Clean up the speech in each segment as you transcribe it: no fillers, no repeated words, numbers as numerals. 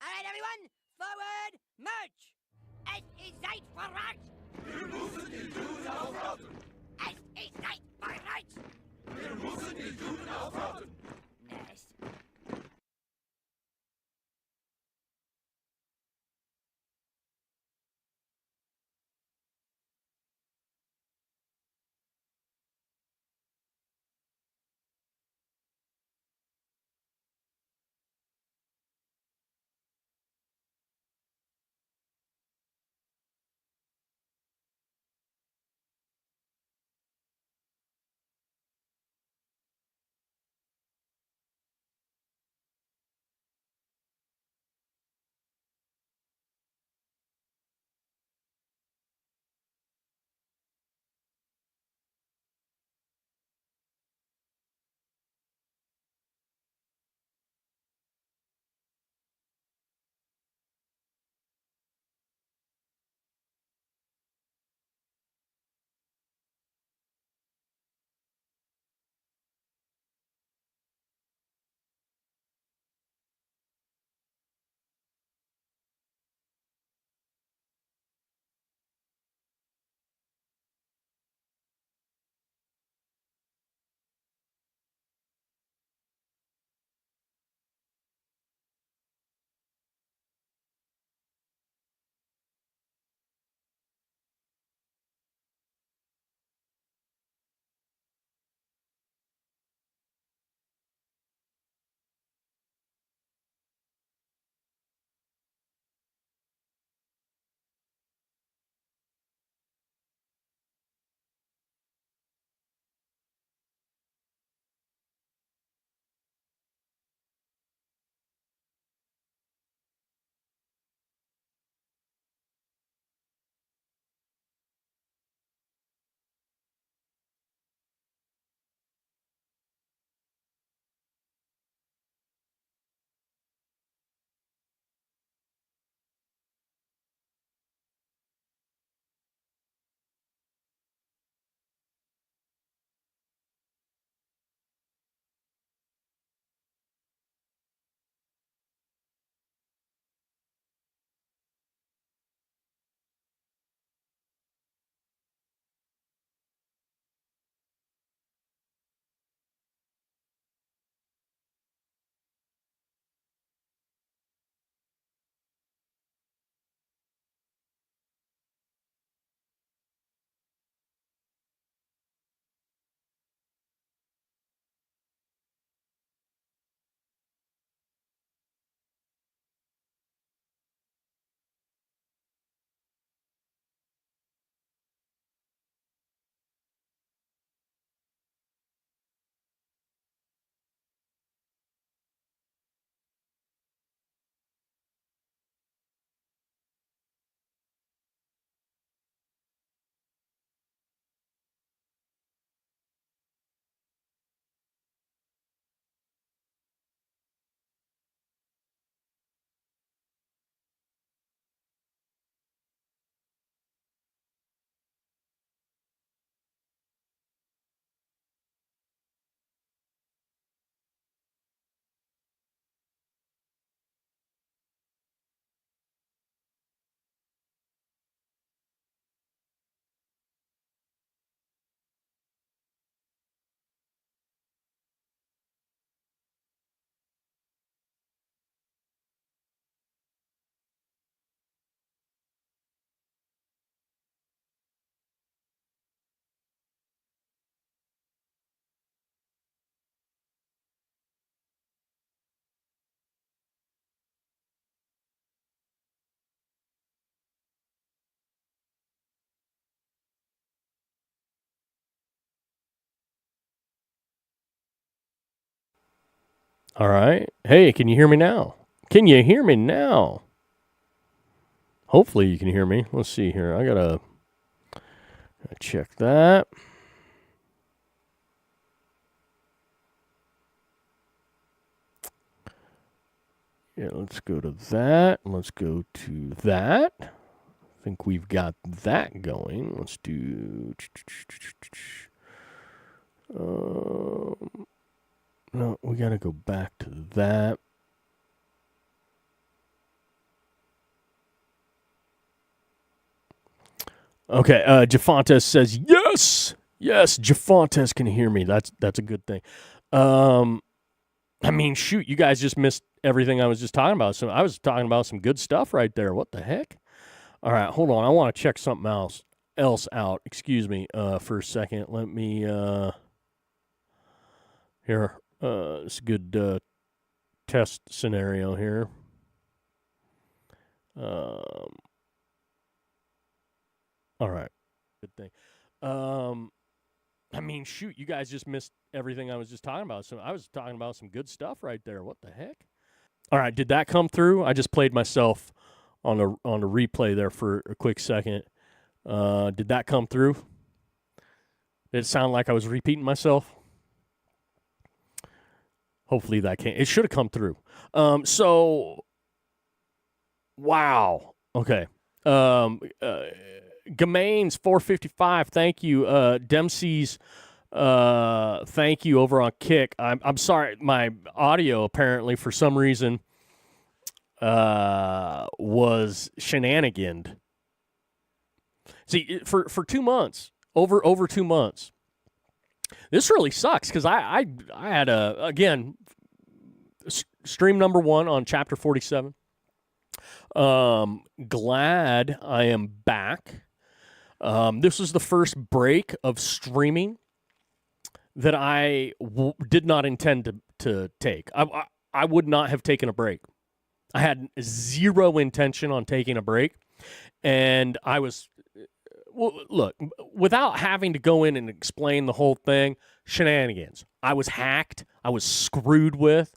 All right, everyone, forward, march! Es ist Zeit für Ratsch! Wir müssen die Juden aufhalten! Es ist Zeit für Ratsch! Wir müssen die Juden aufhalten! Nest. All right. Hey, can you hear me now? Can you hear me now? Hopefully you can hear me. Let's see here. I gotta check that. Yeah, let's go to that. Let's go to that. I think we've got that going. Let's do. No, we gotta go back to that. Okay, Jafontes says yes, yes. Jafontes can hear me. That's a good thing. I mean, shoot, you guys just missed everything I was just talking about. So I was talking about some good stuff right there. What the heck? All right, hold on. I want to check something else out. Excuse me, for a second. Let me here. It's a good test scenario here. All right, good thing. I mean, shoot, you guys just missed everything I was just talking about. So I was talking about some good stuff right there. What the heck? All right, did that come through? I just played myself on the replay there for a quick second. Did that come through? Did it sound like I was repeating myself? Hopefully that came. It should have come through. So, wow. Okay. Gamains 455. Thank you. Dempsey's. Thank you over on Kick. I'm sorry. My audio apparently for some reason was shenaniganed. See, for 2 months, over 2 months. This really sucks because I had stream number 1 on chapter 47. Glad I am back. This was the first break of streaming that I did not intend to take. I would not have taken a break. I had zero intention on taking a break, and I was. Well, look, without having to go in and explain the whole thing, shenanigans. I was hacked. I was screwed with.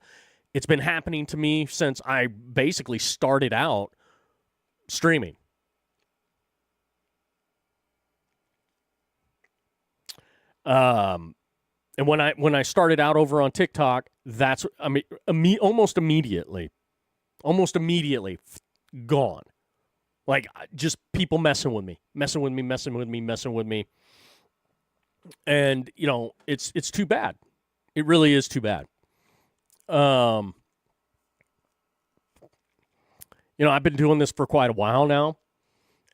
It's been happening to me since I basically started out streaming. And when I started out over on TikTok, that's almost immediately, gone. Like, just people messing with me. And, it's too bad. It really is too bad. I've been doing this for quite a while now.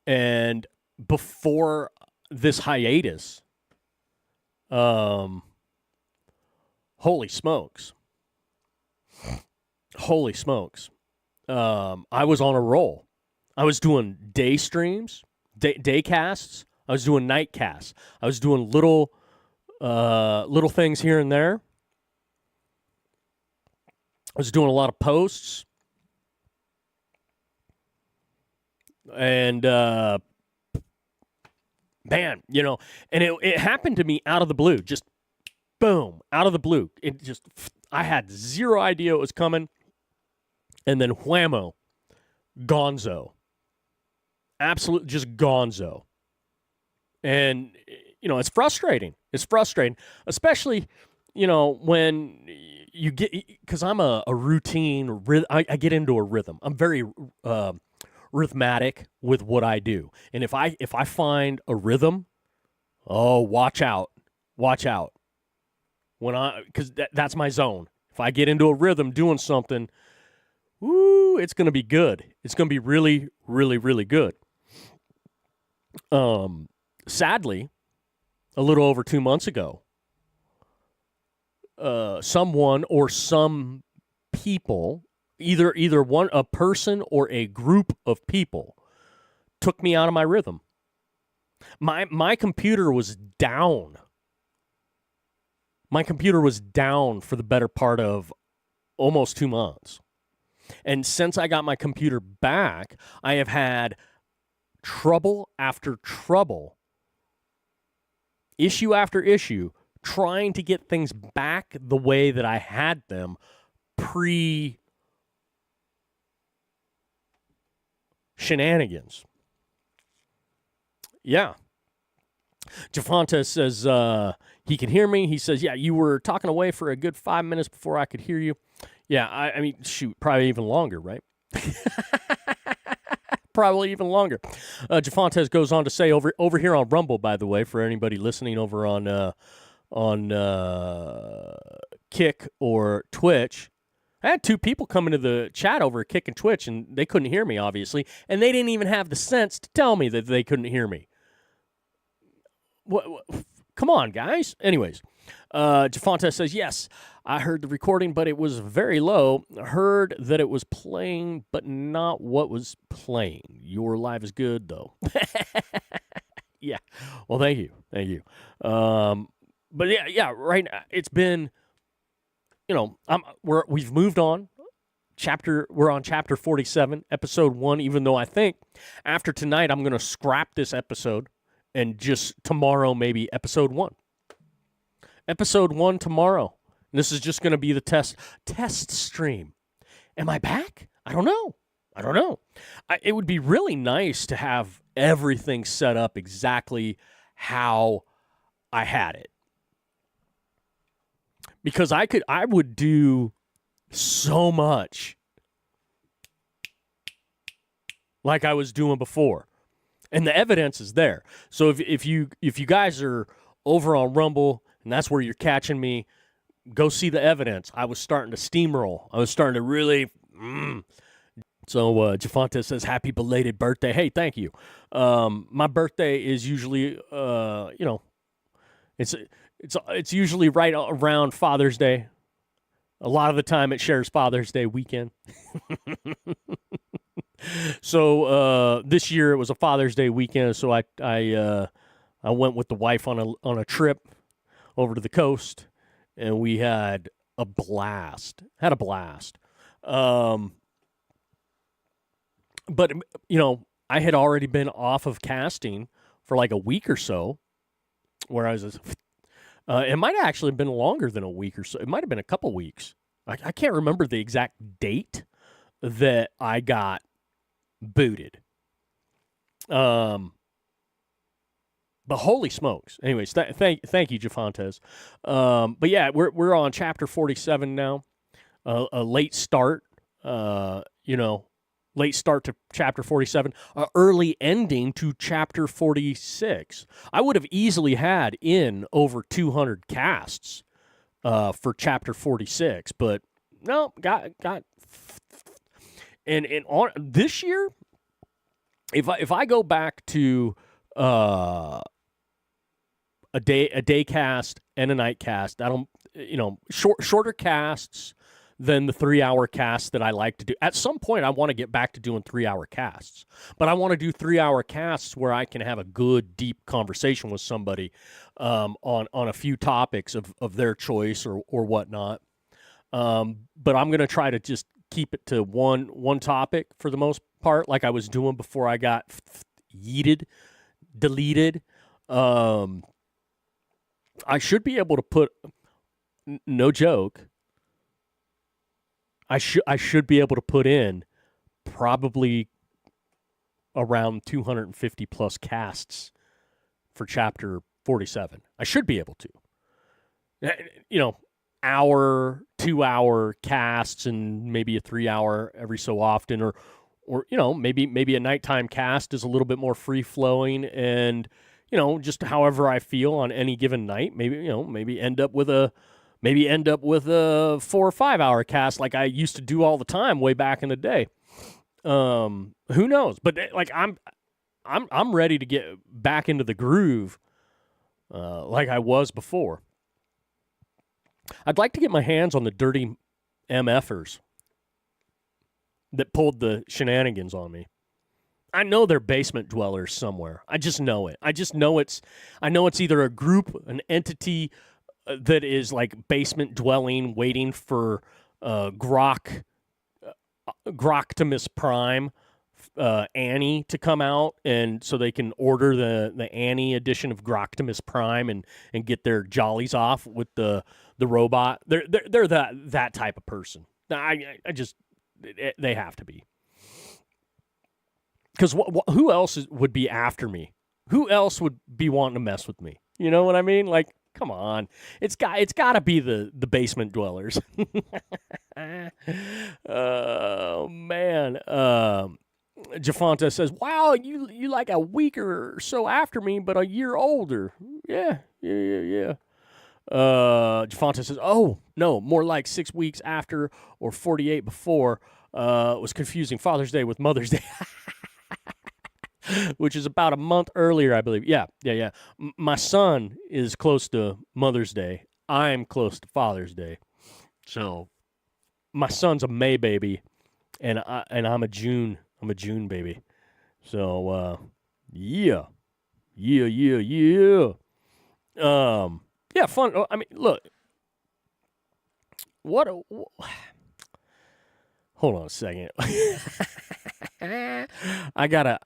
And before this hiatus, holy smokes. I was on a roll. I was doing day streams, day casts. I was doing night casts. I was doing little things here and there. I was doing a lot of posts. And, man, and it happened to me out of the blue. Just boom, out of the blue. I had zero idea it was coming. And then whammo, gonzo. Absolute, just gonzo. And, it's frustrating. Especially, when you get, because I'm a routine, I get into a rhythm. I'm very rhythmatic with what I do. And if I find a rhythm, watch out. Because that's my zone. If I get into a rhythm doing something, it's going to be good. It's going to be really, really, really good. Sadly, a little over 2 months ago, someone or some people, either a person or a group of people, took me out of my rhythm. My computer was down. My computer was down for the better part of almost 2 months. And since I got my computer back, I have had trouble after trouble, issue after issue, trying to get things back the way that I had them shenanigans. Yeah. Jafonta says he can hear me. He says, yeah, you were talking away for a good 5 minutes before I could hear you. Yeah, I mean, shoot, probably even longer, right? Probably even longer. Jafontes goes on to say over here on Rumble, by the way, for anybody listening over on Kick or Twitch. I had 2 people come into the chat over at Kick and Twitch, and they couldn't hear me, obviously, and they didn't even have the sense to tell me that they couldn't hear me. What? Come on, guys. Anyways, Jafonta says, yes, I heard the recording, but it was very low. I heard that it was playing, but not what was playing. Your live is good, though. Yeah. Well, thank you. Thank you. But yeah, right now, it's been, we've moved on. We're on chapter 47, episode 1, even though I think after tonight I'm going to scrap this episode and just tomorrow maybe episode 1. Episode 1 tomorrow. This is just going to be the test stream. Am I back? I don't know. It would be really nice to have everything set up exactly how I had it. Because I would do so much like I was doing before. And the evidence is there. So if you guys are over on Rumble and that's where you're catching me, go see the evidence. I was starting to steamroll. I was starting to really So Jafonta says, happy belated birthday. Hey, thank you. My birthday is usually it's usually right around Father's Day. A lot of the time it shares Father's Day weekend. So this year it was a Father's Day weekend, so I went with the wife on a trip over to the coast, and we had a blast. But I had already been off of casting for like a week or so, where I was. It might have actually been longer than a week or so. It might have been a couple weeks. I can't remember the exact date that I got booted. But holy smokes! Anyways, thank you, Jafontes. But yeah, we're on chapter 47 now. A late start. Late start to chapter 47. Early ending to chapter 46. I would have easily had in over 200 casts for chapter 46, but no, got. And on this year, if I go back to a day cast and a night cast, I don't shorter casts than the 3-hour casts that I like to do. At some point, I want to get back to doing 3-hour casts, but I want to do 3-hour casts where I can have a good, deep conversation with somebody on a few topics of their choice or whatnot. But I'm going to try to just keep it to one topic for the most part, like I was doing before I got deleted. I should be able to put, no joke, I should be able to put in probably around 250 plus casts for chapter 47. I should be able to. Hour, 2-hour casts and maybe a 3-hour every so often, or maybe a nighttime cast is a little bit more free flowing, and just however I feel on any given night. Maybe end up with a 4 or 5 hour cast like I used to do all the time way back in the day. Who knows? But like I'm ready to get back into the groove like I was before. I'd like to get my hands on the dirty MFers that pulled the shenanigans on me. I know they're basement dwellers somewhere. I just know it. I know it's either a group, an entity that is like basement dwelling, waiting for Groctimus Prime, Annie to come out, and so they can order the Annie edition of Groctimus Prime and get their jollies off with the robot. They're that type of person. I just they have to be. Because who else would be after me? Who else would be wanting to mess with me? You know what I mean? Like, come on, it's got to be the basement dwellers. Oh man, Jafonta says, "Wow, you like a week or so after me, but a year older." Yeah. Jafonta says, "Oh no, more like 6 weeks after or 48 before." Was confusing Father's Day with Mother's Day. Which is about a month earlier, I believe. Yeah. My son is close to Mother's Day. I'm close to Father's Day. So my son's a May baby, and I'm a June baby. So yeah. Yeah, fun. I mean, look. What? Hold on a second. I gotta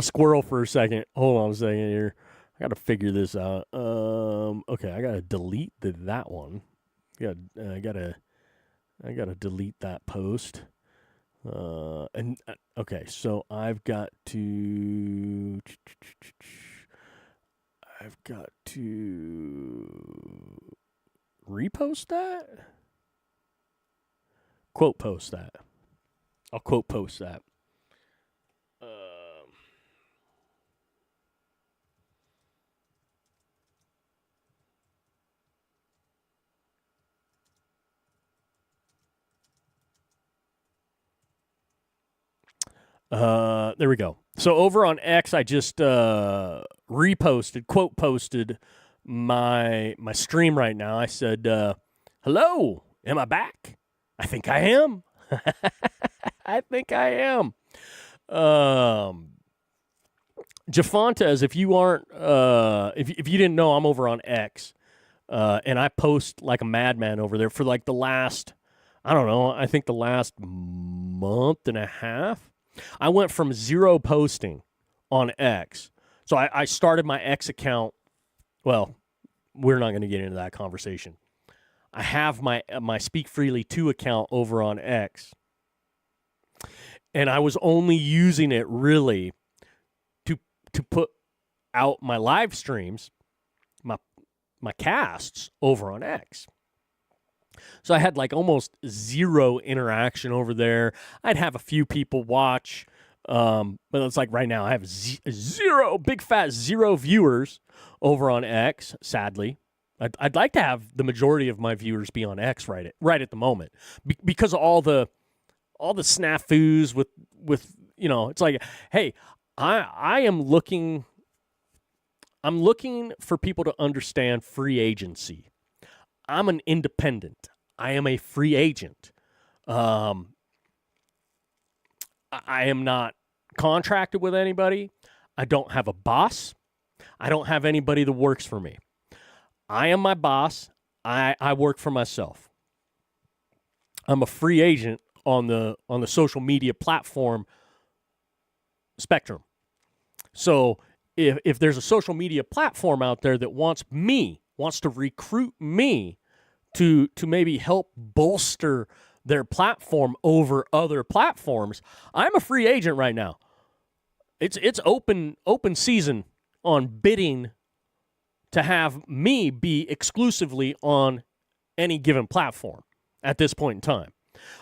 squirrel for a second. Hold on a second here. I gotta figure this out. Okay, I gotta delete that one. I gotta delete that post. Okay, so I've got to repost that. Quote post that. I'll quote post that. There we go. So over on X, I just reposted, quote posted my stream right now. I said, "Hello, am I back? I think I am. I think I am." Jafontes, if you aren't, if you didn't know, I'm over on X, and I post like a madman over there for like the last, I don't know, I think the last month and a half. I went from 0 posting on X. So I started my X account. Well, we're not going to get into that conversation. I have my Speak Freely 2 account over on X. And I was only using it really to put out my live streams, my casts over on X. So I had like almost 0 interaction over there. I'd have a few people watch, but it's like right now I have 0, big fat 0 viewers over on X, sadly. I'd like to have the majority of my viewers be on X right at the moment, because of all the snafus with you know, it's like, hey, I'm looking for people to understand free agency. I'm an independent. I am a free agent. I am not contracted with anybody. I don't have a boss. I don't have anybody that works for me. I am my boss. I work for myself. I'm a free agent on the social media platform spectrum. So if there's a social media platform out there that wants to recruit me to maybe help bolster their platform over other platforms, I'm a free agent right now. It's open season on bidding to have me be exclusively on any given platform at this point in time.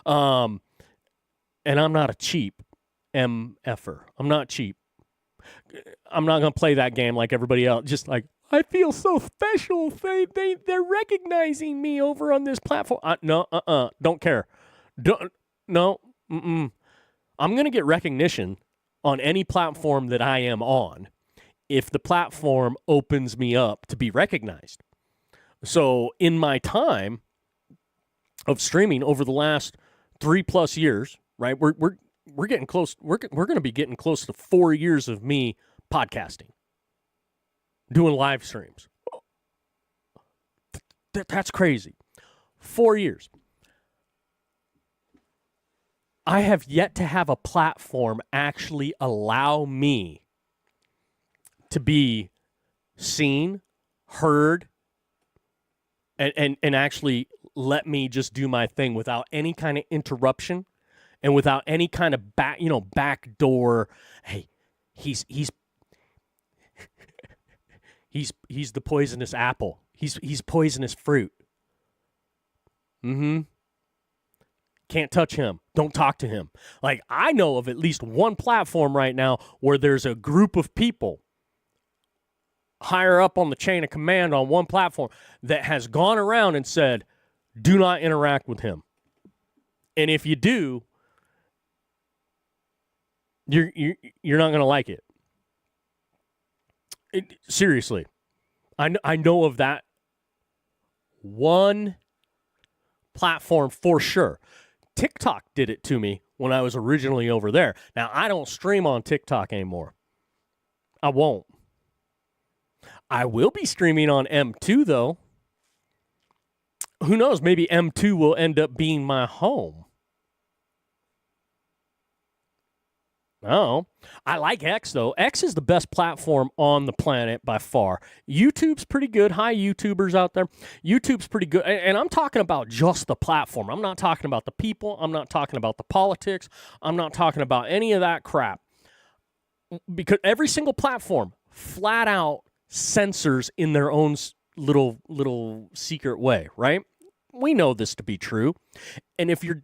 And I'm not a cheap MFer. I'm not cheap. I'm not going to play that game like everybody else. Just like, I feel so special. They're recognizing me over on this platform. Don't care. No. I'm going to get recognition on any platform that I am on if the platform opens me up to be recognized. So in my time of streaming over the last 3+ years, right? We're getting close. We're going to be getting close to 4 years of me podcasting, doing live streams. That's crazy. 4 years. I have yet to have a platform actually allow me to be seen, heard, and actually let me just do my thing without any kind of interruption and without any kind of back door. Hey, he's he's the poisonous apple. He's poisonous fruit. Mm-hmm. Can't touch him. Don't talk to him. Like, I know of at least one platform right now where there's a group of people higher up on the chain of command on one platform that has gone around and said, do not interact with him. And if you do, you're not going to like it. Seriously. I know of that one platform for sure. TikTok did it to me when I was originally over there. Now, I don't stream on TikTok anymore. I won't. I will be streaming on M2, though. Who knows? Maybe M2 will end up being my home. Oh, I like X, though. X is the best platform on the planet by far. YouTube's pretty good. Hi, YouTubers out there. YouTube's pretty good. And I'm talking about just the platform. I'm not talking about the people. I'm not talking about the politics. I'm not talking about any of that crap. Because every single platform flat out censors in their own little secret way, right? We know this to be true. And if you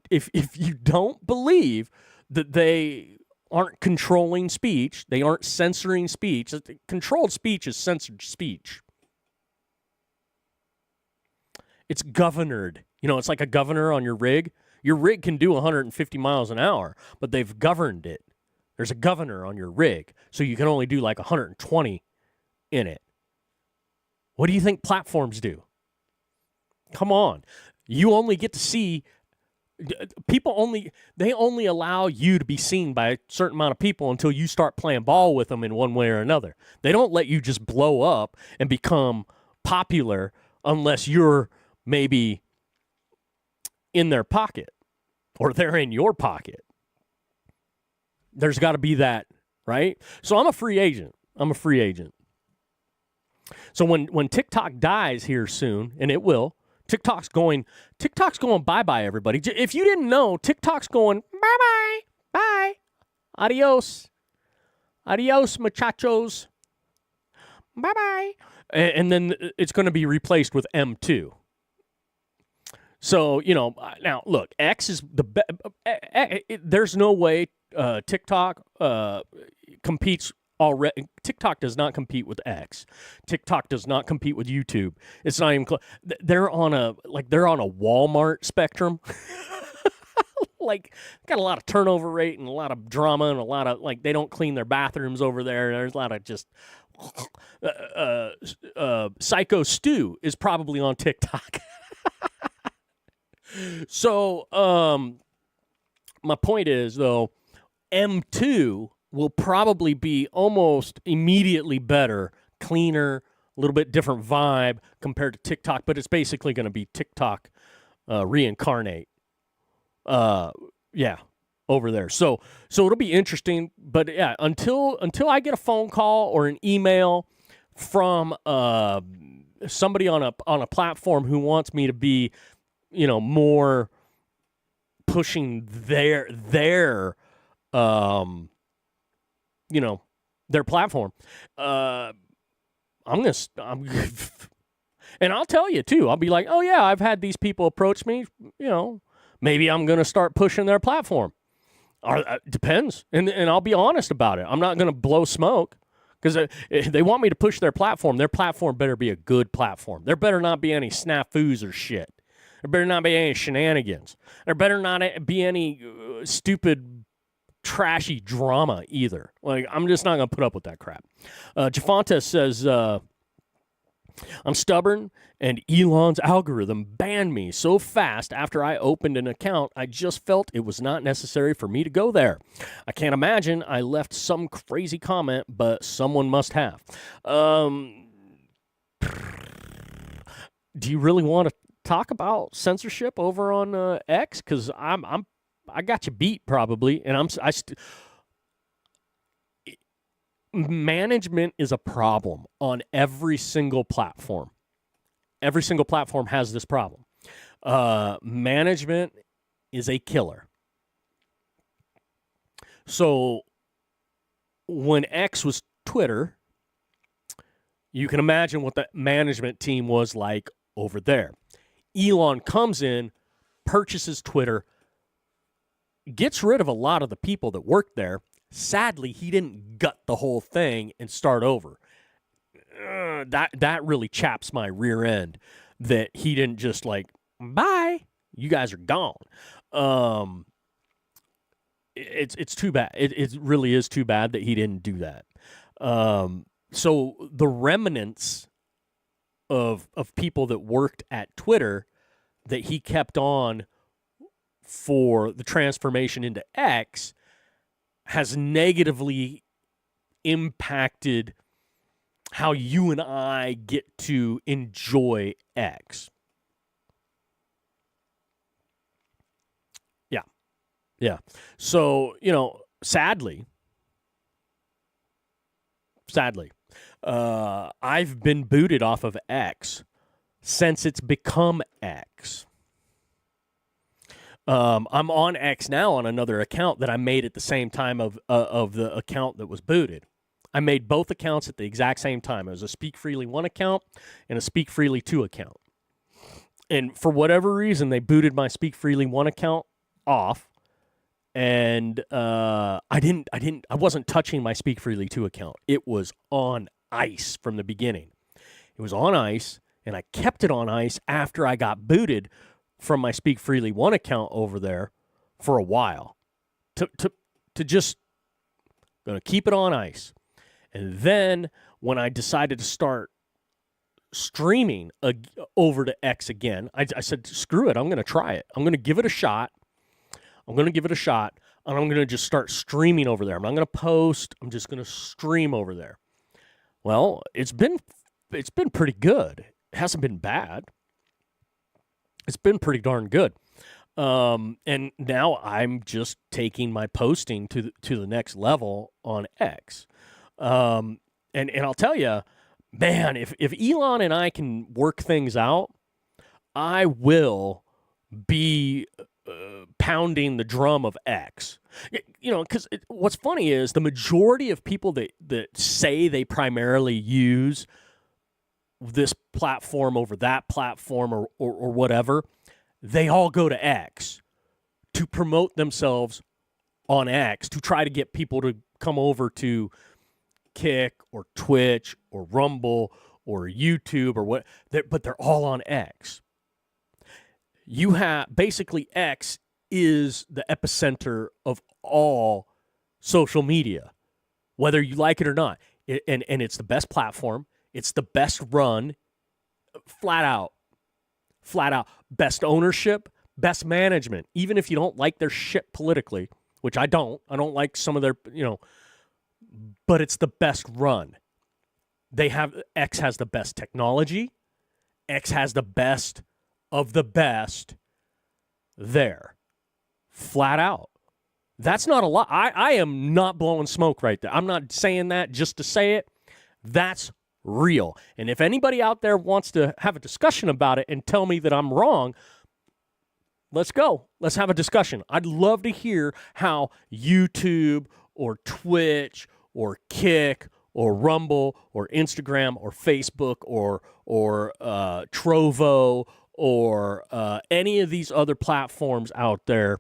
don't believe that they aren't controlling speech, they aren't censoring speech. Controlled speech is censored speech. It's governed. You know, it's like a governor on your rig. Your rig can do 150 miles an hour, but they've governed it. There's a governor on your rig, so you can only do like 120 in it. What do you think platforms do? Come on. You only get to see they only allow you to be seen by a certain amount of people until you start playing ball with them in one way or another. They don't let you just blow up and become popular unless you're maybe in their pocket or they're in your pocket. There's got to be that, right? So I'm a free agent. So when TikTok dies here soon, and it will, TikTok's going bye-bye, everybody. If you didn't know, TikTok's going bye-bye, bye, adios, muchachos, bye-bye. And then it's going to be replaced with M2. So, you know, now, look, X is the best. There's no way TikTok competes already. TikTok does not compete with X. TikTok does not compete with YouTube. It's not even close. They're on a Walmart spectrum. Like, got a lot of turnover rate and a lot of drama and a lot of, like, they don't clean their bathrooms over there. There's a lot of just Psycho Stu is probably on TikTok. So, my point is, though, M2 will probably be almost immediately better, cleaner, a little bit different vibe compared to TikTok, but it's basically going to be TikTok reincarnate. Yeah, over there. So it'll be interesting, but yeah, until I get a phone call or an email from somebody on a platform who wants me to be, you know, more pushing their you know, their platform. I'm and I'll tell you too. I'll be like, oh yeah, I've had these people approach me. You know, maybe I'm gonna start pushing their platform. Depends, and I'll be honest about it. I'm not gonna blow smoke because they want me to push their platform. Their platform better be a good platform. There better not be any snafus or shit. There better not be any shenanigans. There better not be any stupid, trashy drama either. Like, I'm just not going to put up with that crap. Jafonta says, I'm stubborn, and Elon's algorithm banned me so fast after I opened an account, I just felt it was not necessary for me to go there. I can't imagine I left some crazy comment, but someone must have. Do you really want to talk about censorship over on X? Because I got you beat probably, and management is a problem on every single platform. Every single platform has this problem. Management is a killer. So when X was Twitter, you can imagine what the management team was like over there. Elon comes in, purchases Twitter, gets rid of a lot of the people that worked there. Sadly, he didn't gut the whole thing and start over. That really chaps my rear end that he didn't just like, bye, you guys are gone. It's too bad. It really is too bad that he didn't do that. So the remnants of people that worked at Twitter that he kept on for the transformation into X has negatively impacted how you and I get to enjoy X. Yeah. So, sadly, I've been booted off of X since it's become X. I'm on X now on another account that I made at the same time of the account that was booted. I made both accounts at the exact same time. It was a Speak Freely 1 account and a Speak Freely 2 account. And for whatever reason, they booted my Speak Freely 1 account off. And I wasn't touching my Speak Freely 2 account. It was on ice from the beginning. It was on ice, and I kept it on ice after I got booted from my Speak Freely 1 account over there for a while. To just gonna keep it on ice. And then when I decided to start streaming over to X again, I said, screw it, I'm gonna try it. I'm gonna give it a shot. And I'm going to just start streaming over there. I'm not going to post. I'm just going to stream over there. Well, it's been pretty good. It hasn't been bad. It's been pretty darn good. And now I'm just taking my posting to the next level on X. And I'll tell you, man, if Elon and I can work things out, I will be pounding the drum of X. Because what's funny is the majority of people that say they primarily use this platform over that platform or whatever, they all go to X to promote themselves on X, to try to get people to come over to Kick or Twitch or Rumble or YouTube or what, but they're all on X. You have basically X is the epicenter of all social media, whether you like it or not. And it's the best platform. It's the best run, flat out. Best ownership, best management. Even if you don't like their shit politically, which I don't like some of their, but it's the best run. X has the best technology. X has the best of the best there. Flat out. That's not a lot. I am not blowing smoke right there. I'm not saying that just to say it. That's real. And if anybody out there wants to have a discussion about it and tell me that I'm wrong, let's go. Let's have a discussion. I'd love to hear how YouTube or Twitch or Kick or Rumble or Instagram or Facebook or Trovo or any of these other platforms out there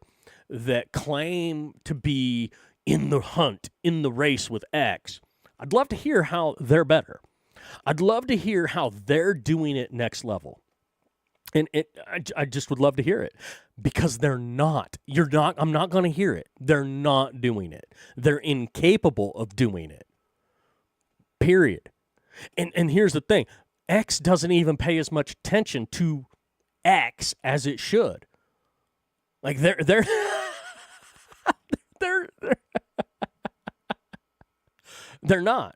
that claim to be in the hunt, in the race with X. I'd love to hear how they're better. I'd love to hear how they're doing it next level. And I just would love to hear it because they're not. I'm not going to hear it. They're not doing it. They're incapable of doing it. Period. And here's the thing. X doesn't even pay as much attention to X as it should. Like they're they're not.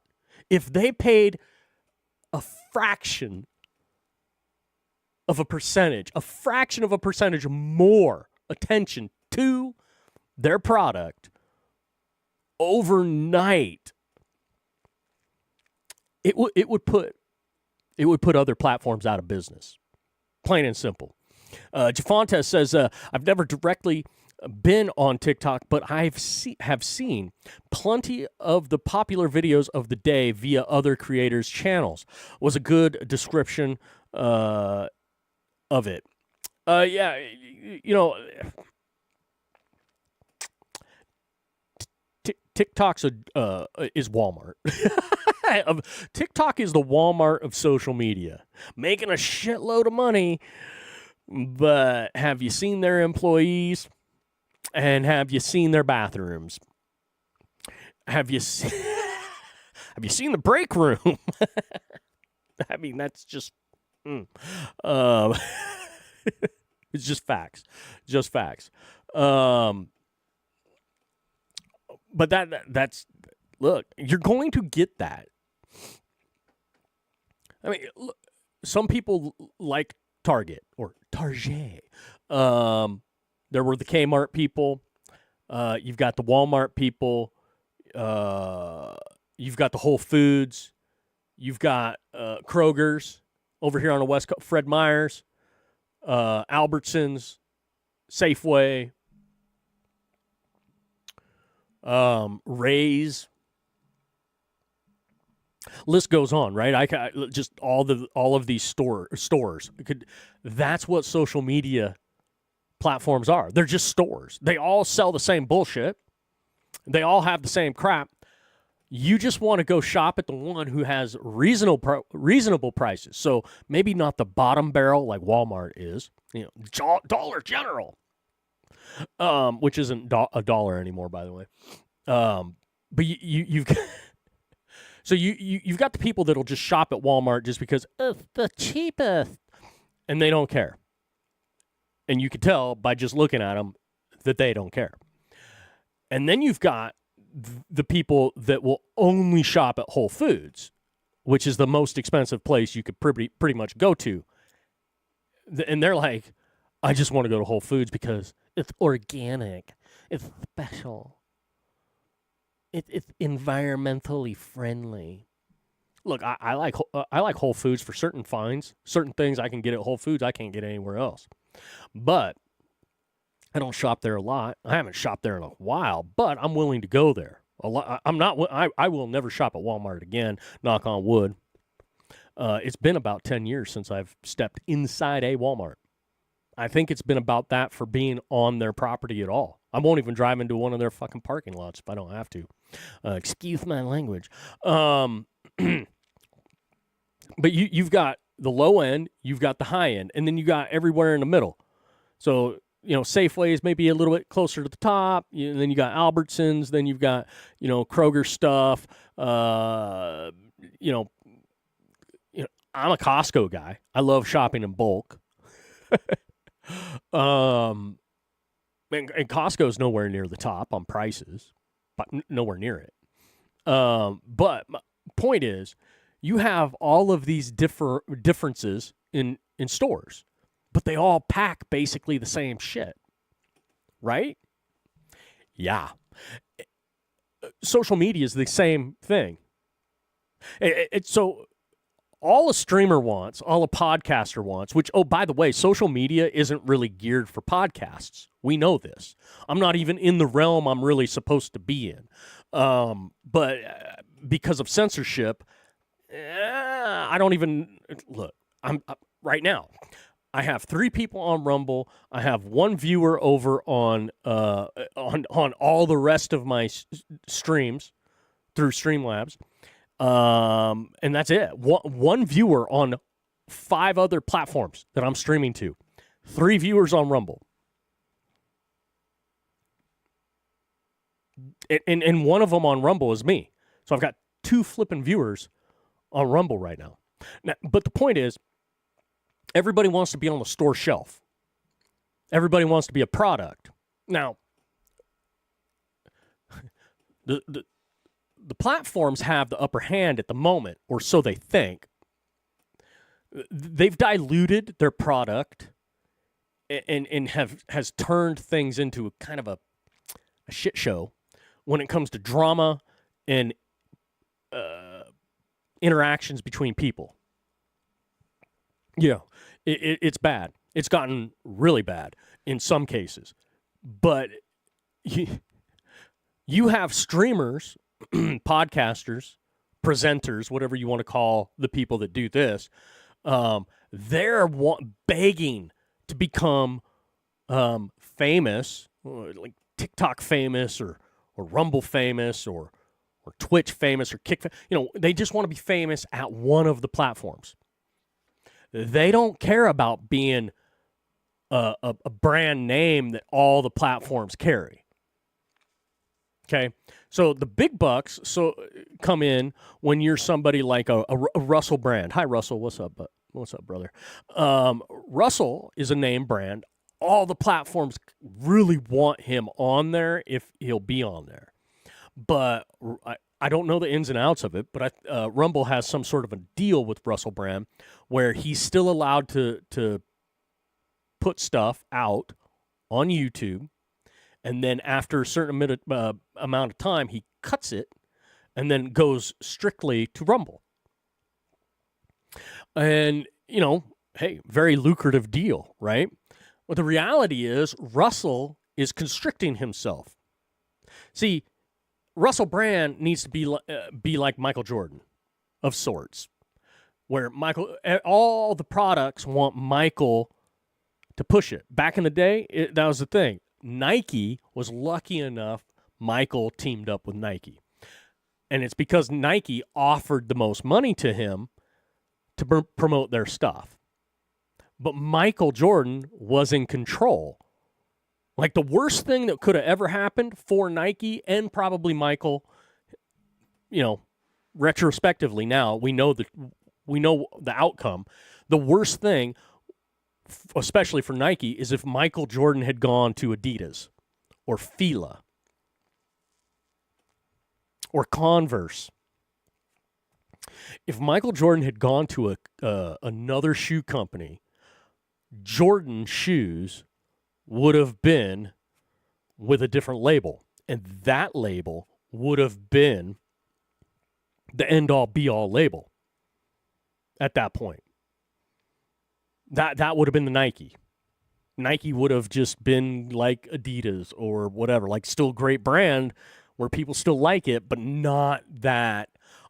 If they paid a fraction of a percentage more attention to their product overnight, it would put other platforms out of business. Plain and simple. Jafontes says, I've never directly been on TikTok, but have seen plenty of the popular videos of the day via other creators' channels. Was a good description of it. Yeah, you know, TikTok's is Walmart. TikTok is the Walmart of social media, making a shitload of money. But have you seen their employees? And have you seen their bathrooms? Have you seen the break room? I mean, that's just it's just facts. Just facts. But that's look, you're going to get that. I mean, look, some people like Target or Target. There were the Kmart people. You've got the Walmart people. You've got the Whole Foods. You've got Kroger's over here on the West Coast. Fred Meyer's, Albertsons, Safeway, Ray's. List goes on, right? I just all of these stores. That's what social media platforms are. They're just stores. They all sell the same bullshit. They all have the same crap. You just want to go shop at the one who has reasonable prices. So maybe not the bottom barrel like Walmart is. You know, Dollar General, which isn't a dollar anymore, by the way. But you've got so you've got the people that'll just shop at Walmart just because it's the cheapest, and they don't care. And you can tell by just looking at them that they don't care. And then you've got the people that will only shop at Whole Foods, which is the most expensive place you could pretty much go to. And they're like, I just want to go to Whole Foods because it's organic, it's special, it's environmentally friendly. Look, I like Whole Foods for certain finds, certain things I can get at Whole Foods I can't get anywhere else. But I don't shop there a lot. I haven't shopped there in a while, but I'm willing to go there. I will never shop at Walmart again, knock on wood. It's been about 10 years since I've stepped inside a Walmart. I think it's been about that for being on their property at all. I won't even drive into one of their fucking parking lots if I don't have to. Excuse my language. But you've got the low end, you've got the high end, and then you got everywhere in the middle. So, you know, Safeway is maybe a little bit closer to the top, and then you got Albertsons, then you've got, you know, Kroger stuff. You know, I'm a Costco guy. I love shopping in bulk. And Costco's nowhere near the top on prices, but nowhere near it. But my point is, you have all of these differences in stores, but they all pack basically the same shit, right? Yeah. Social media is the same thing. So all a streamer wants, all a podcaster wants, which, oh, by the way, social media isn't really geared for podcasts. We know this. I'm not even in the realm I'm really supposed to be in. But because of censorship, I don't even look. I'm right now. I have 3 people on Rumble. I have 1 viewer over on all the rest of my streams through Streamlabs, and that's it. One viewer on 5 other platforms that I'm streaming to. 3 viewers on Rumble, and one of them on Rumble is me. So I've got 2 flipping viewers on Rumble right now. But the point is, everybody wants to be on the store shelf. Everybody wants to be a product. Now, the platforms have the upper hand at the moment, or so they think. They've diluted their product and has turned things into a kind of a shit show when it comes to drama and interactions between people. Yeah, it's bad. It's gotten really bad in some cases. But you have streamers, podcasters, presenters, whatever you want to call the people that do this. They're begging to become famous, like TikTok famous or Rumble famous or Twitch famous or Kick. They just want to be famous at one of the platforms. They don't care about being a brand name that all the platforms carry. Okay, so the big bucks come in when you're somebody like a Russell Brand. Hi, Russell. What's up, brother? Russell is a name brand. All the platforms really want him on there if he'll be on there. But I don't know the ins and outs of it, but Rumble has some sort of a deal with Russell Brand where he's still allowed to put stuff out on YouTube. And then after a certain amount of time, he cuts it and then goes strictly to Rumble. And, hey, very lucrative deal, right? Well, the reality is Russell is constricting himself. See, Russell Brand needs to be like Michael Jordan of sorts, where all the products want Michael to push it. Back in the day, that was the thing. Nike was lucky enough Michael teamed up with Nike. And it's because Nike offered the most money to him to promote their stuff. But Michael Jordan was in control. Like the worst thing that could have ever happened for Nike and probably Michael, retrospectively now, we know the outcome. The worst thing, especially for Nike, is if Michael Jordan had gone to Adidas or Fila or Converse. If Michael Jordan had gone to another shoe company, Jordan shoes would have been with a different label, and that label would have been the end-all be-all label at that point. That would have been the Nike. Nike would have just been like Adidas or whatever, like still great brand where people still like it, but not that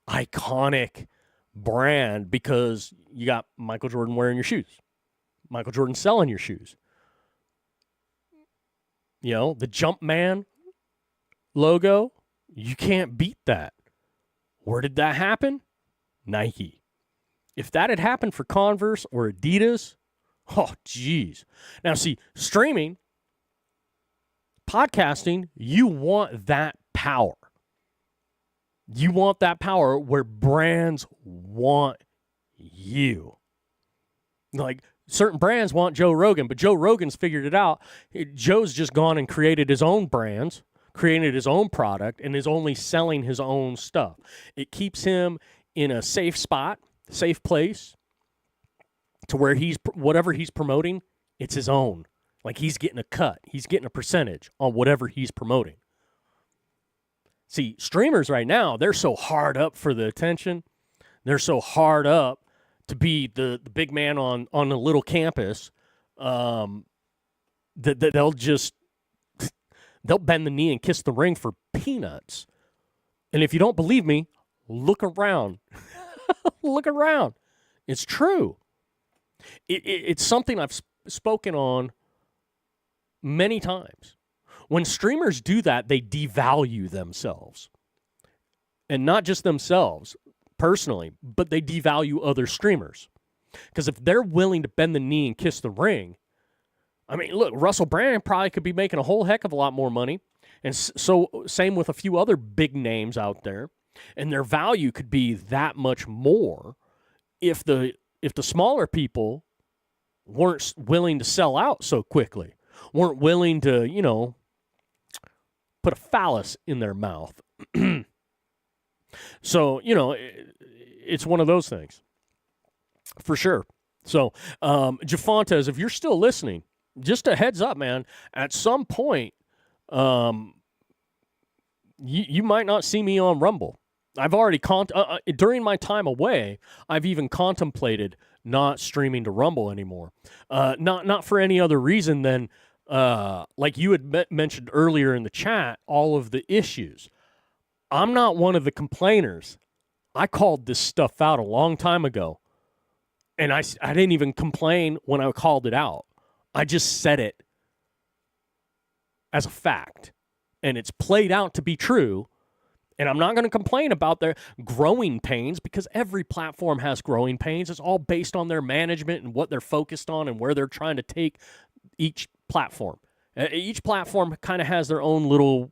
iconic brand because you got Michael Jordan wearing your shoes. Michael Jordan selling your shoes. The Jumpman logo, you can't beat that. Where did that happen? Nike. If that had happened for Converse or Adidas, oh, geez. Now, see, streaming, podcasting, you want that power. You want that power where brands want you. Like, certain brands want Joe Rogan, but Joe Rogan's figured it out. Joe's just gone and created his own brands, created his own product, and is only selling his own stuff. It keeps him in a safe spot, safe place, to where whatever he's promoting, it's his own. Like he's getting a cut. He's getting a percentage on whatever he's promoting. See, streamers right now, they're so hard up for the attention. They're so hard up to be the big man on a little campus that they'll bend the knee and kiss the ring for peanuts. And if you don't believe me, look around. Look around. It's true. It's something I've spoken on many times. When streamers do that, they devalue themselves. And not just themselves personally, but they devalue other streamers. Because if they're willing to bend the knee and kiss the ring, I mean, look, Russell Brand probably could be making a whole heck of a lot more money. And so same with a few other big names out there. And their value could be that much more if the smaller people weren't willing to sell out so quickly, weren't willing to, put a phallus in their mouth. So, it's one of those things for sure. So, Jafontes, if you're still listening, just a heads up, man, at some point, you might not see me on Rumble. I've already during my time away, I've even contemplated not streaming to Rumble anymore. Not for any other reason than like you had mentioned earlier in the chat, all of the issues. I'm not one of the complainers. I called this stuff out a long time ago, and I didn't even complain when I called it out. I just said it as a fact, and it's played out to be true. And I'm not going to complain about their growing pains, because every platform has growing pains. It's all based on their management and what they're focused on and where they're trying to take each platform. Each platform kind of has their own little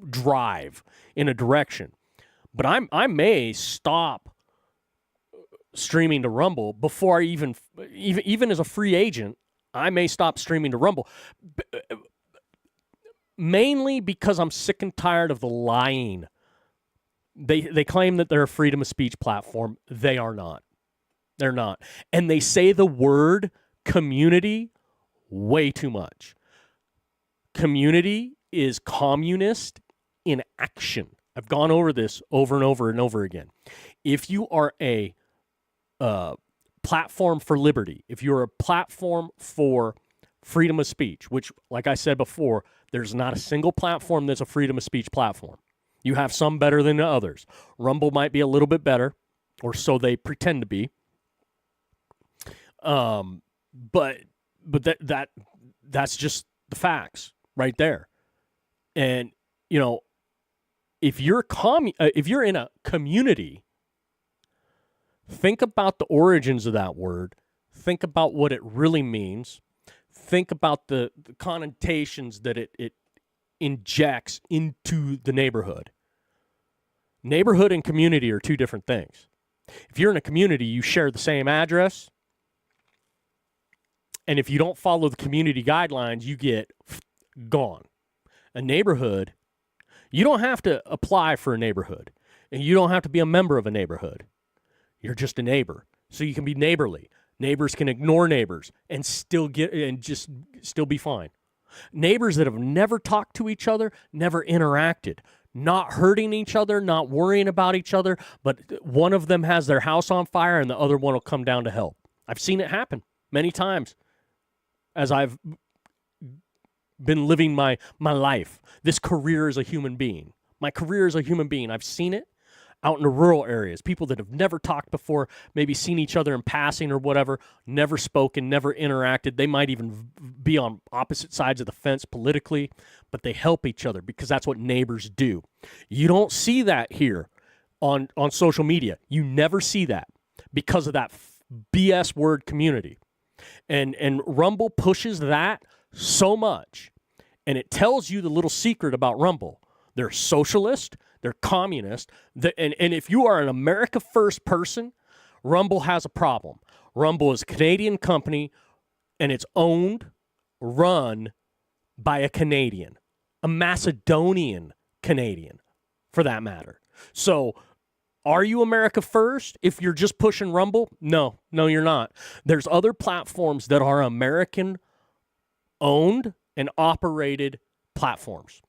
drive in a direction. But I may stop streaming to Rumble before I even as a free agent, I may stop streaming to Rumble. Mainly because I'm sick and tired of the lying. They claim that they're a freedom of speech platform. They are not. They're not. And they say the word community way too much. Community is communist in action. I've gone over this over and over and over again. If you are a platform for liberty, if you're a platform for freedom of speech, which, like I said before, there's not a single platform that's a freedom of speech platform. You have some better than others. Rumble might be a little bit better, or so they pretend to be. But that's just the facts right there. And if you're in a community, think about the origins of that word. Think about what it really means. Think about the connotations that it injects into the neighborhood. Neighborhood and community are two different things. If you're in a community, you share the same address. And if you don't follow the community guidelines, you get gone. A neighborhood, you don't have to apply for a neighborhood. And you don't have to be a member of a neighborhood. You're just a neighbor. So you can be neighborly. Neighbors can ignore neighbors and still be fine. Neighbors that have never talked to each other, never interacted, not hurting each other, not worrying about each other, but one of them has their house on fire and the other one will come down to help. I've seen it happen many times as I've been living my life, this career as a human being. My career as a human being, I've seen it out in the rural areas. People that have never talked before, maybe seen each other in passing or whatever, never spoken, never interacted. They might even be on opposite sides of the fence politically, but they help each other because that's what neighbors do. You don't see that here on social media. You never see that because of that BS word community. And Rumble pushes that so much. And it tells you the little secret about Rumble. They're socialist. They're communist. And if you are an America First person, Rumble has a problem. Rumble is a Canadian company, and it's owned, run by a Canadian, a Macedonian Canadian, for that matter. So are you America First if you're just pushing Rumble? No, you're not. There's other platforms that are American-owned and operated platforms.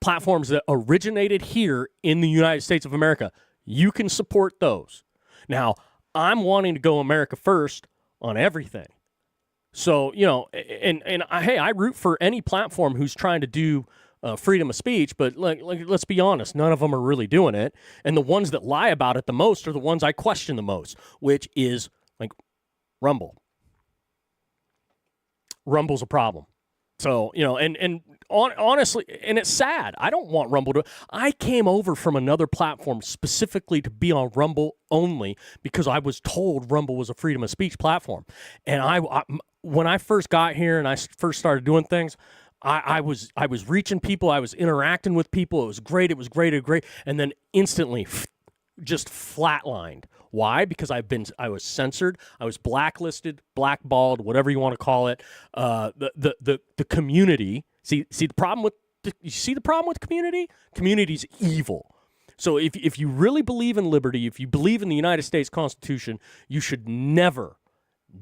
Platforms that originated here in the United States of America. You can support those. Now, I'm wanting to go America First on everything. So, I root for any platform who's trying to do freedom of speech, but let's be honest, none of them are really doing it. And the ones that lie about it the most are the ones I question the most, which is like Rumble. Rumble's a problem. So, honestly, and it's sad. I don't want Rumble to. I came over from another platform specifically to be on Rumble only because I was told Rumble was a freedom of speech platform. And when I first got here and I first started doing things, I was reaching people. I was interacting with people. It was great. And then instantly, just flatlined. Why? Because I was censored. I was blacklisted, blackballed, whatever you want to call it. The community. See the problem with community? Community's evil. So if you really believe in liberty, if you believe in the United States Constitution, you should never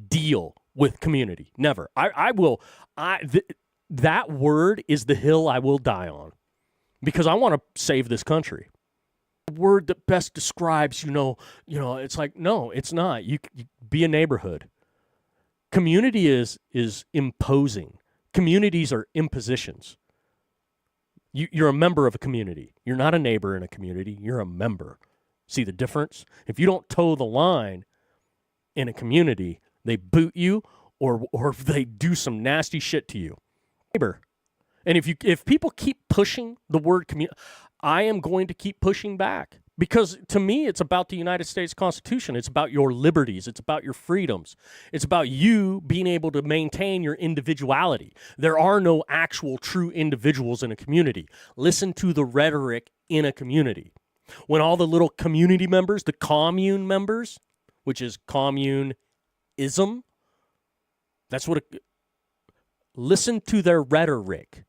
deal with community. Never. That word is the hill I will die on because I want to save this country. word that best describes, it's like, no, it's not. You be a neighborhood. Community is imposing. Communities are impositions. You're a member of a community. You're not a neighbor in a community. You're a member. See the difference? If you don't toe the line in a community, they boot you or they do some nasty shit to you. Neighbor. And if people keep pushing the word community, I am going to keep pushing back. Because to me, it's about the United States Constitution. It's about your liberties. It's about your freedoms. It's about you being able to maintain your individuality. There are no actual true individuals in a community. Listen to the rhetoric in a community. When all the little community members, the commune members, which is communism, that's what listen to their rhetoric.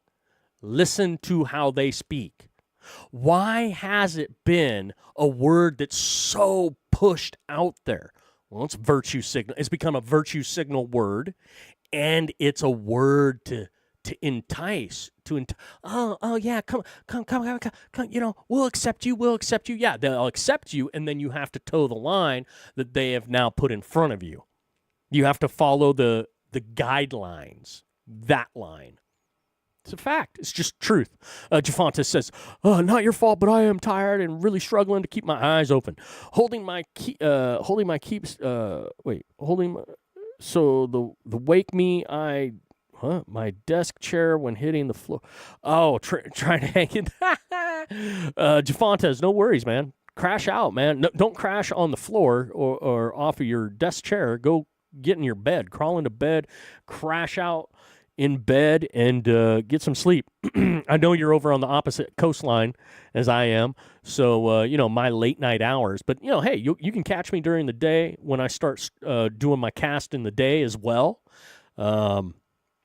Listen to how they speak. Why has it been a word that's so pushed out there? Well, it's virtue signal. It's become a virtue signal word, and it's a word to entice. Oh yeah, come. We'll accept you. Yeah, they'll accept you, and then you have to toe the line that they have now put in front of you. You have to follow the guidelines. That line. It's a fact. It's just truth. Jafonta says, not your fault, but I am tired and really struggling to keep my eyes open. So the wake me, my desk chair when hitting the floor. Oh, trying to hang it. Jafonta, no worries, man. Crash out, man. No, don't crash on the floor or off of your desk chair. Go get in your bed. Crawl into bed. Crash out in bed and get some sleep. I know you're over on the opposite coastline as I am, so my late night hours. But hey, you can catch me during the day when I start doing my cast in the day as well. Hey,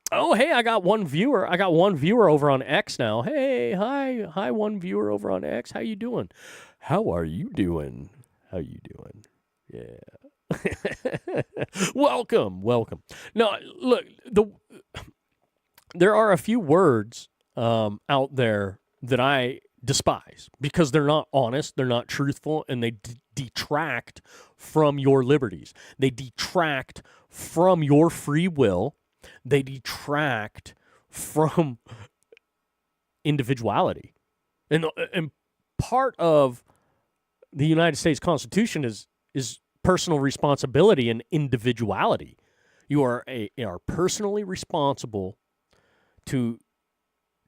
I got one viewer. Over on X now. Hey, hi, one viewer over on X. How you doing? How are you doing? Yeah. Welcome. Now, look, there are a few words out there that I despise because they're not honest, they're not truthful, and they detract from your liberties. They detract from your free will. They detract from individuality. And part of the United States Constitution is personal responsibility and individuality. You are personally responsible to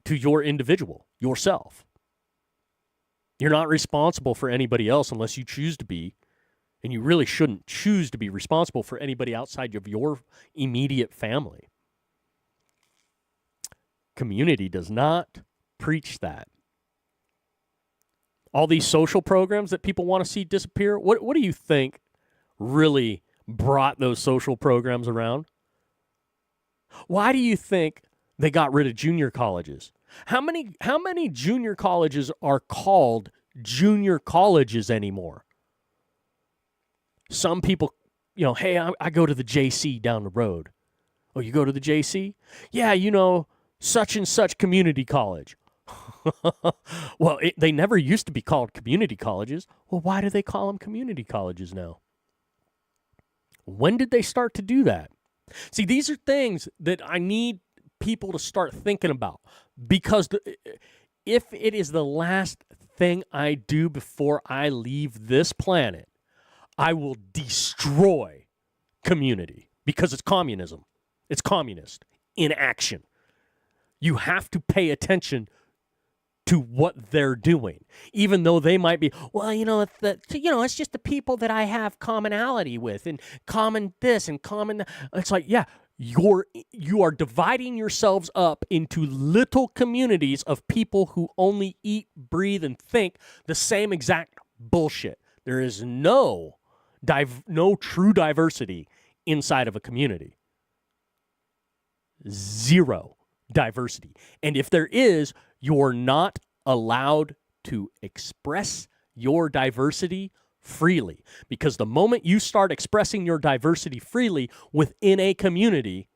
your individual, yourself. You're not responsible for anybody else unless you choose to be, and you really shouldn't choose to be responsible for anybody outside of your immediate family. Community does not preach that. All these social programs that people want to see disappear, what do you think really brought those social programs around? Why do you think they got rid of junior colleges? How many junior colleges are called junior colleges anymore? Some people, hey, I go to the JC down the road. Oh, you go to the JC? Yeah, such and such community college. Well, they never used to be called community colleges. Well, why do they call them community colleges now? When did they start to do that? See, these are things that I need people to start thinking about, because if it is the last thing I do before I leave this planet, I will destroy community, because it's communism. It's communist in action. You have to pay attention to what they're doing, even though they might be, well, it's just the people that I have commonality with, and common this and common. It's like, yeah, you are dividing yourselves up into little communities of people who only eat, breathe, and think the same exact bullshit. There is no true diversity inside of a community. Zero diversity. And if there is, you're not allowed to express your diversity freely. Because the moment you start expressing your diversity freely within a community,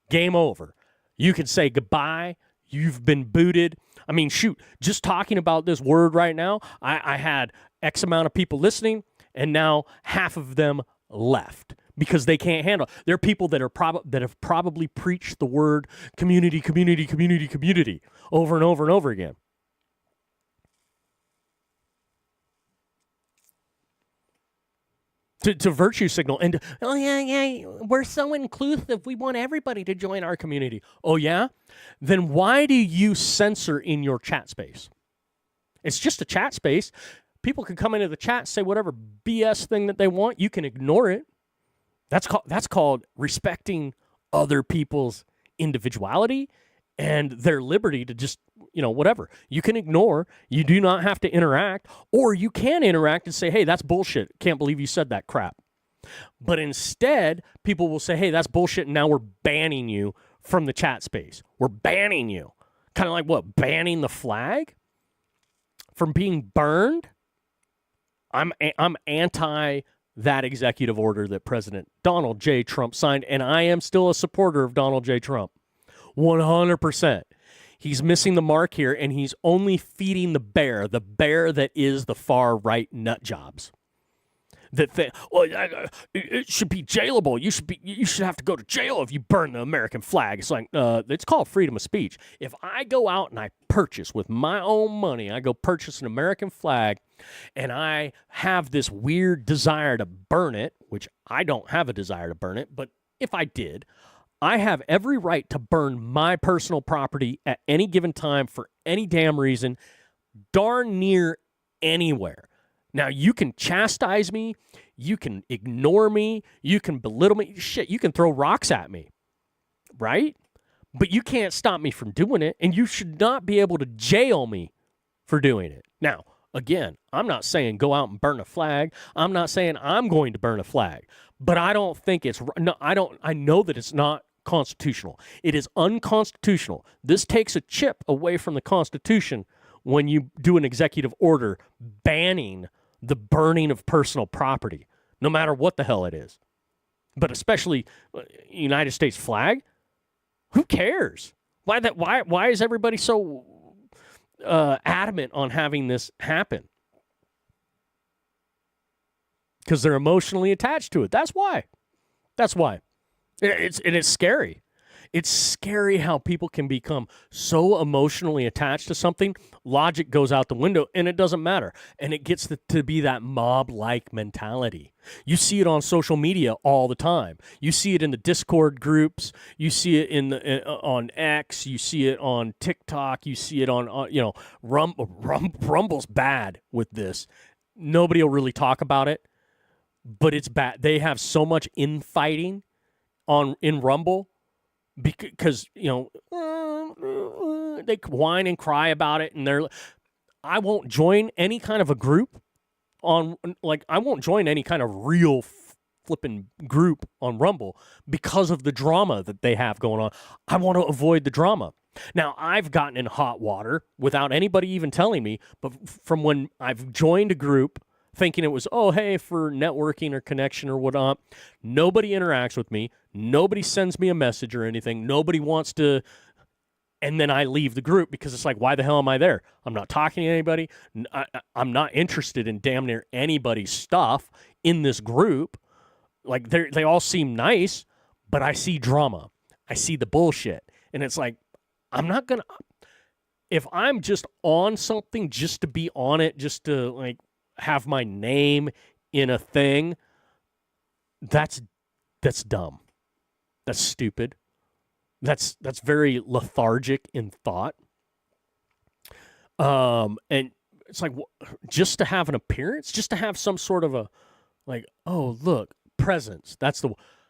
game over. You can say goodbye. You've been booted. I mean, shoot, just talking about this word right now, I had X amount of people listening, and now half of them left because they can't handle it. There are people that have probably preached the word community, community, community, community over and over and over again. To virtue signal and, oh, yeah, we're so inclusive. We want everybody to join our community. Oh, yeah? Then why do you censor in your chat space? It's just a chat space. People can come into the chat, say whatever BS thing that they want. You can ignore it. That's called respecting other people's individuality and their liberty to just, whatever. You can ignore. You do not have to interact. Or you can interact and say, hey, that's bullshit. Can't believe you said that crap. But instead, people will say, hey, that's bullshit, and now we're banning you from the chat space. We're banning you. Kind of like what? Banning the flag from being burned? I'm anti that executive order that President Donald J. Trump signed, and I am still a supporter of Donald J. Trump. 100%. He's missing the mark here, and he's only feeding the bear that is the far right nut jobs. That it should be jailable. You should have to go to jail if you burn the American flag. It's like it's called freedom of speech. If I go out and I purchase with my own money, I go purchase an American flag, and I have this weird desire to burn it, which I don't have a desire to burn it, but if I did, I have every right to burn my personal property at any given time for any damn reason, darn near anywhere. Now, you can chastise me, you can ignore me, you can belittle me, shit, you can throw rocks at me, right? But you can't stop me from doing it, and you should not be able to jail me for doing it. Now, again, I'm not saying go out and burn a flag. I'm not saying I'm going to burn a flag, but I don't think it's no. I know that it's not constitutional. It is unconstitutional. This takes a chip away from the Constitution when you do an executive order banning the burning of personal property, no matter what the hell it is. But especially United States flag. Who cares? Why is everybody so adamant on having this happen? Because they're emotionally attached to it. That's why. It's scary. It's scary how people can become so emotionally attached to something. Logic goes out the window, and it doesn't matter. And it gets to be that mob-like mentality. You see it on social media all the time. You see it in the Discord groups. You see it on X. You see it on TikTok. You see it on Rumble's bad with this. Nobody will really talk about it, but it's bad. They have so much infighting in Rumble. Because, they whine and cry about it, and I won't join any kind of a group I won't join any kind of real flipping group on Rumble because of the drama that they have going on. I want to avoid the drama. Now, I've gotten in hot water without anybody even telling me, but from when I've joined a group thinking it was, oh, hey, for networking or connection or whatnot. Nobody interacts with me. Nobody sends me a message or anything. Nobody wants to. And then I leave the group because it's like, why the hell am I there? I'm not talking to anybody. I'm not interested in damn near anybody's stuff in this group. Like, they all seem nice, but I see drama. I see the bullshit. And it's like, I'm not going to. If I'm just on something just to be on it, just to, like, have my name in a thing, that's dumb. That's stupid. That's very lethargic in thought. And it's like, just to have an appearance, just to have some sort of a, like, oh, look, presence.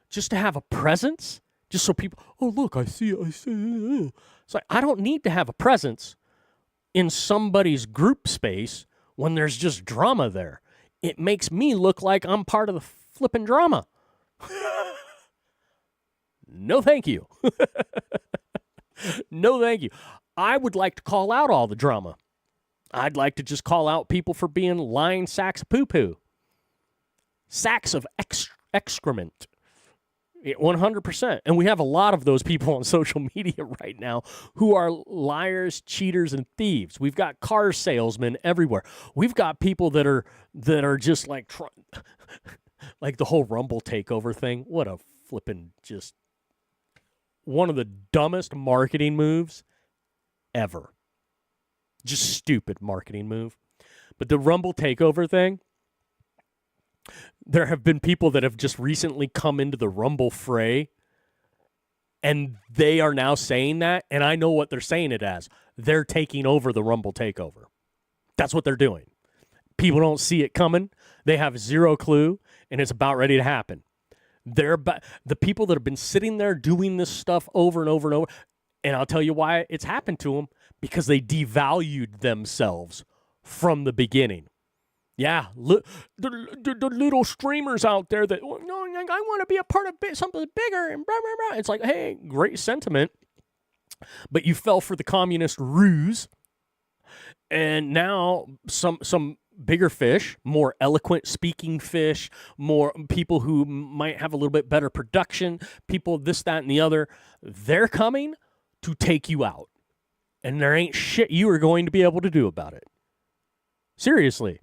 Just to have a presence, just so people, oh, look, I see it. It's like, I don't need to have a presence in somebody's group space when there's just drama there. It makes me look like I'm part of the flipping drama. No, thank you. No, thank you. I would like to call out all the drama. I'd like to just call out people for being lying sacks of poo-poo. Sacks of excrement. 100%. And we have a lot of those people on social media right now who are liars, cheaters, and thieves. We've got car salesmen everywhere. We've got people that are just like like the whole Rumble takeover thing. What a flippin' just one of the dumbest marketing moves ever. Just stupid marketing move. But the Rumble takeover thing, there have been people that have just recently come into the Rumble fray, and they are now saying that, and I know what they're saying it as. They're taking over the Rumble takeover. That's what they're doing. People don't see it coming. They have zero clue, and it's about ready to happen. The people that have been sitting there doing this stuff over and over and over, and I'll tell you why it's happened to them, because they devalued themselves from the beginning. Yeah, the little streamers out there that, no, I want to be a part of something bigger and blah, blah, blah. It's like, hey, great sentiment, but you fell for the communist ruse, and now some bigger fish, more eloquent speaking fish, more people who might have a little bit better production, people this, that, and the other, they're coming to take you out, and there ain't shit you are going to be able to do about it. Seriously.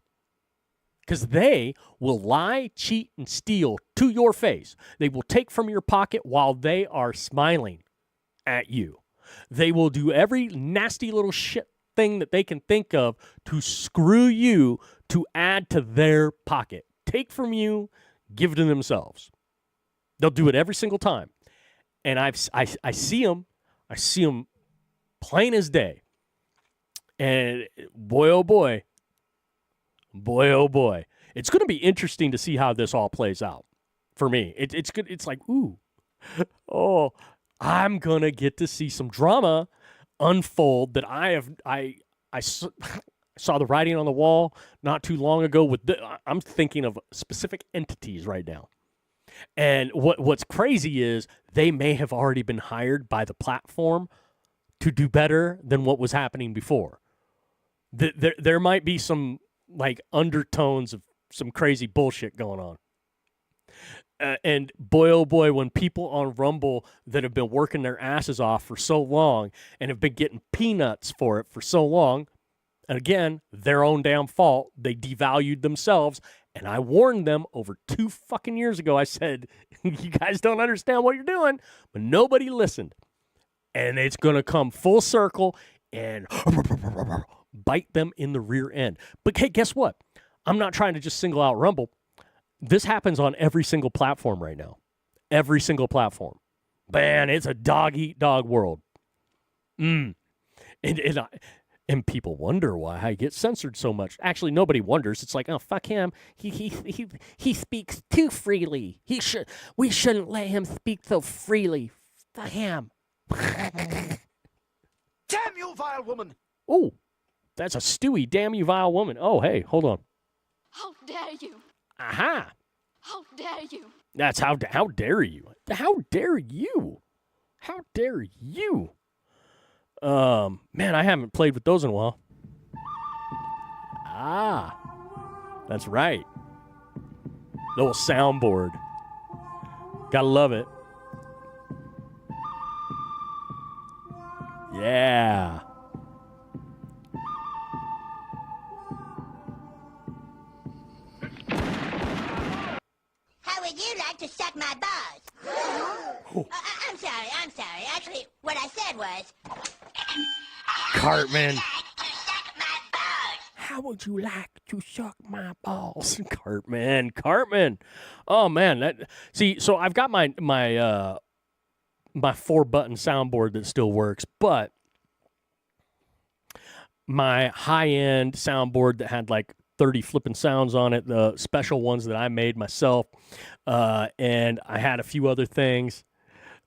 Because they will lie, cheat, and steal to your face. They will take from your pocket while they are smiling at you. They will do every nasty little shit thing that they can think of to screw you to add to their pocket. Take from you, give to themselves. They'll do it every single time. And I see them. I see them plain as day. And boy, oh boy. Boy, oh boy. It's going to be interesting to see how this all plays out for me. It's good. It's like, ooh, oh, I'm going to get to see some drama unfold that I saw the writing on the wall not too long ago. I'm thinking of specific entities right now. And what's crazy is they may have already been hired by the platform to do better than what was happening before. There might be some like undertones of some crazy bullshit going on. And boy, oh boy, when people on Rumble that have been working their asses off for so long and have been getting peanuts for it for so long, and again, their own damn fault, they devalued themselves. And I warned them over 2 fucking years ago. I said, you guys don't understand what you're doing, but nobody listened. And it's going to come full circle and bite them in the rear end. But hey, guess what? I'm not trying to just single out Rumble. This happens on every single platform right now. Every single platform. Man, it's a dog-eat-dog world. And people wonder why I get censored so much. Actually, nobody wonders. It's like, oh, fuck him. He speaks too freely. We shouldn't let him speak so freely. Fuck him. Damn you, vile woman! Oh, that's a Stewie. Damn you, vile woman. Oh, hey, hold on. How dare you? Aha. How dare you? That's how dare you? How dare you? How dare you? Man, I haven't played with those in a while. Ah, that's right. Little soundboard. Gotta love it. Yeah. How would you like to suck my balls? I'm sorry. Actually, what I said was... Cartman. Like to suck my balls. How would you like to suck my balls? Cartman. Oh, man. So I've got my 4-button soundboard that still works, but my high-end soundboard that had like 30 flipping sounds on it, the special ones that I made myself, and I had a few other things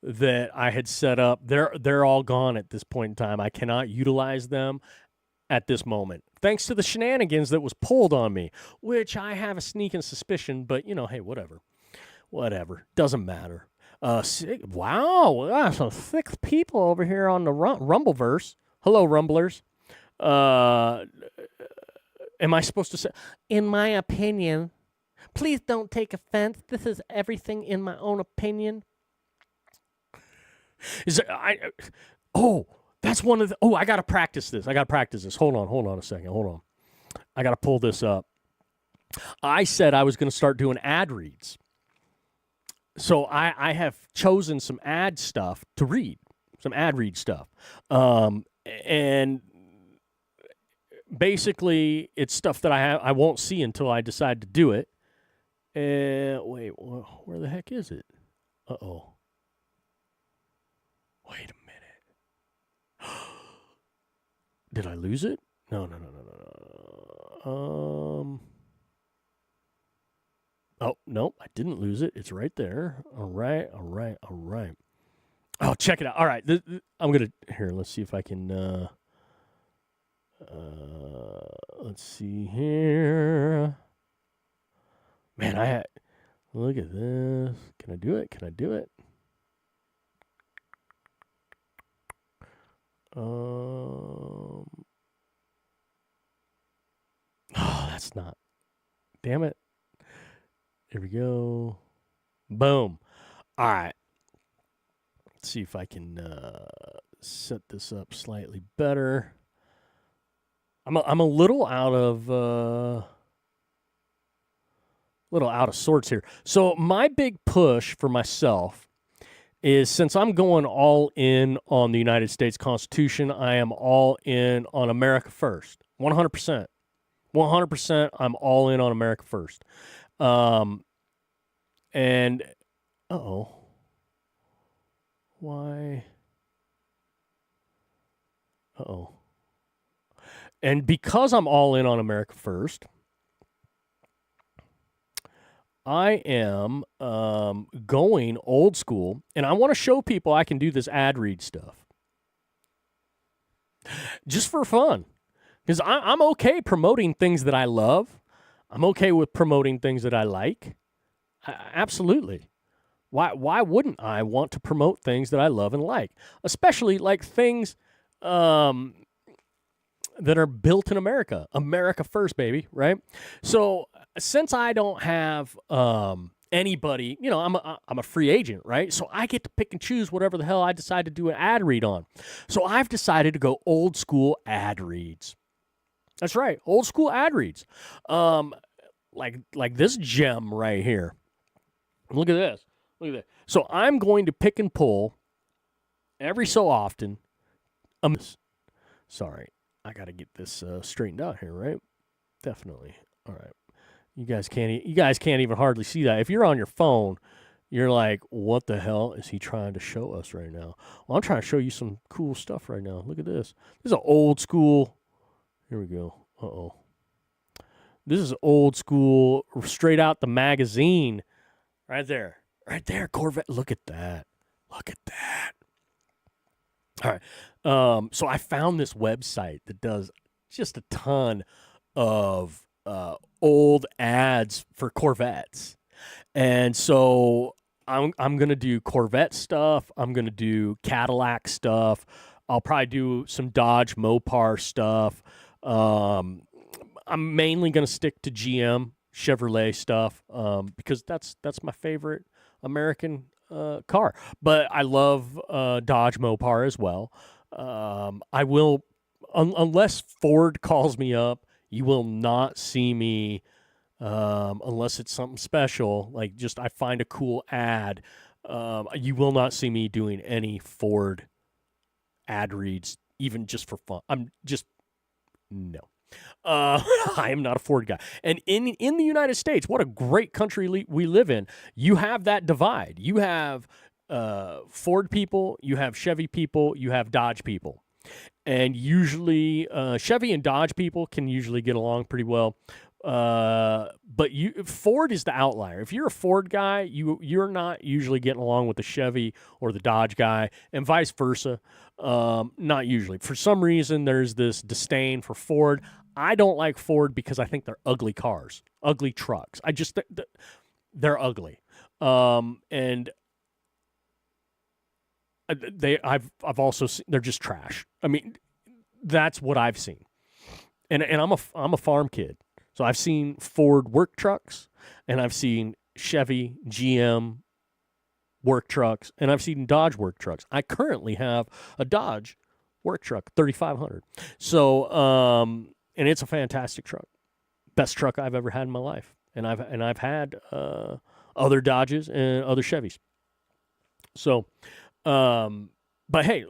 that I had set up. They're all gone at this point in time. I cannot utilize them at this moment, thanks to the shenanigans that was pulled on me, which I have a sneaking suspicion, but, hey, whatever. Doesn't matter. Wow, some 6 people over here on the Rumbleverse. Hello, Rumblers. Am I supposed to say, in my opinion? Please don't take offense. This is everything in my own opinion. Is there, oh, that's one of the. Oh, I gotta practice this. Hold on a second. Hold on. I gotta pull this up. I said I was gonna start doing ad reads. So I have chosen some ad stuff to read, some ad read stuff. And basically it's stuff that I won't see until I decide to do it. Wait, where the heck is it? Uh-oh. Wait a minute. Did I lose it? No. Oh, no, I didn't lose it. It's right there. All right. Oh, check it out. All right. I'm going to, here, let's see if I can, let's see here. Man, look at this. Can I do it? Oh, that's not, damn it. Here we go. Boom. All right. Let's see if I can set this up slightly better. I'm a little out of sorts here. So my big push for myself is, since I'm going all in on the United States Constitution, I am all in on America first. 100%. 100%. I'm all in on America first. And why? And because I'm all in on America first, I am going old school, and I want to show people I can do this ad read stuff just for fun, because I'm okay promoting things that I love. I'm okay with promoting things that I like. Absolutely. Why wouldn't I want to promote things that I love and like? Especially like things that are built in America. America first, baby, right? So since I don't have anybody, I'm a free agent, right? So I get to pick and choose whatever the hell I decide to do an ad read on. So I've decided to go old school ad reads. That's right, old school ad reads. Like this gem right here. Look at this. So I'm going to pick and pull every so often. Sorry, I got to get this straightened out here, right? Definitely. All right. You guys can't even hardly see that. If you're on your phone, you're like, what the hell is he trying to show us right now? Well, I'm trying to show you some cool stuff right now. Look at this. This is an old school. Here we go. Uh-oh. This is old school, straight out the magazine. Right there, Corvette. Look at that. All right. So I found this website that does just a ton of old ads for Corvettes. And so I'm going to do Corvette stuff. I'm going to do Cadillac stuff. I'll probably do some Dodge Mopar stuff. I'm mainly going to stick to GM Chevrolet stuff because that's my favorite American car. But I love Dodge Mopar as well. I will, unless Ford calls me up, you will not see me unless it's something special. Like just I find a cool ad. You will not see me doing any Ford ad reads, even just for fun. No. I am not a Ford guy. And in the United States, what a great country we live in. You have that divide. You have Ford people, you have Chevy people, you have Dodge people. And usually Chevy and Dodge people can usually get along pretty well. But Ford is the outlier. If you're a Ford guy, you're not usually getting along with the Chevy or the Dodge guy, and vice versa. Not usually. For some reason, there's this disdain for Ford. I don't like Ford because I think they're ugly cars, ugly trucks. I just they're ugly, and I've also seen, they're just trash. I mean, that's what I've seen, and I'm a farm kid, so I've seen Ford work trucks, and I've seen Chevy, GM, work trucks, and I've seen Dodge work trucks. I currently have a Dodge work truck, 3500. So, and it's a fantastic truck, best truck I've ever had in my life. And I've had other Dodges and other Chevys. So, but hey,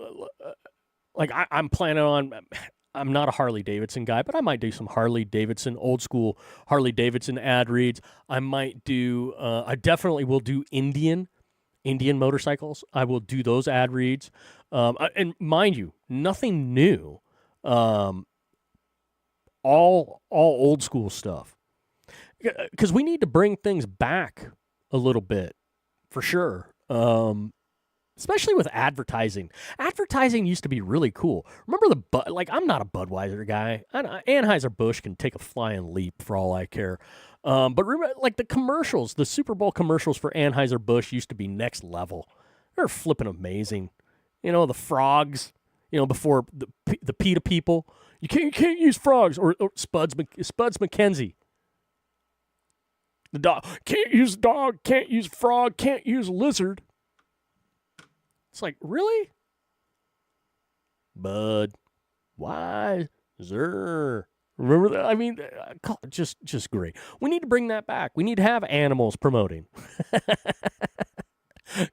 like I'm planning on. I'm not a Harley Davidson guy, but I might do some Harley Davidson, old school Harley Davidson ad reads. I might do. I definitely will do Indian motorcycles. I will do those ad reads. And mind you, nothing new. All old school stuff. Because we need to bring things back a little bit, for sure. Especially with advertising. Advertising used to be really cool. Remember I'm not a Budweiser guy. Anheuser-Busch can take a flying leap for all I care. But remember, like the commercials, the Super Bowl commercials for Anheuser-Busch used to be next level. They're flipping amazing. You know, the frogs, before the PETA people. You can't use frogs. Or Spuds McKenzie. The dog. Can't use dog, can't use frog, can't use lizard. It's like, really? Bud, why? Zer. Remember that? I mean, just great. We need to bring that back. We need to have animals promoting.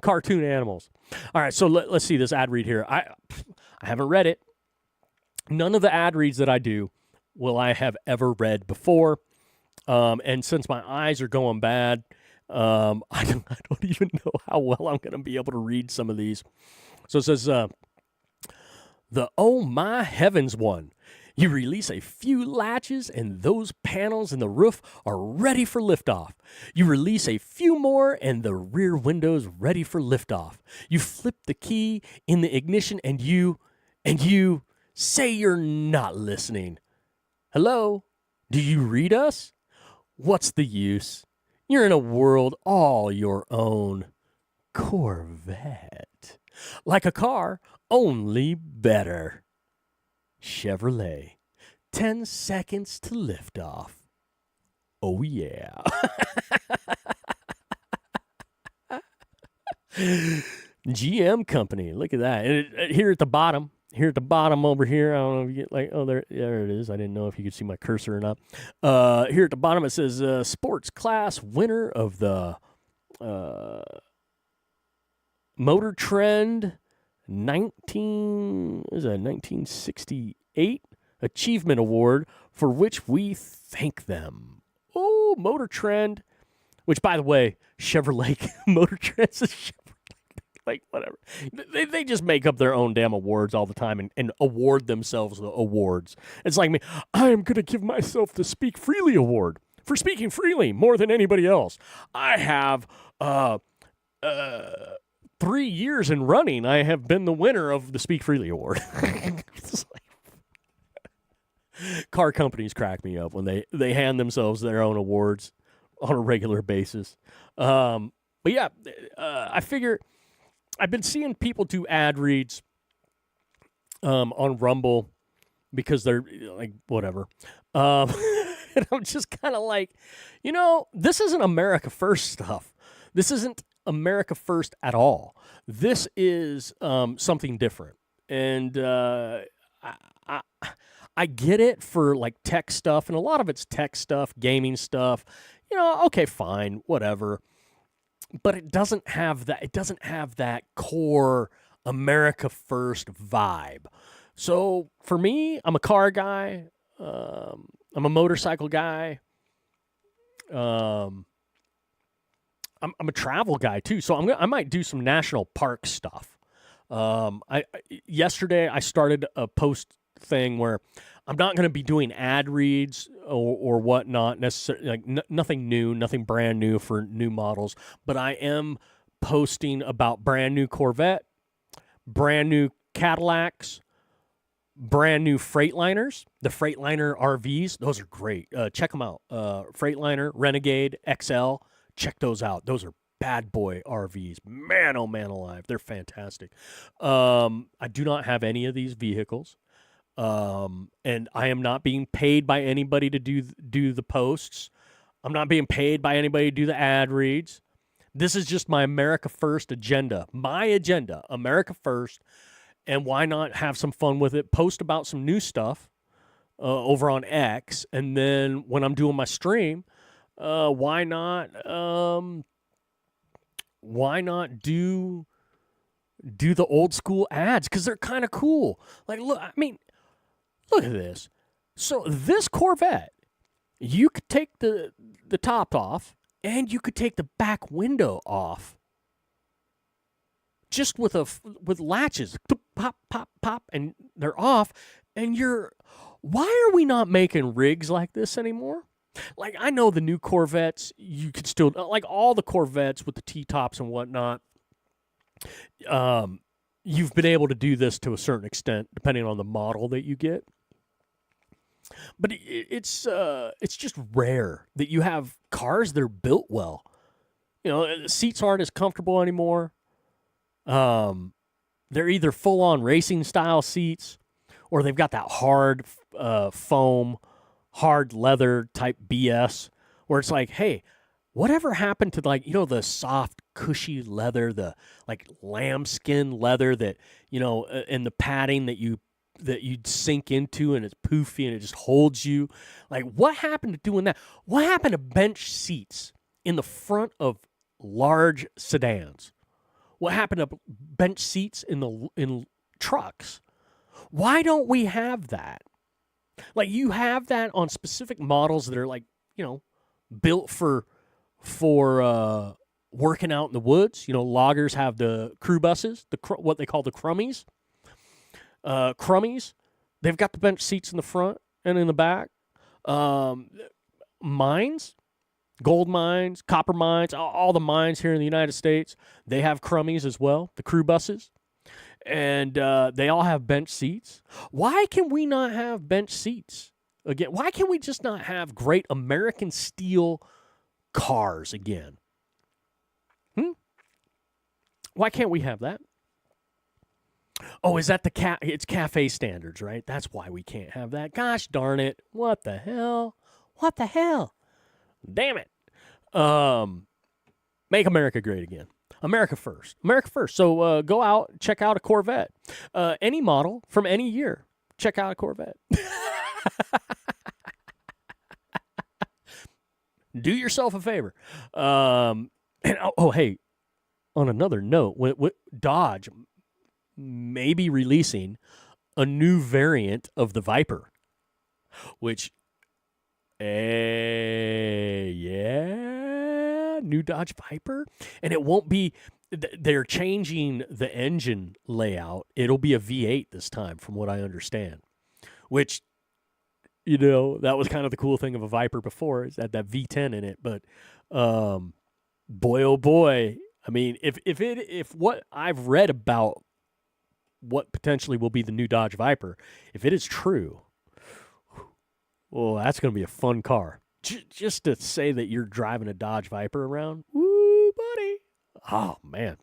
Cartoon animals. All right, so let's see this ad read here. I haven't read it. None of the ad reads that I do will I have ever read before. And since my eyes are going bad, I don't even know how well I'm going to be able to read some of these. So it says, the Oh My Heavens one. You release a few latches and those panels in the roof are ready for liftoff. You release a few more and the rear window's ready for liftoff. You flip the key in the ignition and you say you're not listening. Hello? Do you read us? What's the use? You're in a world all your own. Corvette. Like a car, only better. Chevrolet. 10 seconds to lift off. Oh, yeah. GM Company. Look at that. And here at the bottom over here, I don't know if you get there it is. I didn't know if you could see my cursor or not. Here at the bottom it says sports class winner of the Motor Trend 1968 Achievement Award, for which we thank them. Oh, Motor Trend, which by the way, Chevrolet Motor Trend's a Chevrolet. Like, whatever. They just make up their own damn awards all the time and award themselves the awards. It's like me. I am going to give myself the Speak Freely Award for speaking freely more than anybody else. I have 3 years in running, I have been the winner of the Speak Freely Award. Car companies crack me up when they hand themselves their own awards on a regular basis. But yeah, I figure I've been seeing people do ad reads on Rumble because they're like, whatever. And I'm just kind of like, this isn't America First stuff. This isn't America First at all. This is something different. And I get it for like tech stuff, and a lot of it's tech stuff, gaming stuff. Okay, fine, whatever. But it doesn't have that. It doesn't have that core America First vibe. So for me, I'm a car guy. I'm a motorcycle guy. I'm a travel guy too. So I might do some national park stuff. Yesterday I started a post thing where I'm not going to be doing ad reads or whatnot necessarily, like nothing new, nothing brand new for new models, but I am posting about brand new Corvette, brand new Cadillacs, brand new Freightliners, the Freightliner RVs. Those are great. Check them out. Freightliner, Renegade, XL. Check those out. Those are bad boy RVs. Man, oh man alive. They're fantastic. I do not have any of these vehicles. And I am not being paid by anybody to do the posts. I'm not being paid by anybody to do the ad reads. This is just my America First agenda. My agenda, America First. And why not have some fun with it? Post about some new stuff over on X. And then when I'm doing my stream, why not do the old school ads? Because they're kind of cool. Like, look at this. So this Corvette, you could take the top off, and you could take the back window off. Just with latches, pop, pop, pop, and they're off. And why are we not making rigs like this anymore? Like, I know the new Corvettes, you could still, like all the Corvettes with the T-tops and whatnot, you've been able to do this to a certain extent, depending on the model that you get. But it's just rare that you have cars that are built well. You know, the seats aren't as comfortable anymore. They're either full-on racing style seats, or they've got that hard foam, hard leather type BS, where it's like, hey, whatever happened to, like, you know, the soft, cushy leather, the like lambskin leather that, you know, and the padding that you'd sink into, and it's poofy and it just holds you. Like, what happened to doing that? What happened to bench seats in the front of large sedans? What happened to bench seats in trucks? Why don't we have that? Like, you have that on specific models that are, like, you know, built for working out in the woods. You know, loggers have the crew buses, what they call the crummies. They've got the bench seats in the front and in the back. Mines, gold mines, copper mines, all the mines here in the United States, they have crummies as well, the crew buses. And they all have bench seats. Why can we not have bench seats again? Why can we just not have great American steel cars again? Why can't we have that? Oh, is that it's cafe standards, right? That's why we can't have that. Gosh darn it. What the hell? What the hell? Damn it. Make America great again. America first. America first. So go out, check out a Corvette. Any model from any year. Check out a Corvette. Do yourself a favor. And hey, on another note, Dodge may be releasing a new variant of the Viper, which, new Dodge Viper, and it won't be. They're changing the engine layout. It'll be a V8 this time, from what I understand. Which, you know, that was kind of the cool thing of a Viper before, is that V10 in it. But boy, oh boy, I mean, if what I've read about what potentially will be the new Dodge Viper, if it is true, well, that's going to be a fun car. Just to say that you're driving a Dodge Viper around, woo, buddy. Oh, man.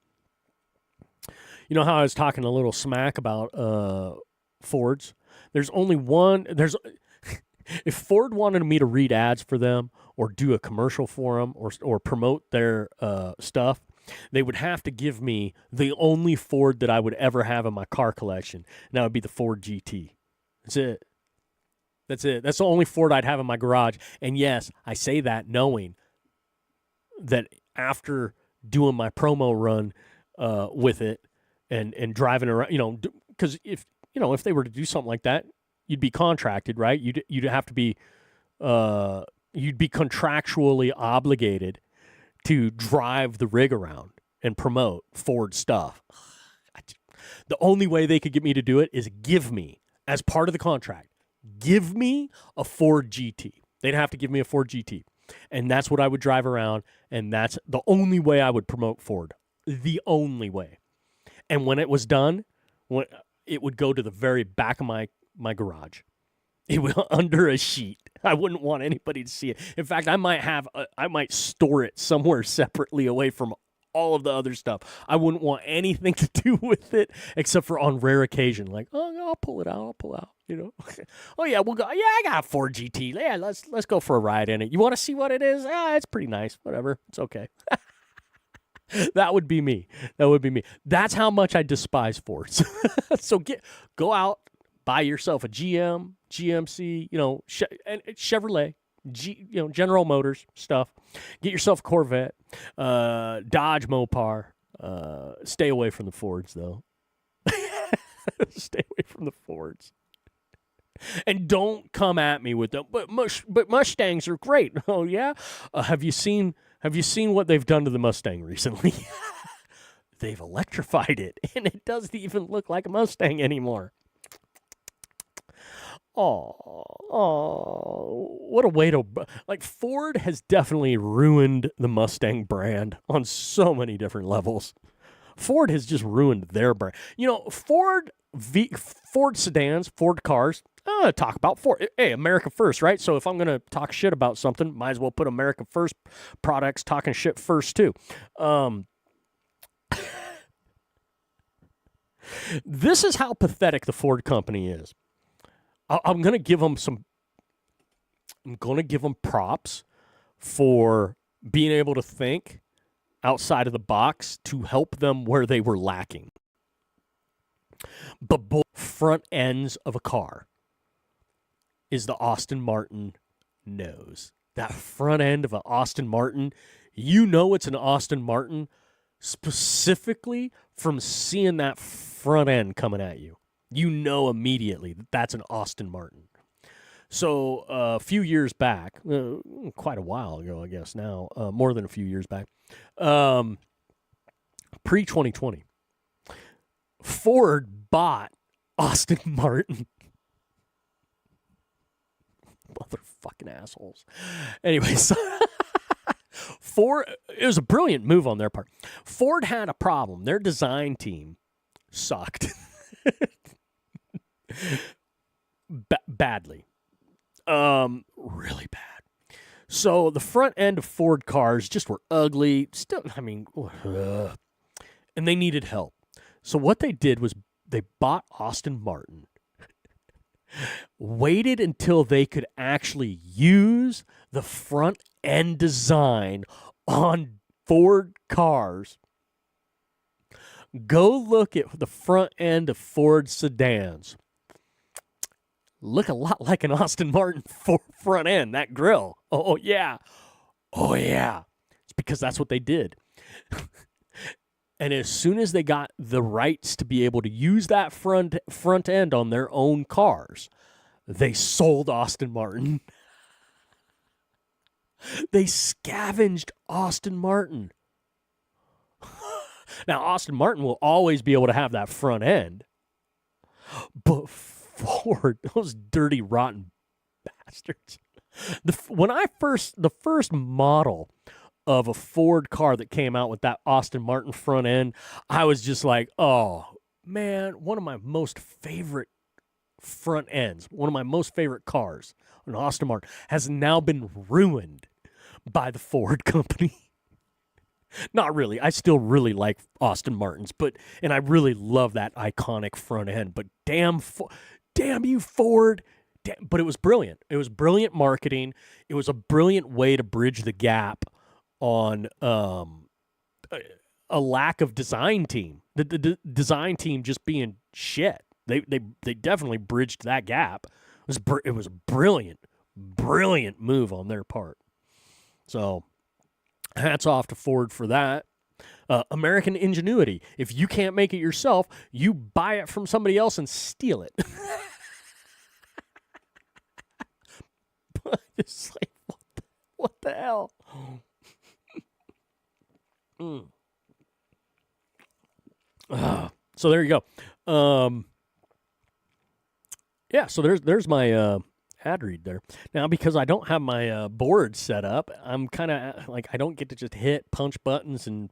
You know how I was talking a little smack about Fords? There's only one. If Ford wanted me to read ads for them or do a commercial for them or promote their stuff, they would have to give me the only Ford that I would ever have in my car collection, and that would be the Ford GT. That's it. That's the only Ford I'd have in my garage. And yes, I say that knowing that after doing my promo run with it and driving around, you know, because if they were to do something like that, you'd be contracted, right? You'd have to be you'd be contractually obligated to drive the rig around and promote Ford stuff. The only way they could get me to do it is give me, as part of the contract, give me a Ford GT. They'd have to give me a Ford GT. And that's what I would drive around, and that's the only way I would promote Ford. The only way. And when it was done, it would go to the very back of my garage. It was under a sheet. I wouldn't want anybody to see it. In fact, I might store it somewhere separately away from all of the other stuff. I wouldn't want anything to do with it except for on rare occasion. Like, oh, I'll pull it out. You know. Oh yeah, we'll go. Yeah, I got a Ford GT. Yeah, let's go for a ride in it. You want to see what it is? Yeah, it's pretty nice. Whatever. It's okay. That would be me. That would be me. That's how much I despise Fords. So go out, buy yourself a GM, GMC, and Chevrolet, General Motors stuff. Get yourself a Corvette, Dodge Mopar. Stay away from the Fords, though. Stay away from the Fords. And don't come at me with them. But Mustangs are great. Oh yeah. Have you seen what they've done to the Mustang recently? They've electrified it, and it doesn't even look like a Mustang anymore. Oh, what a way to Ford has definitely ruined the Mustang brand on so many different levels. Ford has just ruined their brand. Ford sedans, Ford cars. Talk about Ford. Hey, America first, right? So if I'm going to talk shit about something, might as well put America first products talking shit first too. This is how pathetic the Ford company is. I'm going to give them props for being able to think outside of the box to help them where they were lacking. But both front ends of a car is the Aston Martin nose. That front end of an Aston Martin, it's an Aston Martin specifically from seeing that front end coming at you. Immediately that's an Aston Martin. So a few years back, quite a while ago, I guess now, more than a few years back, pre-2020, Ford bought Aston Martin. Motherfucking assholes. Anyways, Ford, it was a brilliant move on their part. Ford had a problem. Their design team sucked. Badly. Really bad. So the front end of Ford cars just were ugly. Still, and they needed help. So what they did was they bought Aston Martin, waited until they could actually use the front end design on Ford cars. Go look at the front end of Ford sedans. Look a lot like an Aston Martin front end, that grill. Oh, yeah. Oh, yeah. It's because that's what they did. And as soon as they got the rights to be able to use that front end on their own cars, they sold Aston Martin. They scavenged Aston Martin. Now, Aston Martin will always be able to have that front end. But Ford, those dirty, rotten bastards. The first model of a Ford car that came out with that Aston Martin front end, I was just like, oh, man, one of my most favorite front ends, one of my most favorite cars, an Aston Martin, has now been ruined by the Ford company. Not really. I still really like Aston Martins, and I really love that iconic front end. But damn you, Ford. But it was brilliant. It was brilliant marketing. It was a brilliant way to bridge the gap on a lack of design team. The design team just being shit. They definitely bridged that gap. It was a brilliant move on their part. So hats off to Ford for that. American ingenuity. If you can't make it yourself, you buy it from somebody else and steal it. But it's like, what the hell? So there you go. Yeah, so there's my ad read there. Now, because I don't have my board set up, I'm kind of like, I don't get to just punch buttons, and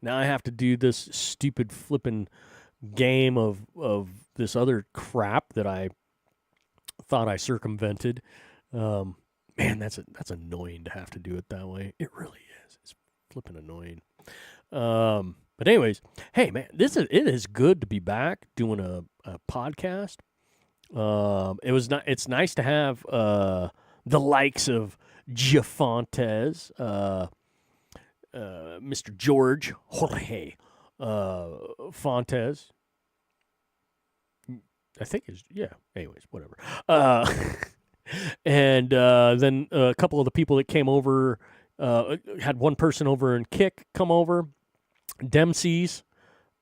now I have to do this stupid flipping game of this other crap that I thought I circumvented. Man, that's annoying to have to do it that way. It really is. It's flipping annoying. But anyways, hey man, it is good to be back doing a podcast. It's nice to have the likes of Giafontes, Mr. Jorge Fontes. I think anyways, whatever. And then a couple of the people that came over, had one person over in Kick come over, Dempsey's,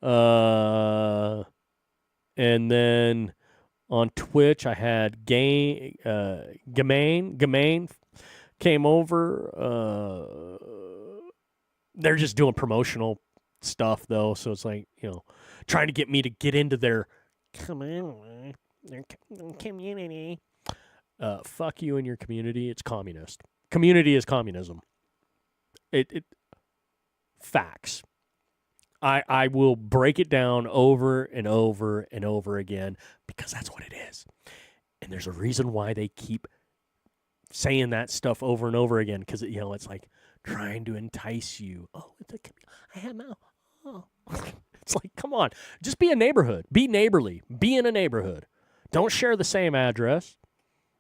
and then on Twitch I had Gamane came over. They're just doing promotional stuff though, so it's like, trying to get me to get into their community. Fuck you and your community. It's communist. Community is communism. It facts. I will break it down over and over and over again because that's what it is. And there's a reason why they keep saying that stuff over and over again, because it's like trying to entice you. Oh, I have now. Oh. It's like, come on, just be a neighborhood. Be neighborly. Be in a neighborhood. Don't share the same address.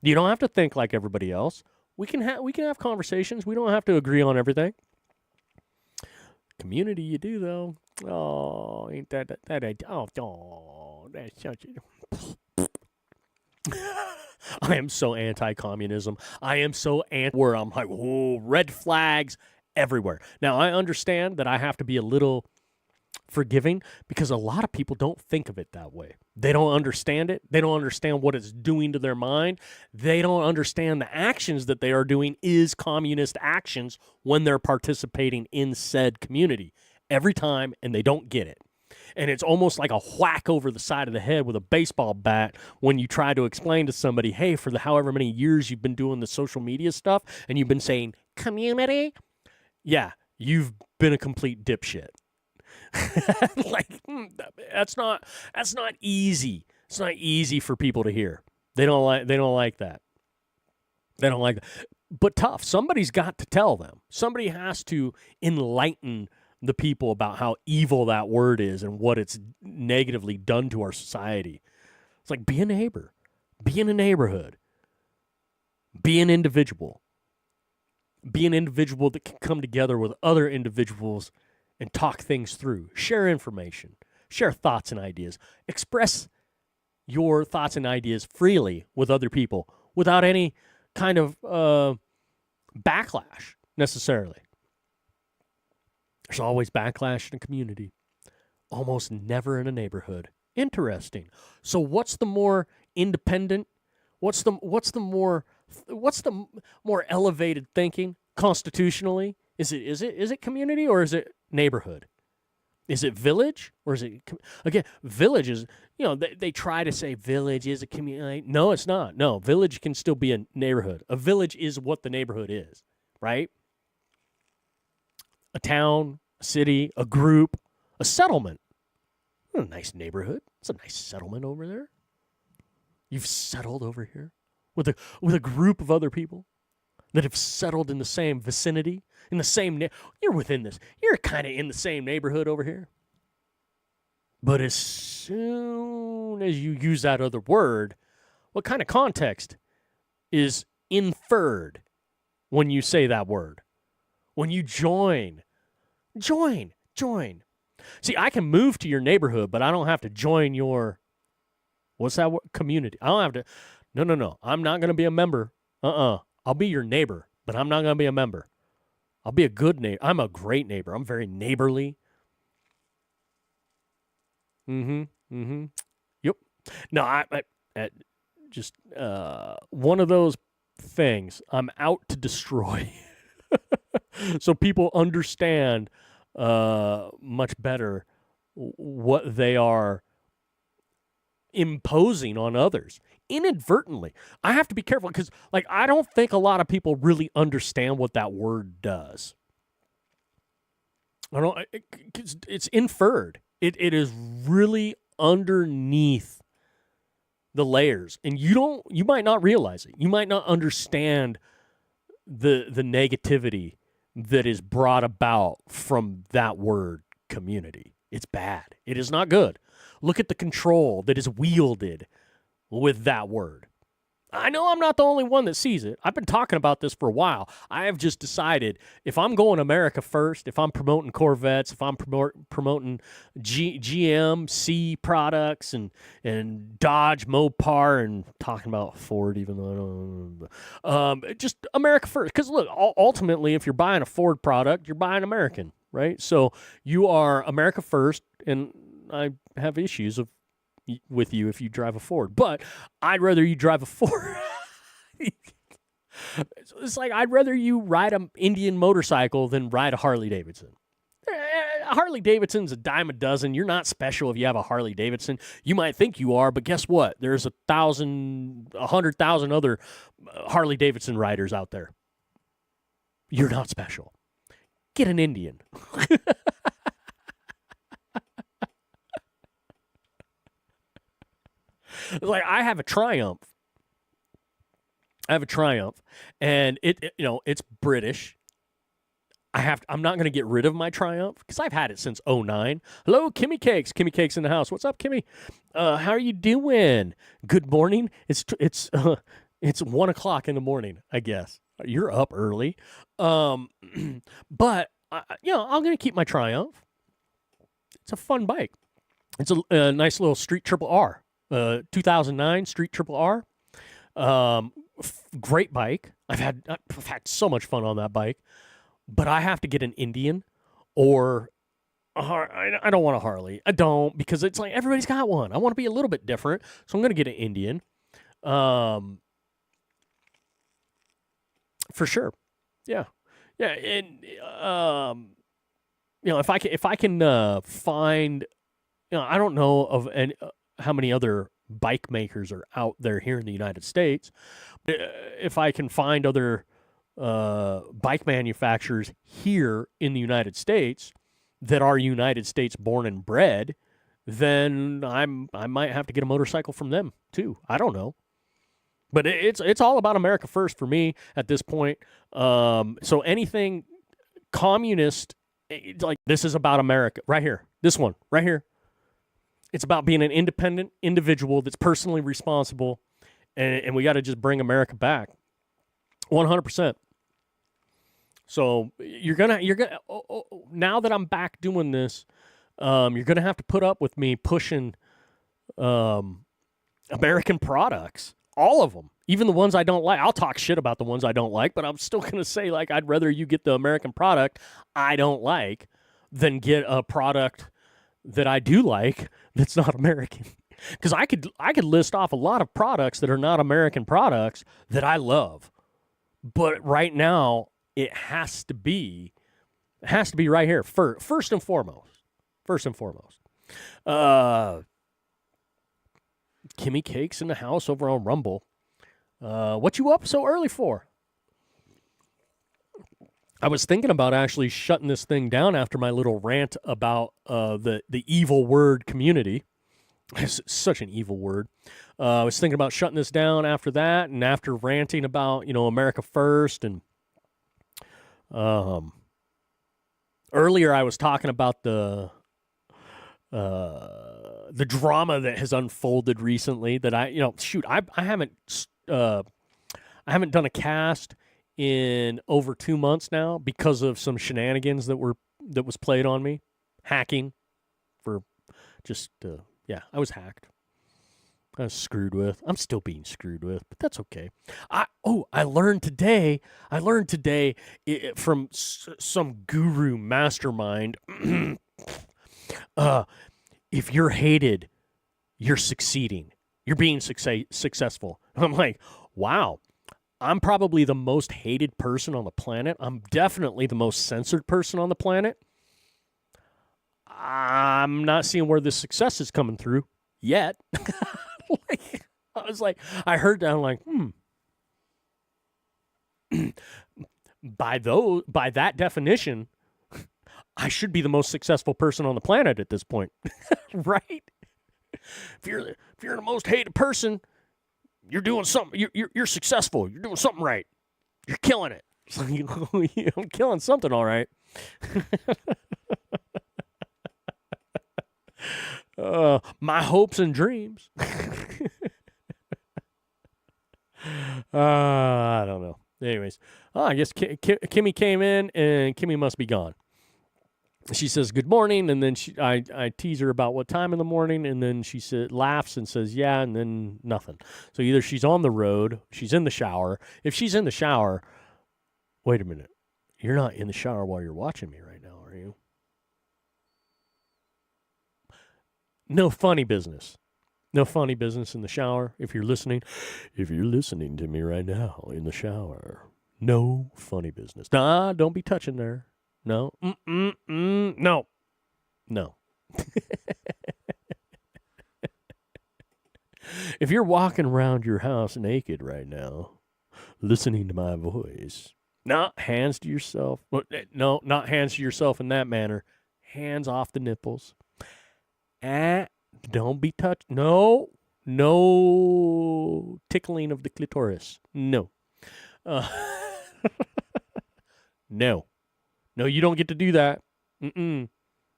You don't have to think like everybody else. We can have conversations. We don't have to agree on everything. Community, you do though. Oh, ain't that that's such a. I am so anti-communism. I am so where I'm like, whoa, red flags everywhere. Now I understand that I have to be a little forgiving because a lot of people don't think of it that way. They don't understand it. They don't understand what it's doing to their mind. They don't understand the actions that they are doing is communist actions when they're participating in said community every time, and they don't get it. And it's almost like a whack over the side of the head with a baseball bat when you try to explain to somebody, hey, for the however many years you've been doing the social media stuff and you've been saying community, yeah, you've been a complete dipshit. That's not easy. It's not easy for people to hear. They don't like that. They don't like that. But tough. Somebody's got to tell them. Somebody has to enlighten the people about how evil that word is and what it's negatively done to our society. It's like, be a neighbor. Be in a neighborhood. Be an individual. Be an individual that can come together with other individuals and talk things through, share information, share thoughts and ideas, express your thoughts and ideas freely with other people without any kind of backlash necessarily. There's always backlash in a community, almost never in a neighborhood. Interesting. So what's the more independent? What's the more elevated thinking constitutionally? Is it community or is it neighborhood? Is it village or is it again? Village is, they try to say village is a community. No, it's not. No, village can still be a neighborhood. A village is what the neighborhood is, right? A town, a city, a group, a settlement. A nice neighborhood. It's a nice settlement over there. You've settled over here with a group of other people that have settled in the same vicinity, in the same you're within this. You're kind of in the same neighborhood over here. But as soon as you use that other word, what kind of context is inferred when you say that word? When you join. See, I can move to your neighborhood, but I don't have to join your, what's that word? Community. I don't have to. No. I'm not going to be a member. I'll be your neighbor, but I'm not going to be a member. I'll be a good neighbor. I'm a great neighbor. I'm very neighborly. Yep. No, I just one of those things I'm out to destroy. So people understand much better what they are imposing on others inadvertently. I have to be careful because, I don't think a lot of people really understand what that word does. It's inferred. It is really underneath the layers, and you might not realize it. You might not understand the negativity that is brought about from that word community. It's bad. It is not good. Look at the control that is wielded with that word. I know I'm not the only one that sees it. I've been talking about this for a while. I have just decided if I'm going America first, if I'm promoting Corvettes, if I'm promoting GMC products and Dodge Mopar and talking about Ford, even though I don't, just America first. Because look, ultimately, if you're buying a Ford product, you're buying American, right? So you are America first, and I have issues with you if you drive a Ford, but I'd rather you drive a Ford. It's like I'd rather you ride an Indian motorcycle than ride a Harley Davidson. A Harley Davidson's a dime a dozen. You're not special if you have a Harley Davidson. You might think you are, but guess what? There's 100,000 other Harley Davidson riders out there. You're not special. Get an Indian. Like I have a Triumph. And it's British. I'm not going to get rid of my Triumph because I've had it since 2009. Hello, Kimmy Cakes. Kimmy Cakes in the house. What's up, Kimmy? How are you doing? Good morning. It's 1 o'clock in the morning, I guess. You're up early. But I'm going to keep my Triumph. It's a fun bike. It's a nice little Street Triple R. 2009 Street Triple R. Great bike. I've had so much fun on that bike, but I have to get an Indian or I don't want a Harley. I don't, because it's like everybody's got one. I want to be a little bit different, so I'm going to get an Indian. For sure. Yeah. Yeah, and if I can find, I don't know of any how many other bike makers are out there here in the United States. If I can find other bike manufacturers here in the United States that are United States born and bred, then I might have to get a motorcycle from them too. I don't know. But it's all about America first for me at this point. So anything communist, like this is about America. Right here. This one. Right here. It's about being an independent individual that's personally responsible, and we got to just bring America back, 100%. So you're gonna now that I'm back doing this, you're gonna have to put up with me pushing American products, all of them, even the ones I don't like. I'll talk shit about the ones I don't like, but I'm still gonna say like I'd rather you get the American product I don't like than get a product that I do like that's not American. Because I could list off a lot of products that are not American products that I love. But right now, it has to be right here. First and foremost. Kimmy Cakes in the house over on Rumble. What you up so early for? I was thinking about actually shutting this thing down after my little rant about the evil word community. It's such an evil word. I was thinking about shutting this down after that, and after ranting about America first, and earlier I was talking about the drama that has unfolded recently. That I haven't done a cast in over 2 months now because of some shenanigans that was played on me, hacking for just I was hacked. I was screwed with. I'm still being screwed with, but that's okay. I learned today from some guru mastermind. If you're hated, you're succeeding. You're being successful. I'm like, wow. I'm probably the most hated person on the planet. I'm definitely the most censored person on the planet. I'm not seeing where the success is coming through yet. I heard that. I'm like, by that definition, I should be the most successful person on the planet at this point, right? If you're the most hated person, you're doing something. You're successful. You're doing something right. You're killing it. I'm killing something, all right. My hopes and dreams. I don't know. Anyways, I guess Kimmy came in, and Kimmy must be gone. She says good morning, and then I tease her about what time in the morning, and then she laughs and says yeah, and then nothing. So either she's on the road, she's in the shower. If she's in the shower, wait a minute, you're not in the shower while you're watching me right now, are you? No funny business. No funny business in the shower. If you're listening to me right now in the shower, no funny business. Nah, don't be touching there. No. No. No. If you're walking around your house naked right now, listening to my voice, not hands to yourself. No, not hands to yourself in that manner. Hands off the nipples. Don't be touched. No tickling of the clitoris. No. No. No, you don't get to do that.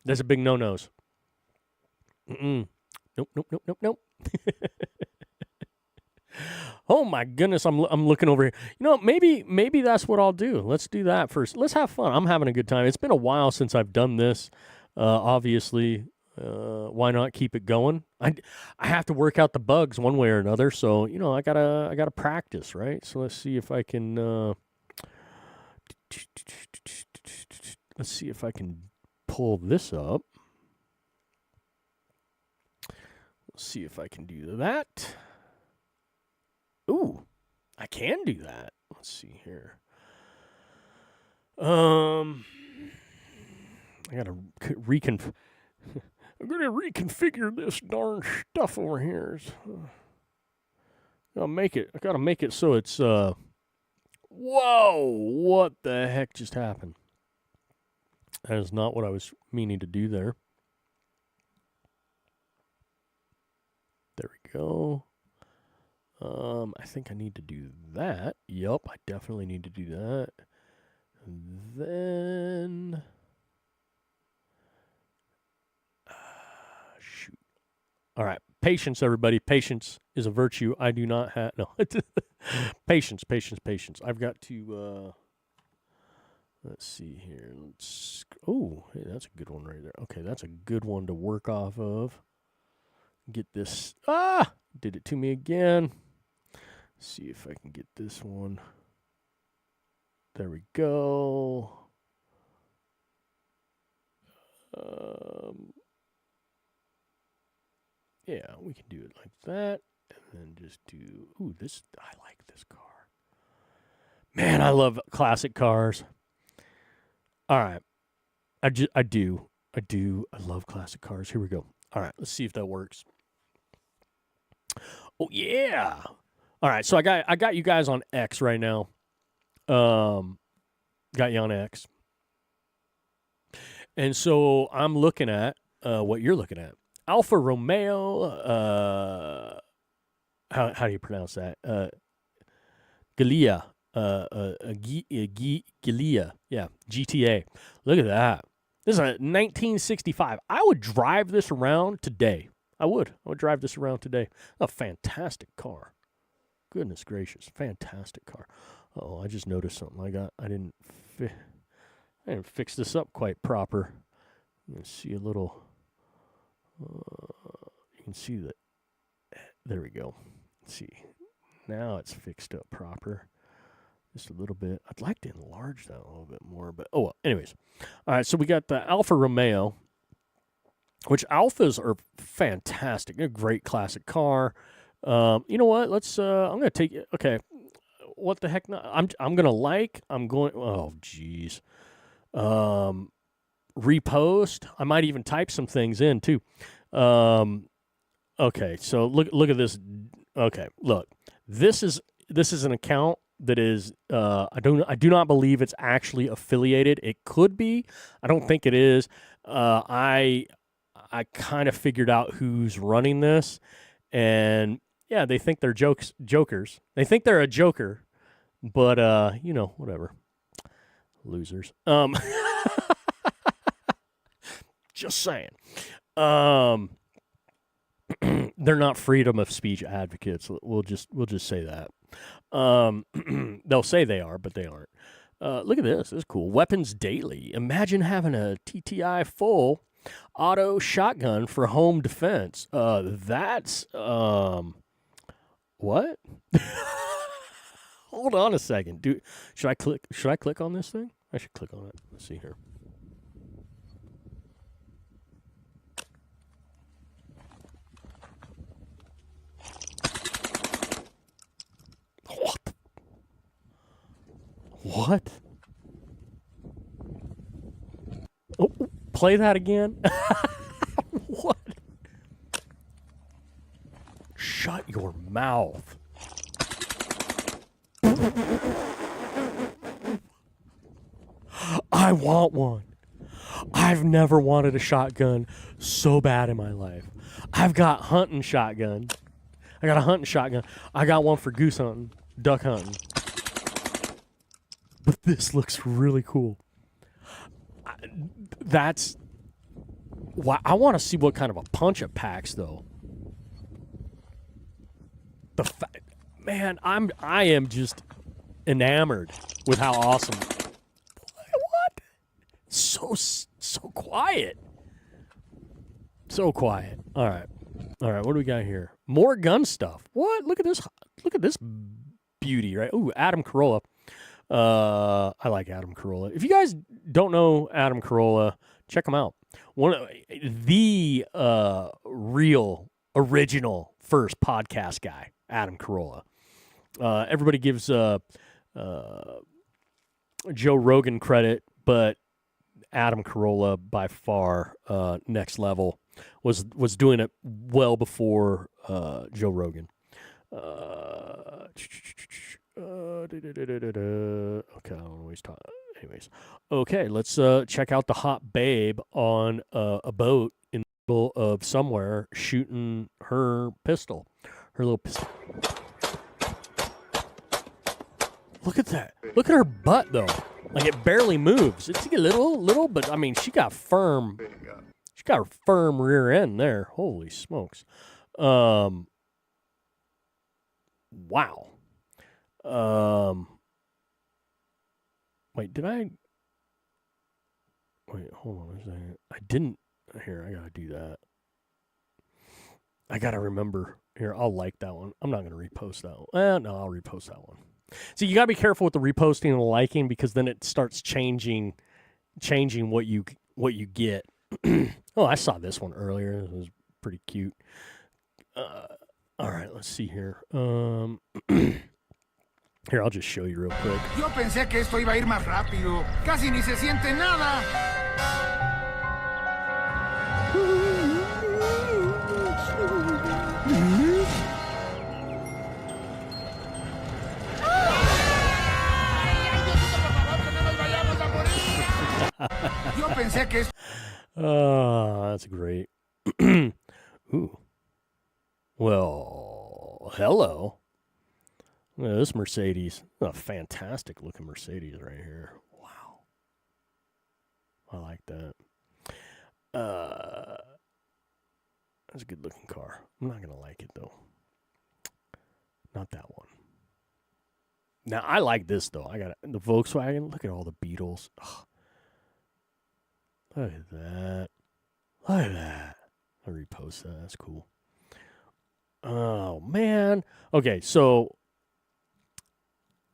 That's a big no-nos. Nope. Oh my goodness, I'm looking over here. You know, maybe that's what I'll do. Let's do that first. Let's have fun. I'm having a good time. It's been a while since I've done this. Obviously, why not keep it going? I have to work out the bugs one way or another, so you know I gotta practice, right? So let's see if I can. Let's see if I can pull this up. Let's see if I can do that. Ooh, I can do that. Let's see here. I gotta I'm gonna reconfigure this darn stuff over here. I gotta make it so it's whoa, what the heck just happened? That is not what I was meaning to do there. There we go. I think I need to do that. Yup, I definitely need to do that. And then shoot. All right, patience, everybody. Patience is a virtue. I do not have patience. I've got to. Let's see here. Oh, hey, that's a good one right there. Okay, that's a good one to work off of. Get this. Did it to me again. See if I can get this one. There we go. Yeah, we can do it like that. And then just do. Ooh, this. I like this car. Man, I love classic cars. All right. I do. I love classic cars. Here we go. All right, let's see if that works. Oh yeah. All right, so I got you guys on X right now. Got you on X. And so I'm looking at what you're looking at. Alfa Romeo how do you pronounce that? Giulia. Giulia. Yeah, GTA. Look at that. This is a 1965. I would drive this around today. I would drive this around today. A fantastic car. Goodness gracious, fantastic car. Oh, I just noticed something. I didn't fix this up quite proper. You can see a little. You can see that. There we go. Let's see. Now it's fixed up proper. Just a little bit. I'd like to enlarge that a little bit more, but oh well. Anyways, all right. So we got the Alfa Romeo, which Alfas are fantastic. They're a great classic car. You know what? Let's. I'm gonna take it. Okay. What the heck? I'm gonna like. I'm going. Oh, geez. Repost. I might even type some things in too. Okay. So look at this. Okay. Look. This is an account that is. I do not believe it's actually affiliated. It could be. I don't think it is. I kind of figured out who's running this, and yeah, they think they're jokers. They think they're a joker, but you know, whatever. Losers. Just saying. they're not freedom of speech advocates. We'll just say that. They'll say they are, but they aren't. Look at this. This is cool. Weapons Daily. Imagine having a TTI full auto shotgun for home defense. That's what? Hold on a second. Should I click on this thing? I should click on it. Let's see here. What? Oh, play that again. What? Shut your mouth. I want one. I've never wanted a shotgun so bad in my life. I've got hunting shotgun. I got a hunting shotgun. I got one for goose hunting, duck hunting. But this looks really cool. That's why I want to see what kind of a punch it packs, though. Man, I am just enamored with how awesome. What? So quiet. So quiet. All right. What do we got here? More gun stuff. What? Look at this. Look at this beauty, right? Ooh, Adam Carolla. I like Adam Carolla. If you guys don't know Adam Carolla, check him out. One of the real original first podcast guy, Adam Carolla. Everybody gives Joe Rogan credit, but Adam Carolla by far next level was doing it well before Joe Rogan. Okay, I don't know what he's talking. Anyways, okay, let's check out the hot babe on a boat in the middle of somewhere shooting her pistol, her little pistol. Look at that! Look at her butt though. Like it barely moves. It's a little, but I mean, she got firm. She got her firm rear end there. Holy smokes! Wow. Wait, hold on a second. I didn't. Here, I gotta do that. I gotta remember. Here, I'll like that one. I'm not gonna repost that one. No, I'll repost that one. So you gotta be careful with the reposting and the liking because then it starts changing what you get. Oh, I saw this one earlier. It was pretty cute. All right, let's see here. Here, I'll just show you real quick. Yo pensé que esto iba a ir más rápido. Casi ni se siente nada. Yo pensé que Oh, that's great. Ooh. Well, hello. Look at this Mercedes. A fantastic looking Mercedes right here. Wow. I like that. That's a good looking car. I'm not going to like it though. Not that one. Now, I like this though. I got the Volkswagen. Look at all the Beetles. Ugh. Look at that. Look at that. I'll repost that. That's cool. Oh, man. Okay, so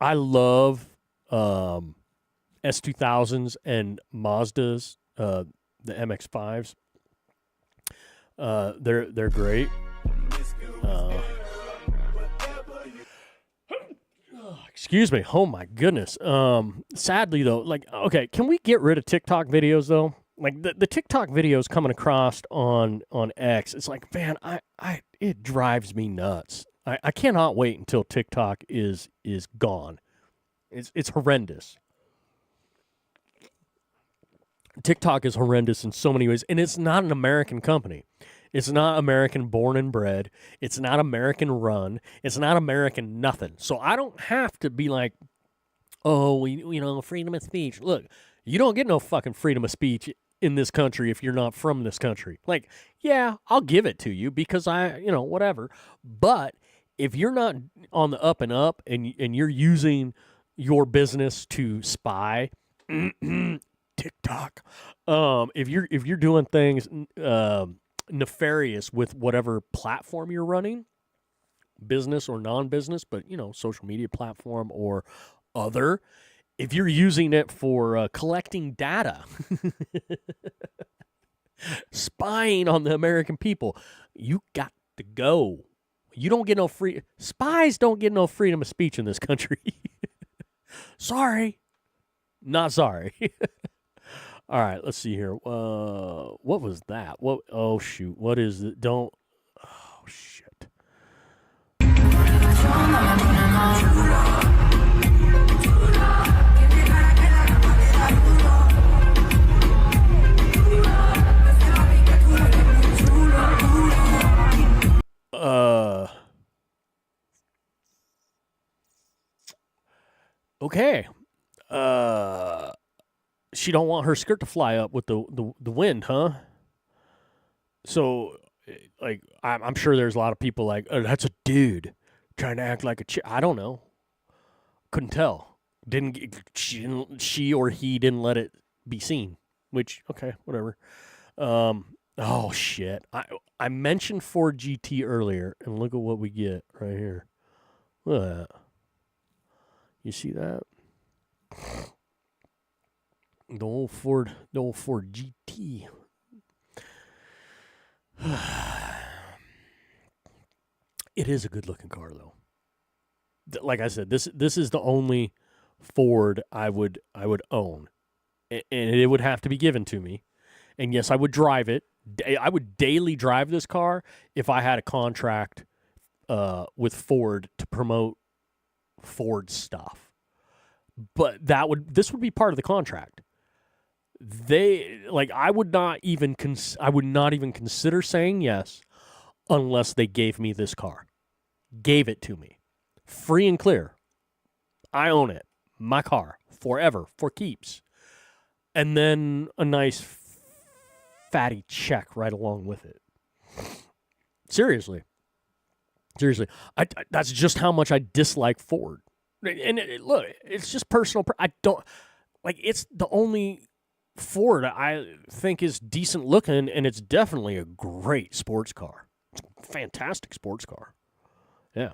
I love S2000s and Mazdas, the MX-5s. They're great. Excuse me. Oh, my goodness. Sadly, though, okay, can we get rid of TikTok videos, though? Like the TikTok videos coming across on X, it's like, man, it drives me nuts. I cannot wait until TikTok is gone. It's horrendous. TikTok is horrendous in so many ways, and it's not an American company. It's not American born and bred. It's not American run. It's not American nothing. So I don't have to be like, oh, freedom of speech. Look, you don't get no fucking freedom of speech in this country if you're not from this country. Like, yeah, I'll give it to you because whatever. But if you're not on the up and up and you're using your business to spy, TikTok, if you're doing things nefarious with whatever platform you're running, business or non-business, but social media platform or other, if you're using it for collecting data, spying on the American people, you got to go. You don't get no spies don't get no freedom of speech in this country. Sorry. Not sorry. All right, let's see here. What was that? Oh, shoot. What is it? Oh, shit. Okay. She don't want her skirt to fly up with the wind, huh? So, like, I'm sure there's a lot of people like, oh, that's a dude trying to act like a chick. I don't know. Couldn't tell. She or he didn't let it be seen. Which, okay, whatever. Oh shit! I mentioned Ford GT earlier, and look at what we get right here. Look at that. You see that? The old Ford GT. It is a good-looking car, though. Like I said, this is the only Ford I would own, and it would have to be given to me. And yes, I would drive it. I would daily drive this car if I had a contract with Ford to promote Ford stuff. But this would be part of the contract. I would not even consider saying yes unless they gave me this car. Gave it to me. Free and clear. I own it. My car. Forever. For keeps. And then a nice fatty check right along with it. Seriously. That's just how much I dislike Ford. And look, it's just personal. I don't like. It's the only Ford I think is decent looking, and it's definitely a great sports car. It's a fantastic sports car. Yeah,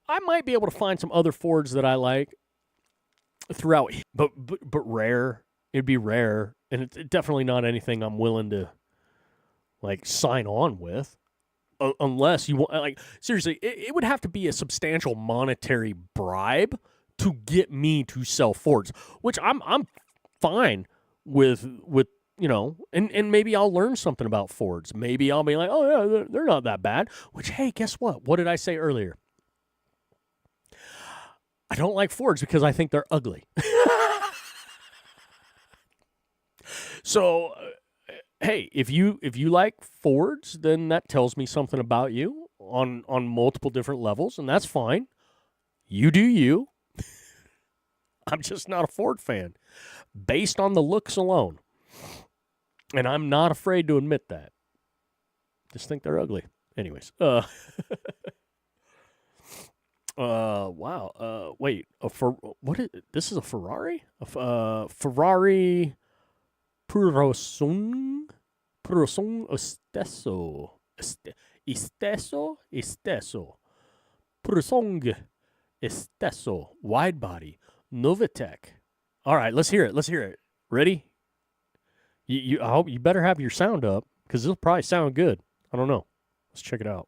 I might be able to find some other Fords that I like throughout, but rare. It'd be rare, and it's definitely not anything I'm willing to like sign on with. Unless you want, like, seriously, it would have to be a substantial monetary bribe to get me to sell Fords, which I'm fine with and maybe I'll learn something about Fords. Maybe I'll be like, oh yeah, they're not that bad. Which, hey, guess what? What did I say earlier? I don't like Fords because I think they're ugly. So. Hey, if you like Fords, then that tells me something about you on multiple different levels, and that's fine. You do you. I'm just not a Ford fan, based on the looks alone. And I'm not afraid to admit that. Just think they're ugly. Anyways. Wow. Wait. This is a Ferrari? Ferrari... Purosangue Esteso wide body Novitec. All right, let's hear it. Ready? I hope you better have your sound up because it'll probably sound good. I don't know. Let's check it out.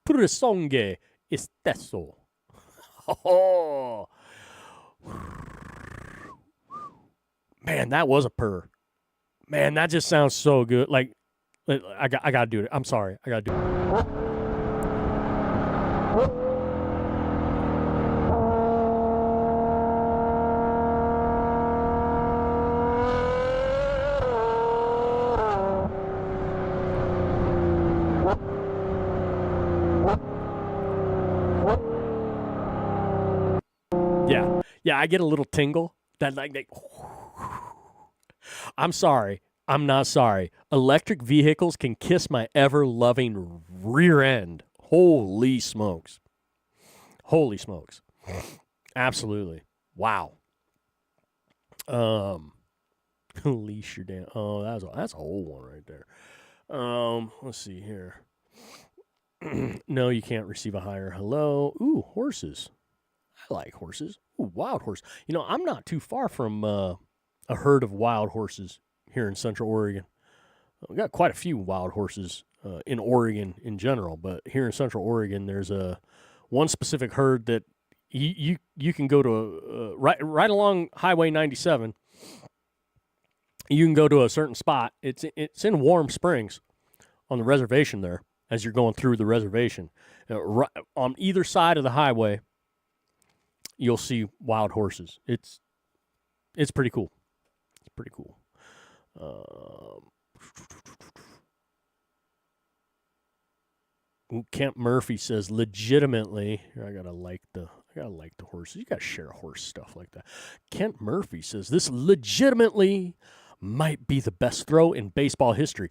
Purosangue Esteso. Oh, Man, that was a purr. Man, that just sounds so good. Like, I got to do it. I'm sorry. I got to do it. Yeah, I get a little tingle. That I'm sorry. I'm not sorry. Electric vehicles can kiss my ever-loving rear end. Holy smokes. Holy smokes. Absolutely. Wow. Leash your damn. Oh, that's a whole one right there. Let's see here. No, you can't receive a higher hello. Ooh, horses. I like horses. Ooh, wild horse. You know, I'm not too far from a herd of wild horses here in Central Oregon. We got quite a few wild horses in Oregon in general, but here in Central Oregon, there's one specific herd that you can go to right along Highway 97. You can go to a certain spot. It's in Warm Springs on the reservation there. As you're going through the reservation, right on either side of the highway, you'll see wild horses. It's pretty cool. It's pretty cool. Kent Murphy says, legitimately. I gotta like the horses. You gotta share horse stuff like that. Kent Murphy says, this legitimately might be the best throw in baseball history.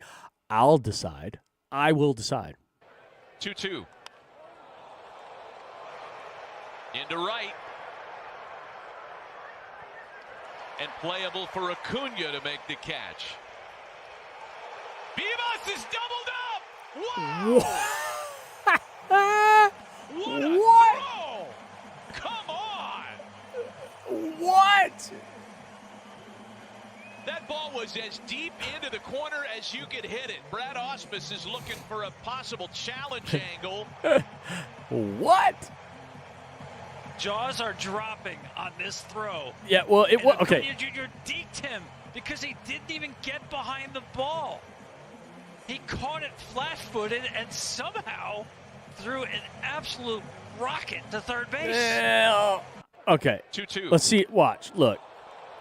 I'll decide. I will decide. 2-2. Into right. And playable for Acuna to make the catch. Vivas is doubled up! Wow! What a throw! Come on! What? That ball was as deep into the corner as you could hit it. Brad Ausmus is looking for a possible challenge angle. What? Jaws are dropping on this throw. Yeah, well, it was okay. Acuna Jr. deked him because he didn't even get behind the ball. He caught it flat-footed and somehow threw an absolute rocket to third base. Well, okay. 2-2. Let's see. Watch. Look.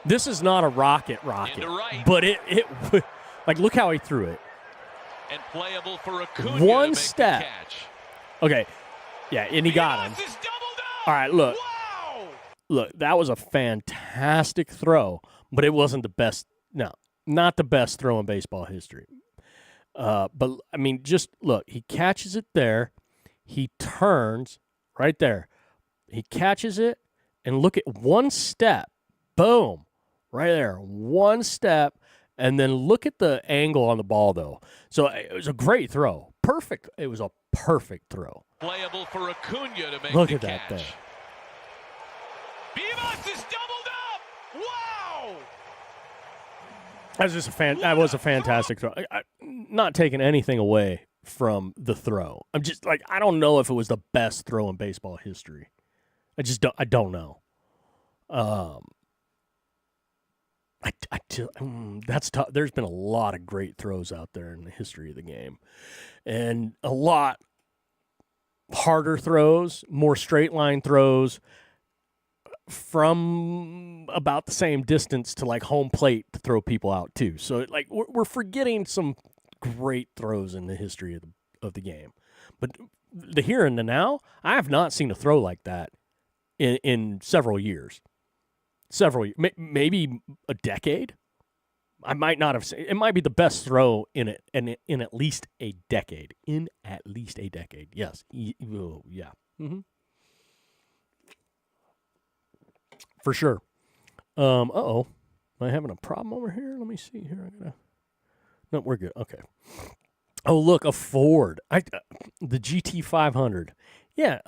This is not a rocket, Into right. but it like look how he threw it. And playable for Acuna One to make step. the catch. Okay. Yeah, and he got him. Vivas is doubled up! All right, look. Wow! Look, that was a fantastic throw, but it wasn't the best. No, not the best throw in baseball history. But, I mean, just look. He catches it there. He turns right there. He catches it, and look at one step. Boom. Right there. One step, and then look at the angle on the ball, though. So it was a great throw. Perfect. It was a perfect throw. Playable for Acuna to make Look the at that catch. thing. Vivas is doubled up! Wow! That was a fantastic throw. Not taking anything away from the throw. I'm just like, I don't know if it was the best throw in baseball history. I don't know. That's tough. There's been a lot of great throws out there in the history of the game, and a lot harder throws, more straight line throws from about the same distance to like home plate to throw people out too. So like we're forgetting some great throws in the history of the game, but the here and the now, I have not seen a throw like that in several years. Maybe a decade. I might not have seen. It might be the best throw in at least a decade. In at least a decade. Yes. Yeah. Mm-hmm. For sure. Uh-oh. Am I having a problem over here? Let me see here. No, we're good. Okay. Oh, look, a Ford. The GT500. Yeah,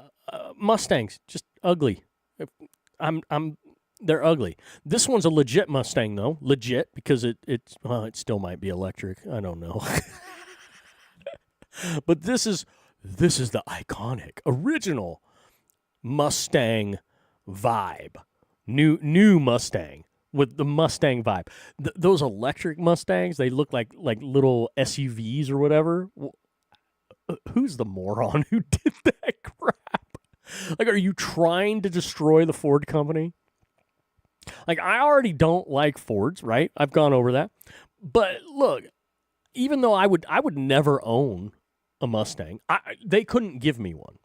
Mustangs, just ugly. They're ugly. This one's a legit Mustang, though. Legit, because it still might be electric. I don't know. But this is the iconic, original Mustang vibe. New Mustang with the Mustang vibe. Those electric Mustangs, they look like little SUVs or whatever. Who's the moron who did that crap? Like, are you trying to destroy the Ford company? Like, I already don't like Fords, right? I've gone over that. But look, even though I would never own a Mustang, they couldn't give me one.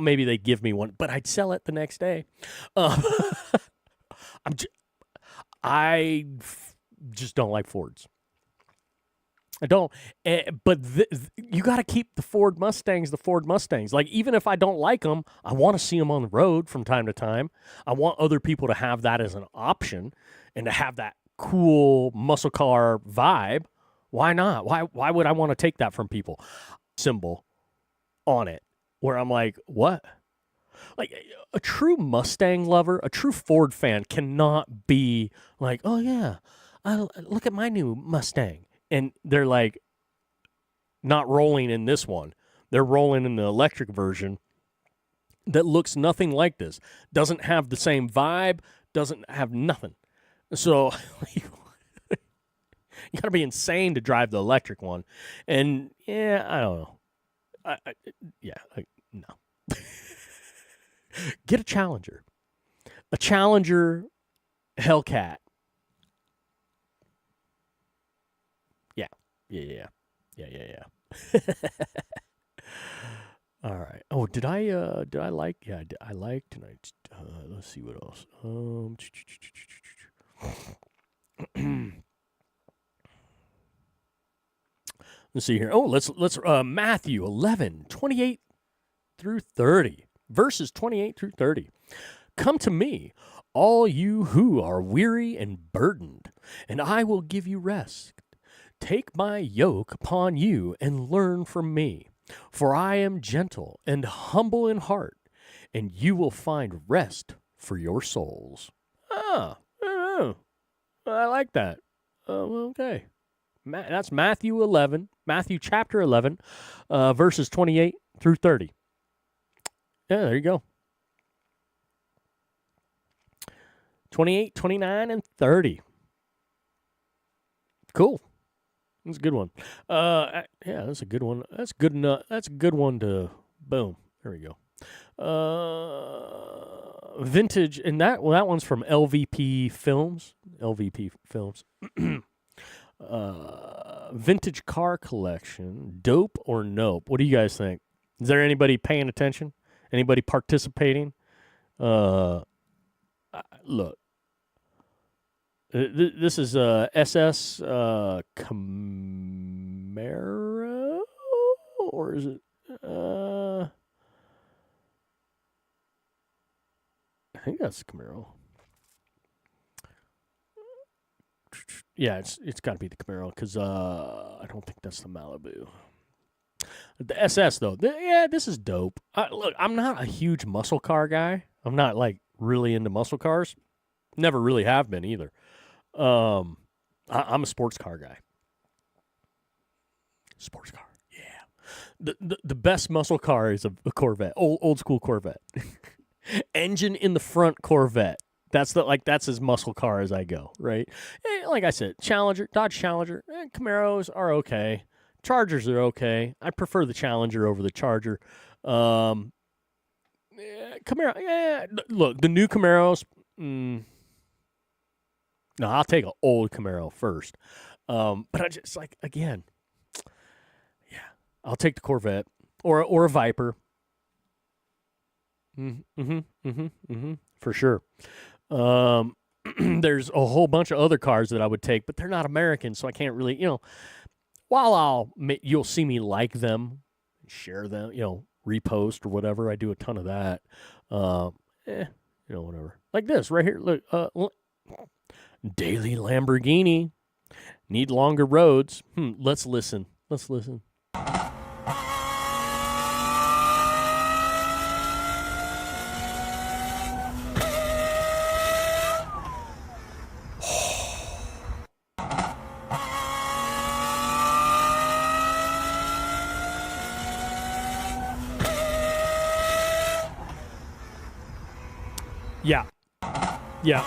Maybe they'd give me one, but I'd sell it the next day. I just don't like Fords. I don't. But you got to keep the Ford Mustangs. Like, even if I don't like them, I want to see them on the road from time to time. I want other people to have that as an option and to have that cool muscle car vibe. Why not? Why would I want to take that from people? Symbol on it where I'm like, what? Like, a true Mustang lover, a true Ford fan cannot be like, oh, yeah, look at my new Mustang. And they're like not rolling in this one. They're rolling in the electric version that looks nothing like this. Doesn't have the same vibe, doesn't have nothing. So you got to be insane to drive the electric one. And, yeah, I don't know. No. Get a Challenger. A Challenger Hellcat. Yeah. All right. Oh, did I like? Yeah, I liked tonight. Let's see what else. Let's see here. Oh, let's Matthew 11:28 through 30. Verses 28 through 30. Come to me, all you who are weary and burdened, and I will give you rest. Take my yoke upon you and learn from me, for I am gentle and humble in heart, and you will find rest for your souls. I like that. Okay. That's Matthew chapter 11, verses 28 through 30. Yeah, there you go. 28, 29, and 30. Cool. That's a good one. Yeah, that's a good one. That's good enough. That's a good one to boom. There we go. Vintage, and that one's from LVP Films. Vintage car collection. Dope or nope? What do you guys think? Is there anybody paying attention? Anybody participating? Look. This is SS Camaro, or is it? I think that's Camaro. Yeah, it's got to be the Camaro because I don't think that's the Malibu. The SS though, this is dope. Look, I'm not a huge muscle car guy. I'm not like really into muscle cars. Never really have been either. I'm a sports car guy. Sports car, yeah. The best muscle car is a Corvette, old school Corvette. Engine in the front Corvette. That's as muscle car as I go, right? Like I said, Dodge Challenger, Camaros are okay. Chargers are okay. I prefer the Challenger over the Charger. Camaro, yeah. Look, the new Camaros. No, I'll take an old Camaro first. But I just again, yeah, I'll take the Corvette or a Viper. For sure. There's a whole bunch of other cars that I would take, but they're not American, so I can't really, while you'll see me like them, share them, repost or whatever. I do a ton of that. Whatever. Like this right here. Look, Daily Lamborghini. Need longer roads. Let's listen. Yeah.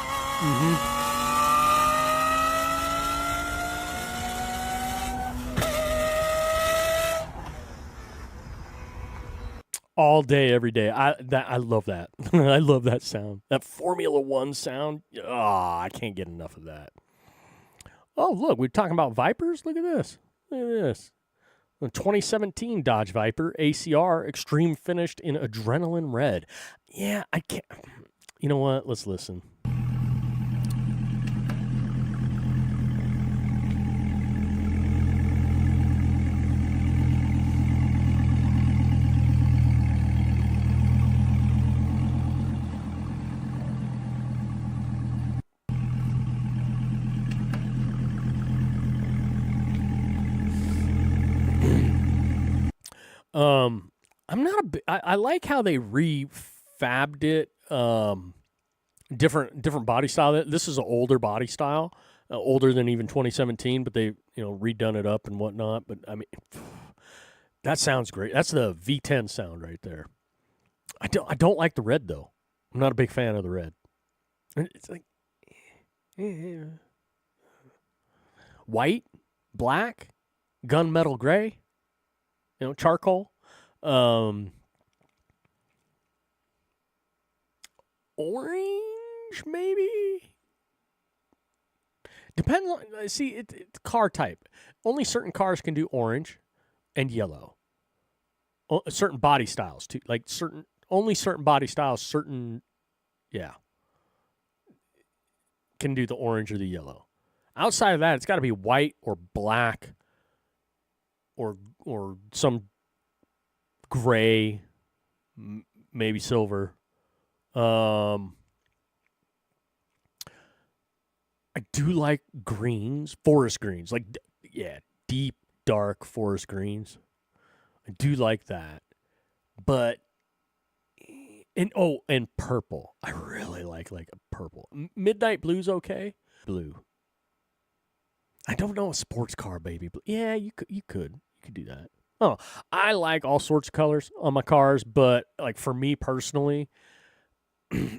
All day, every day. I love that. I love that sound. That Formula One sound. I can't get enough of that. Oh, look, we're talking about Vipers. Look at this. Look at this. The 2017 Dodge Viper ACR Extreme finished in adrenaline red. Yeah, I can't. You know what? Let's listen. I'm not I like how they refabbed it. Different body style. This is an older body style, older than even 2017, but they redone it up and whatnot. But I mean, that sounds great. That's the V10 sound right there. I don't like the red though. I'm not a big fan of the red. It's like white, black, gunmetal gray, charcoal. Orange, maybe? Depends on, see, it's car type. Only certain cars can do orange and yellow. Certain body styles, too. Like, only certain body styles, can do the orange or the yellow. Outside of that, it's got to be white or black or some gray, maybe silver. I do like greens, forest greens, deep, dark forest greens. I do like that, but and purple. I really like a purple. Midnight blue's okay. Blue. I don't know a sports car baby blue. Yeah, you could do that. Oh, I like all sorts of colors on my cars, but like for me personally, I'm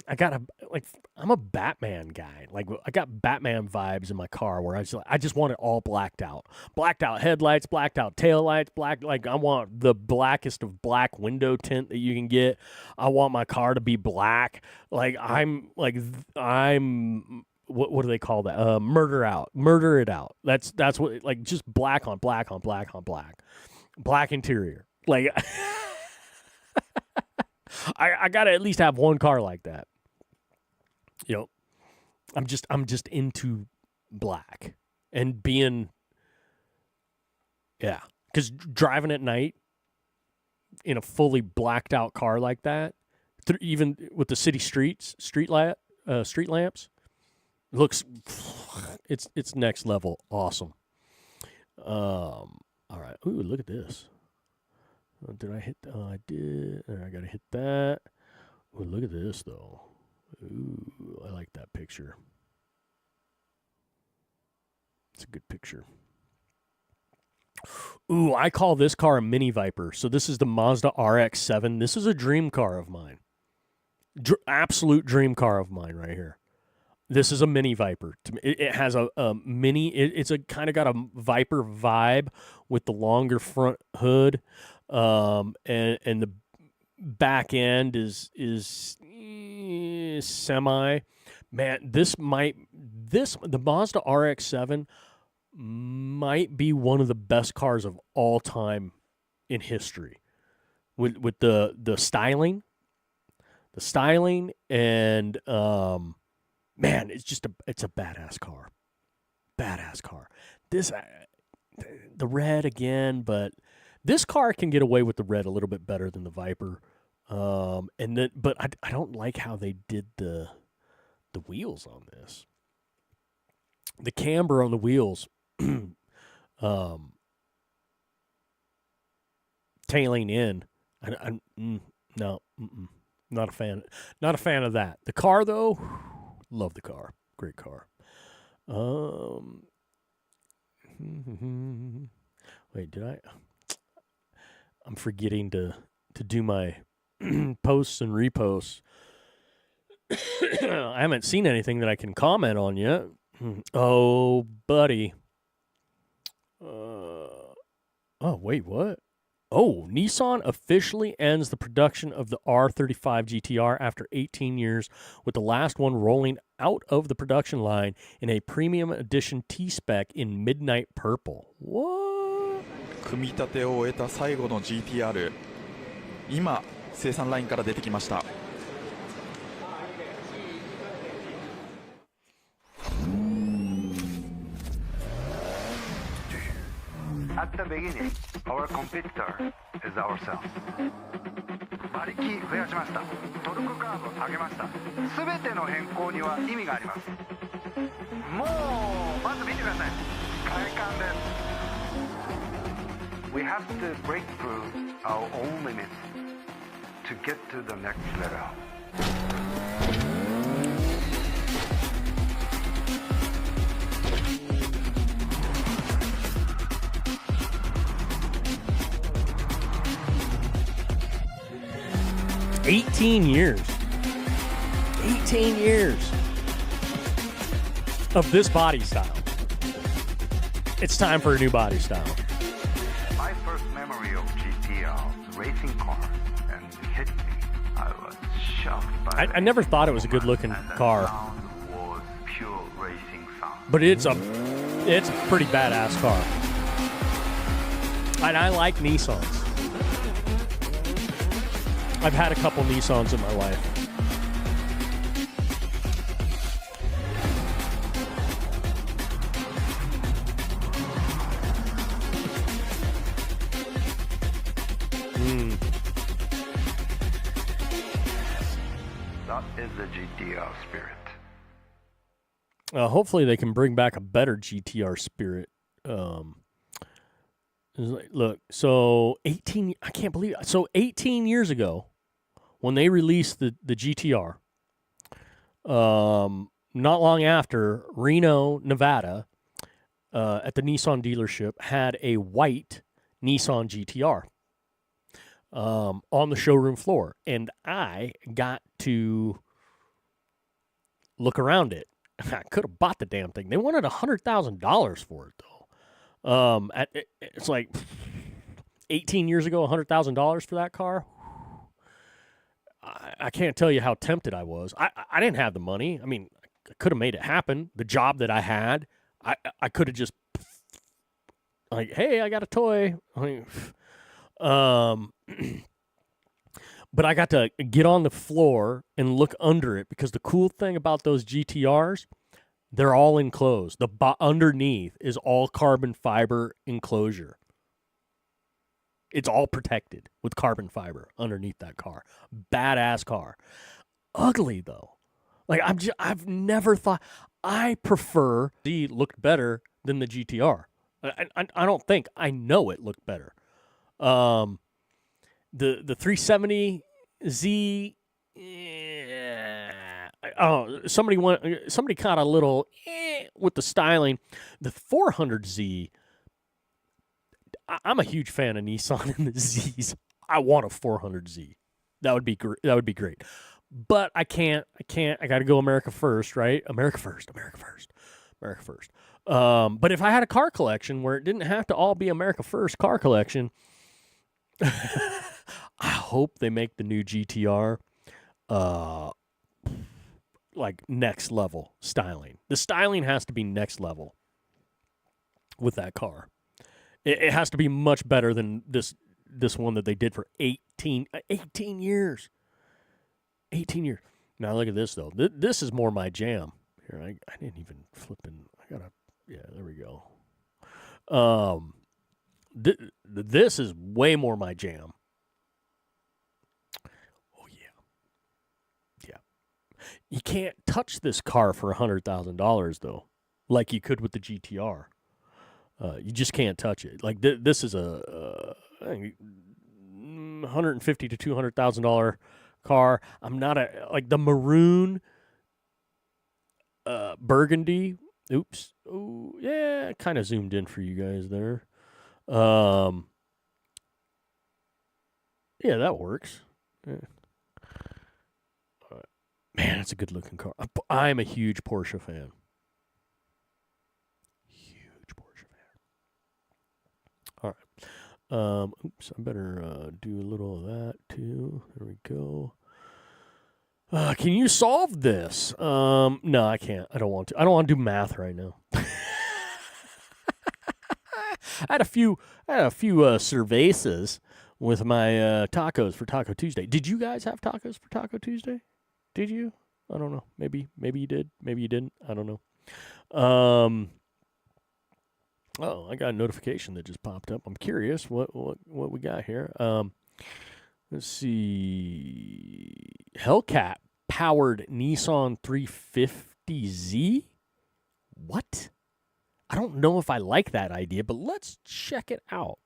a Batman guy. Like I got Batman vibes in my car where I just want it all blacked out. Blacked out headlights, blacked out taillights, I want the blackest of black window tint that you can get. I want my car to be black. I'm what do they call that? Murder it out. That's what just black on black on black on black. Black interior. I gotta at least have one car like that. I'm just into black and being, because driving at night in a fully blacked out car like that, even with the city street lamps, looks it's next level awesome. All right. Ooh, look at this. Did I hit? I did. I gotta hit that. Ooh, look at this though. Ooh, I like that picture. It's a good picture. Ooh, I call this car a mini Viper. So this is the Mazda RX-7. This is a dream car of mine. Absolute dream car of mine right here. This is a mini Viper. It has a mini. It's a kind of got a Viper vibe with the longer front hood, and the back end is semi. Man, the Mazda RX-7 might be one of the best cars of all time in history, with the styling, and man, it's a badass car. Badass car. This the red again, but this car can get away with the red a little bit better than the Viper. But I don't like how they did the wheels on this. The camber on the wheels, tailing in. No, not a fan. Not a fan of that. The car though. Love the car. Great car. Wait, did I? I'm forgetting to do my posts and reposts. I haven't seen anything that I can comment on yet. Oh, buddy. Oh, wait, what? Oh, Nissan officially ends the production of the R35 GTR after 18 years, with the last one rolling out of the production line in a premium edition T-Spec in midnight purple. What? 組み立てを終えた最後の GTR、 今生産ラインから出てきました。At the beginning, our competitor is ourselves. 馬力増やしました。トルクカーブ上げました。すべての変更には意味があります。もうまず見てください。快感です。We have to break through our own limits to get to the next level. $18 years. 18 years of this body style. It's time for a new body style. My first memory of GTR, racing car, and hit me. I was shocked by I never thought it was a good-looking car. The sound was pure racing sound. But it's a pretty badass car. And I like Nissans. I've had a couple Nissans in my life. That is the GTR spirit. Hopefully they can bring back a better GTR spirit. Look, so 18, I can't believe it. So 18 years ago, when they released the GTR, not long after, Reno, Nevada, at the Nissan dealership, had a white Nissan GTR on the showroom floor. And I got to look around it. I could have bought the damn thing. They wanted $100,000 for it, though. It's like 18 years ago, $100,000 for that car. I can't tell you how tempted I was. I didn't have the money. I mean, I could have made it happen. The job that I had, I could have just like, hey, I got a toy. But I got to get on the floor and look under it, because the cool thing about those GTRs, they're all enclosed. The underneath is all carbon fiber enclosure. It's all protected with carbon fiber underneath that car. Badass car. Ugly, though. Like, I've never thought. I prefer the looked better than the GTR. I don't think. I know it looked better. The 370Z. Somebody caught a little with the styling. The 400Z. I'm a huge fan of Nissan and the Zs. I want a 400Z. That would be great. That would be great. But I can't. I got to go America first, right? America first. But if I had a car collection where it didn't have to all be America first car collection, I hope they make the new GTR like next level styling. The styling has to be next level with that car. It has to be much better than this one that they did for 18 years. 18 years. Now look at this, though. This is more my jam. Here, I didn't even flip in. Yeah, there we go. This is way more my jam. Oh, yeah. You can't touch this car for $100,000, though, like you could with the GTR. You just can't touch it. Like this is a $150,000 to $200,000 car. I'm not like the maroon, burgundy. Oops. Oh yeah, kind of zoomed in for you guys there. Yeah, that works. Yeah. Man, it's a good looking car. I'm a huge Porsche fan. Oops, I better do a little of that too. There we go. Can you solve this? No, I can't. I don't want to. I don't want to do math right now. I had a few cervezas with my tacos for Taco Tuesday. Did you guys have tacos for Taco Tuesday? Did you? I don't know. Maybe you did. Maybe you didn't. I don't know. Oh, I got a notification that just popped up. I'm curious what we got here. Let's see. Hellcat powered Nissan 350Z? What? I don't know if I like that idea, but let's check it out.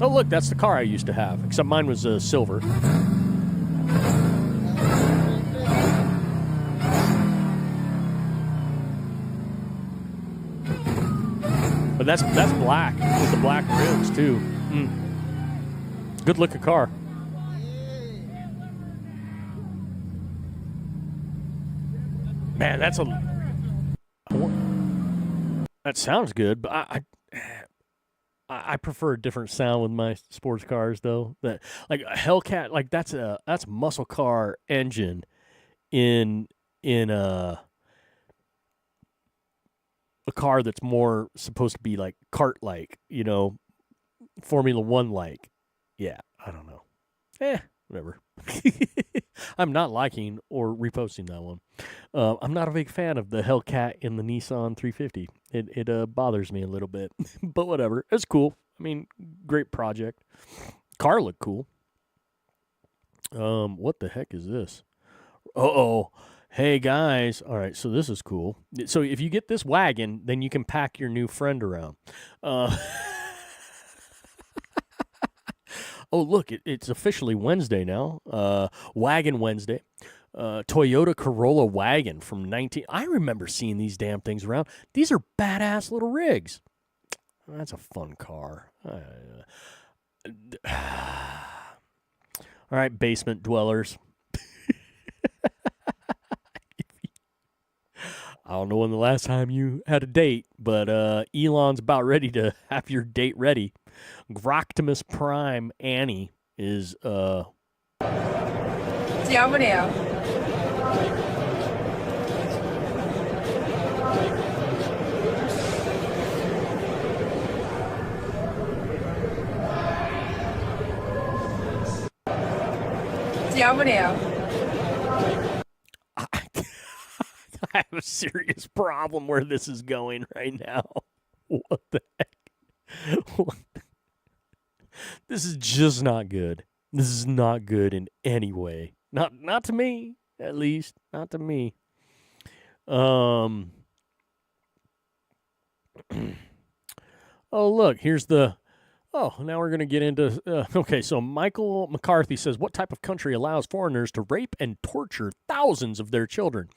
Oh, look, that's the car I used to have, except mine was silver. But that's black with the black rims too. Good looking car. Man, that sounds good, but I prefer a different sound with my sports cars though. That like a Hellcat, like that's a muscle car engine in a car that's more supposed to be like kart like, Formula One like. Yeah, I don't know. Whatever. I'm not liking or reposting that one. I'm not a big fan of the Hellcat in the Nissan 350. It bothers me a little bit, but whatever. It's cool. I mean, great project. Car looked cool. What the heck is this? Uh-oh. Hey, guys. All right, so this is cool. So if you get this wagon, then you can pack your new friend around. Oh, look, it's officially Wednesday now. Wagon Wednesday. Toyota Corolla wagon from I remember seeing these damn things around. These are badass little rigs. That's a fun car. All right, basement dwellers. I don't know when the last time you had a date, but Elon's about ready to have your date ready. Groctimus Prime Annie is I have a serious problem where this is going right now. What the heck? This is just not good. This is not good in any way. Not to me, at least. Not to me. Oh, look, here's the... Oh, now we're going to get into... okay, so Michael McCarthy says, what type of country allows foreigners to rape and torture thousands of their children?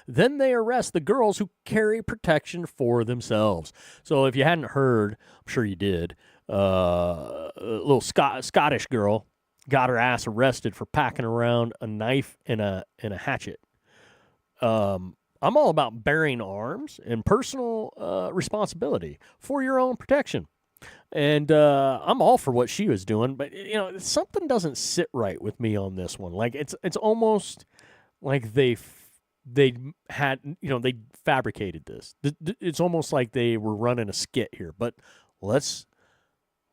Then they arrest the girls who carry protection for themselves. So if you hadn't heard, I'm sure you did, a little Scottish girl got her ass arrested for packing around a knife and a hatchet. I'm all about bearing arms and personal responsibility for your own protection. And I'm all for what she was doing, but something doesn't sit right with me on this one. Like it's almost like they had they fabricated this. It's almost like they were running a skit here. But let's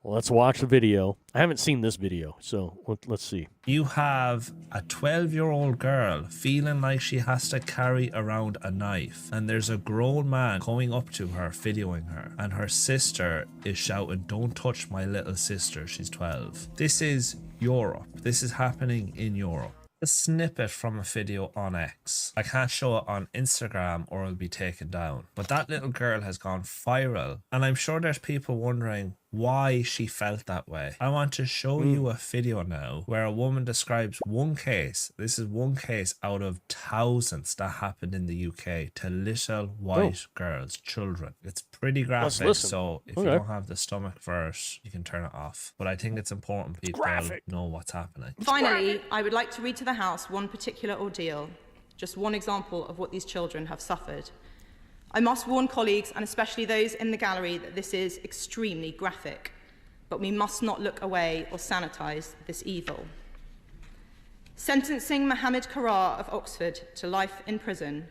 watch the video. I haven't seen this video, so let's see. You have a 12-year-old girl feeling like she has to carry around a knife, and there's a grown man coming up to her, videoing her, and her sister is shouting, "Don't touch my little sister, she's 12. This is Europe. This is happening in Europe. A snippet from a video on X. I can't show it on Instagram or it'll be taken down. But that little girl has gone viral, and I'm sure there's people wondering why she felt that way. I want to show you a video now where a woman describes one case. This is one case out of thousands that happened in the UK to little white girls, children. It's pretty graphic, so if you don't have the stomach for it, you can turn it off. But I think it's important people know what's happening. Finally, I would like to read to the House one particular ordeal, just one example of what these children have suffered. I must warn colleagues, and especially those in the gallery, that this is extremely graphic. but we must not look away or sanitize this evil. Sentencing Mohammed Karar of Oxford to life in prison,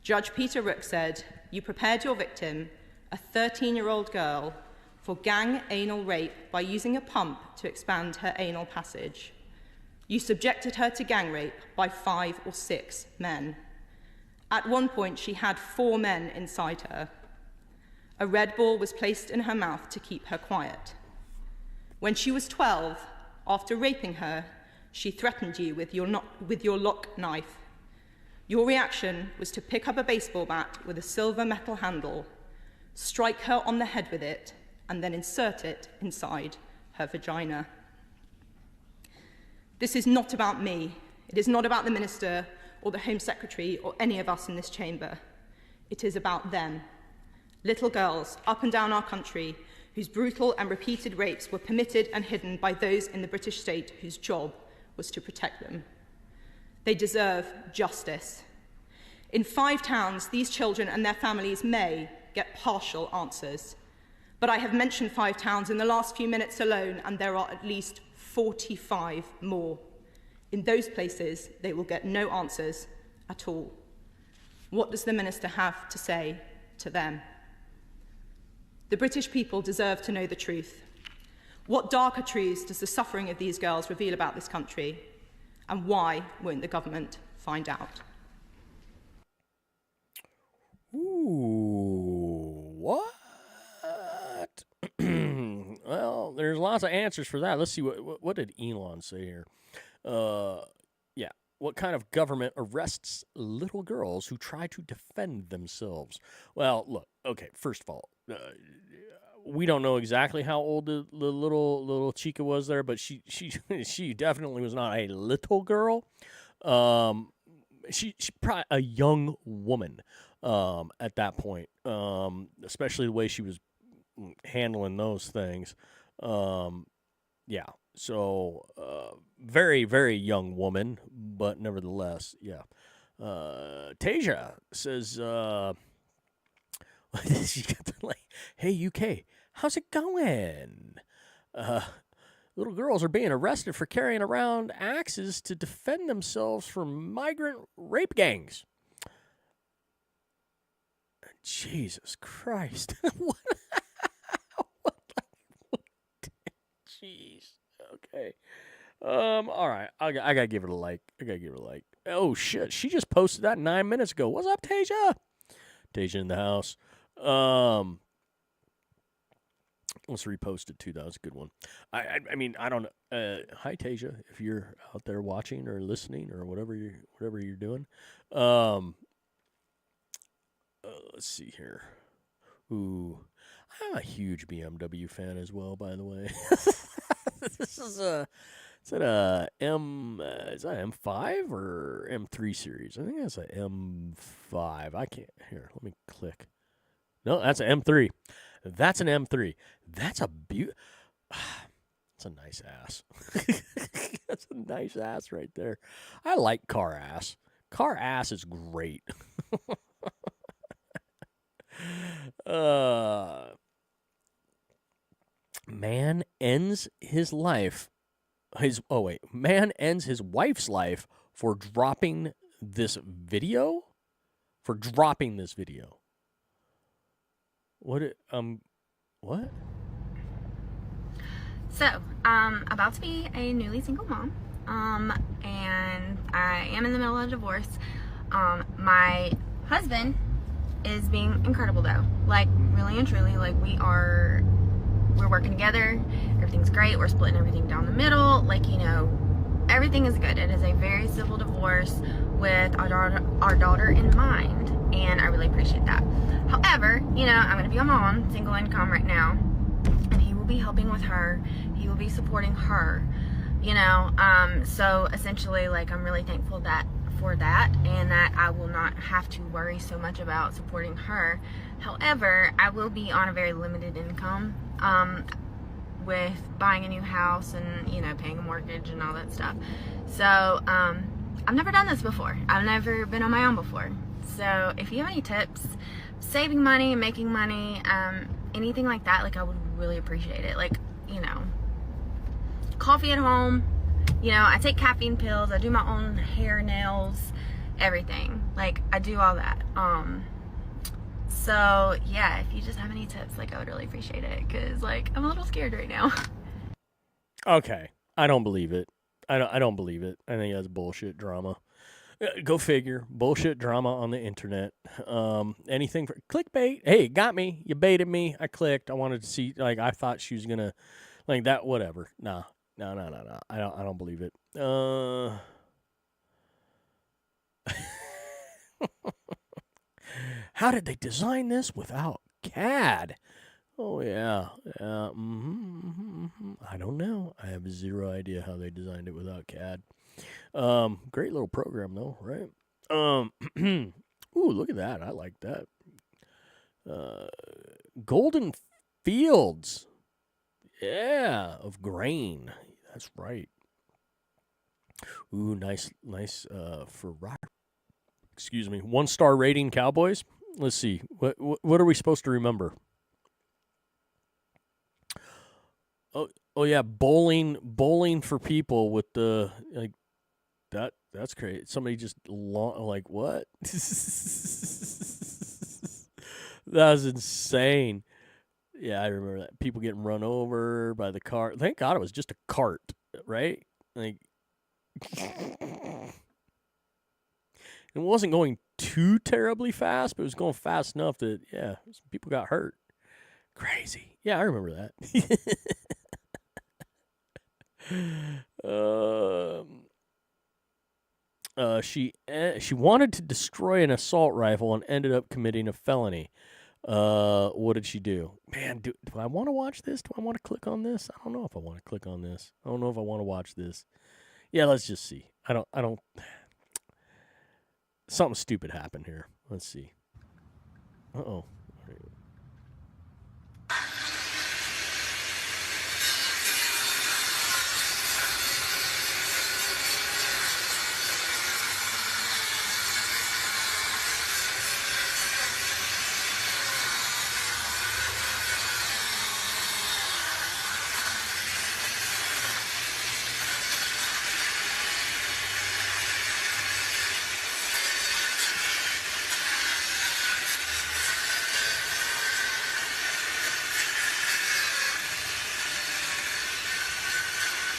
Judge Peter Rook said, "You prepared your victim, a 13-year-old girl, for gang anal rape by using a pump to expand her anal passage. You subjected her to gang rape by 5 or 6 men. At one point, she had 4 men inside her. A red ball was placed in her mouth to keep her quiet. When she was 12, after raping her, she threatened you with your lock knife. Your reaction was to pick up a baseball bat with a silver metal handle, strike her on the head with it, and then insert it inside her vagina. This is not about me. It is not about the minister or the Home Secretary or any of us in this chamber. It is about them. Little girls up and down our country whose brutal and repeated rapes were permitted and hidden by those in the British state whose job was to protect them. They deserve justice. In 5 towns, these children and their families may get partial answers. But I have mentioned 5 towns in the last few minutes alone, and there are at least 45 more. In those places, they will get no answers at all. What does the minister have to say to them? The British people deserve to know the truth. What darker truths does the suffering of these girls reveal about this country? And why won't the government find out? Ooh, what? Well, there's lots of answers for that. Let's see, what did Elon say here? Yeah. What kind of government arrests little girls who try to defend themselves? Well, look, okay, first of all, we don't know exactly how old the little chica was there, but she definitely was not a little girl. She probably a young woman at that point, especially the way she was handling those things. Yeah, so very, very young woman, but nevertheless, yeah. Tasia says, she got like, "Hey, UK, how's it going? Little girls are being arrested for carrying around axes to defend themselves from migrant rape gangs." Jesus Christ. What? Jeez. Okay. All right. I gotta give it a like. Oh shit. She just posted that 9 minutes ago. What's up, Tasia? Tasia in the house. Let's repost it too. That was a good one. I mean, I don't know. Hi, Tasia, if you're out there watching or listening or whatever you're doing. Let's see here. Ooh, I'm a huge BMW fan as well, by the way. This is is that a M5 or M3 series? I think that's a M5. I can't. Here, let me click. No, that's an M3. That's an M3. That's a That's a nice ass. That's a nice ass right there. I like car ass. Car ass is great. Man ends his life. Man ends his wife's life for dropping this video. What? What? So, about to be a newly single mom, and I am in the middle of a divorce. My husband is being incredible though, like really and truly, like we're working together, everything's great, we're splitting everything down the middle, like, you know, everything is good. It is a very civil divorce with our daughter in mind, and I really appreciate that. However, you know, I'm going to be a mom, single income right now, and he will be helping with her, he will be supporting her, you know, so essentially, like, I'm really thankful for that, and that I will not have to worry so much about supporting her. However, I will be on a very limited income, with buying a new house and, you know, paying a mortgage and all that stuff. So, I've never done this before. I've never been on my own before. So, if you have any tips, saving money, making money, anything like that, like, I would really appreciate it. Like, you know, coffee at home. You know, I take caffeine pills. I do my own hair, nails, everything. Like, I do all that. So yeah, if you just have any tips, like, I would really appreciate it, because like I'm a little scared right now. Okay, I don't believe it. I don't believe it. I think that's bullshit drama. Go figure. Bullshit drama on the internet. Anything for clickbait. Hey, got me. You baited me. I clicked. I wanted to see. Like, I thought she was gonna, like, that. Whatever. Nah. No. I don't believe it. How did they design this without CAD? Oh, yeah. I don't know. I have zero idea how they designed it without CAD. Great little program, though, right? Ooh, look at that. I like that. Golden Fields. Yeah, of grain. That's right. Ooh, nice Ferrari. Excuse me. 1-star rating, Cowboys. Let's see. What are we supposed to remember? Oh yeah, bowling for people with the, like, that's great. Somebody just like, what? That was insane. Yeah, I remember that. People getting run over by the car. Thank God it was just a cart, right? Like, it wasn't going too terribly fast, but it was going fast enough that, yeah, some people got hurt. Crazy. Yeah, I remember that. She wanted to destroy an assault rifle and ended up committing a felony. What did she do? Man, do I want to watch this? Do I want to click on this? I don't know if I want to click on this. I don't know if I want to watch this. Yeah, let's just see. I don't. Something stupid happened here. Let's see. Uh-oh.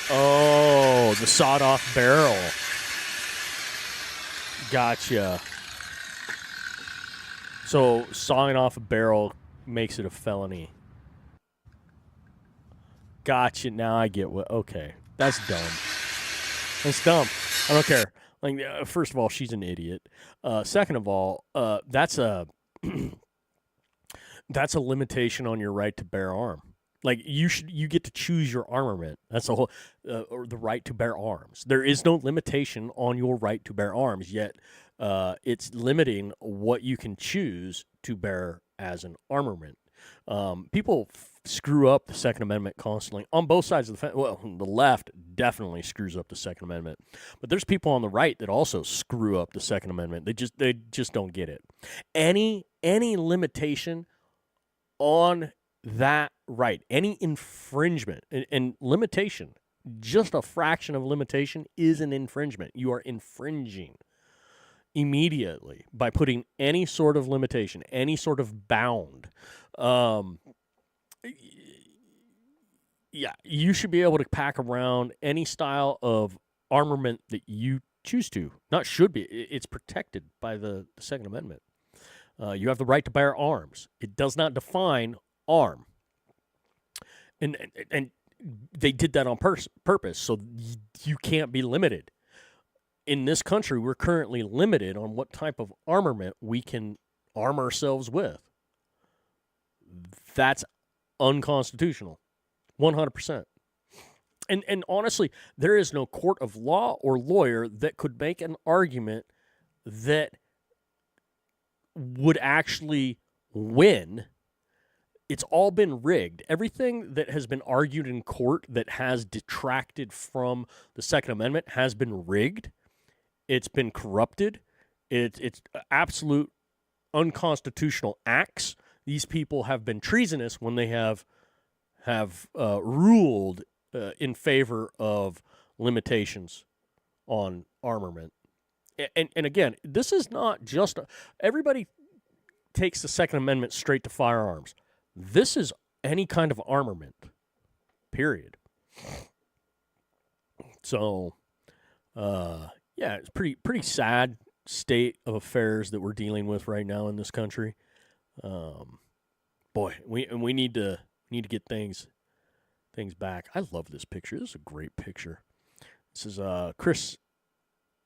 Oh, the sawed-off barrel. Gotcha. So sawing off a barrel makes it a felony. Gotcha. Now I get what. Okay, that's dumb. That's dumb. I don't care. Like, first of all, she's an idiot. Second of all, that's a that's a limitation on your right to bear arm. Like, you get to choose your armament. That's the whole, or the right to bear arms. There is no limitation on your right to bear arms, yet it's limiting what you can choose to bear as an armament. People screw up the Second Amendment constantly on both sides of the fence. Well, the left definitely screws up the Second Amendment, but there's people on the right that also screw up the Second Amendment. They just don't get it. Any limitation on that right, any infringement and limitation, just a fraction of limitation is an infringement. You are infringing immediately by putting any sort of limitation, any sort of bound. Yeah, you should be able to pack around any style of armament that you choose to. Not should be. It's protected by the Second Amendment. You have the right to bear arms. It does not define arm. And they did that on purpose, so you can't be limited. In this country, we're currently limited on what type of armament we can arm ourselves with. That's unconstitutional, 100%. And honestly, there is no court of law or lawyer that could make an argument that would actually win. It's all been rigged. Everything that has been argued in court that has detracted from the Second Amendment has been rigged. It's been corrupted. It's absolute unconstitutional acts. These people have been treasonous when they have have ruled in favor of limitations on armament. And again, this is not just everybody takes the Second Amendment straight to firearms. This is any kind of armament, period. So, it's pretty sad state of affairs that we're dealing with right now in this country. We need to get things back. I love this picture. This is a great picture. This is Chris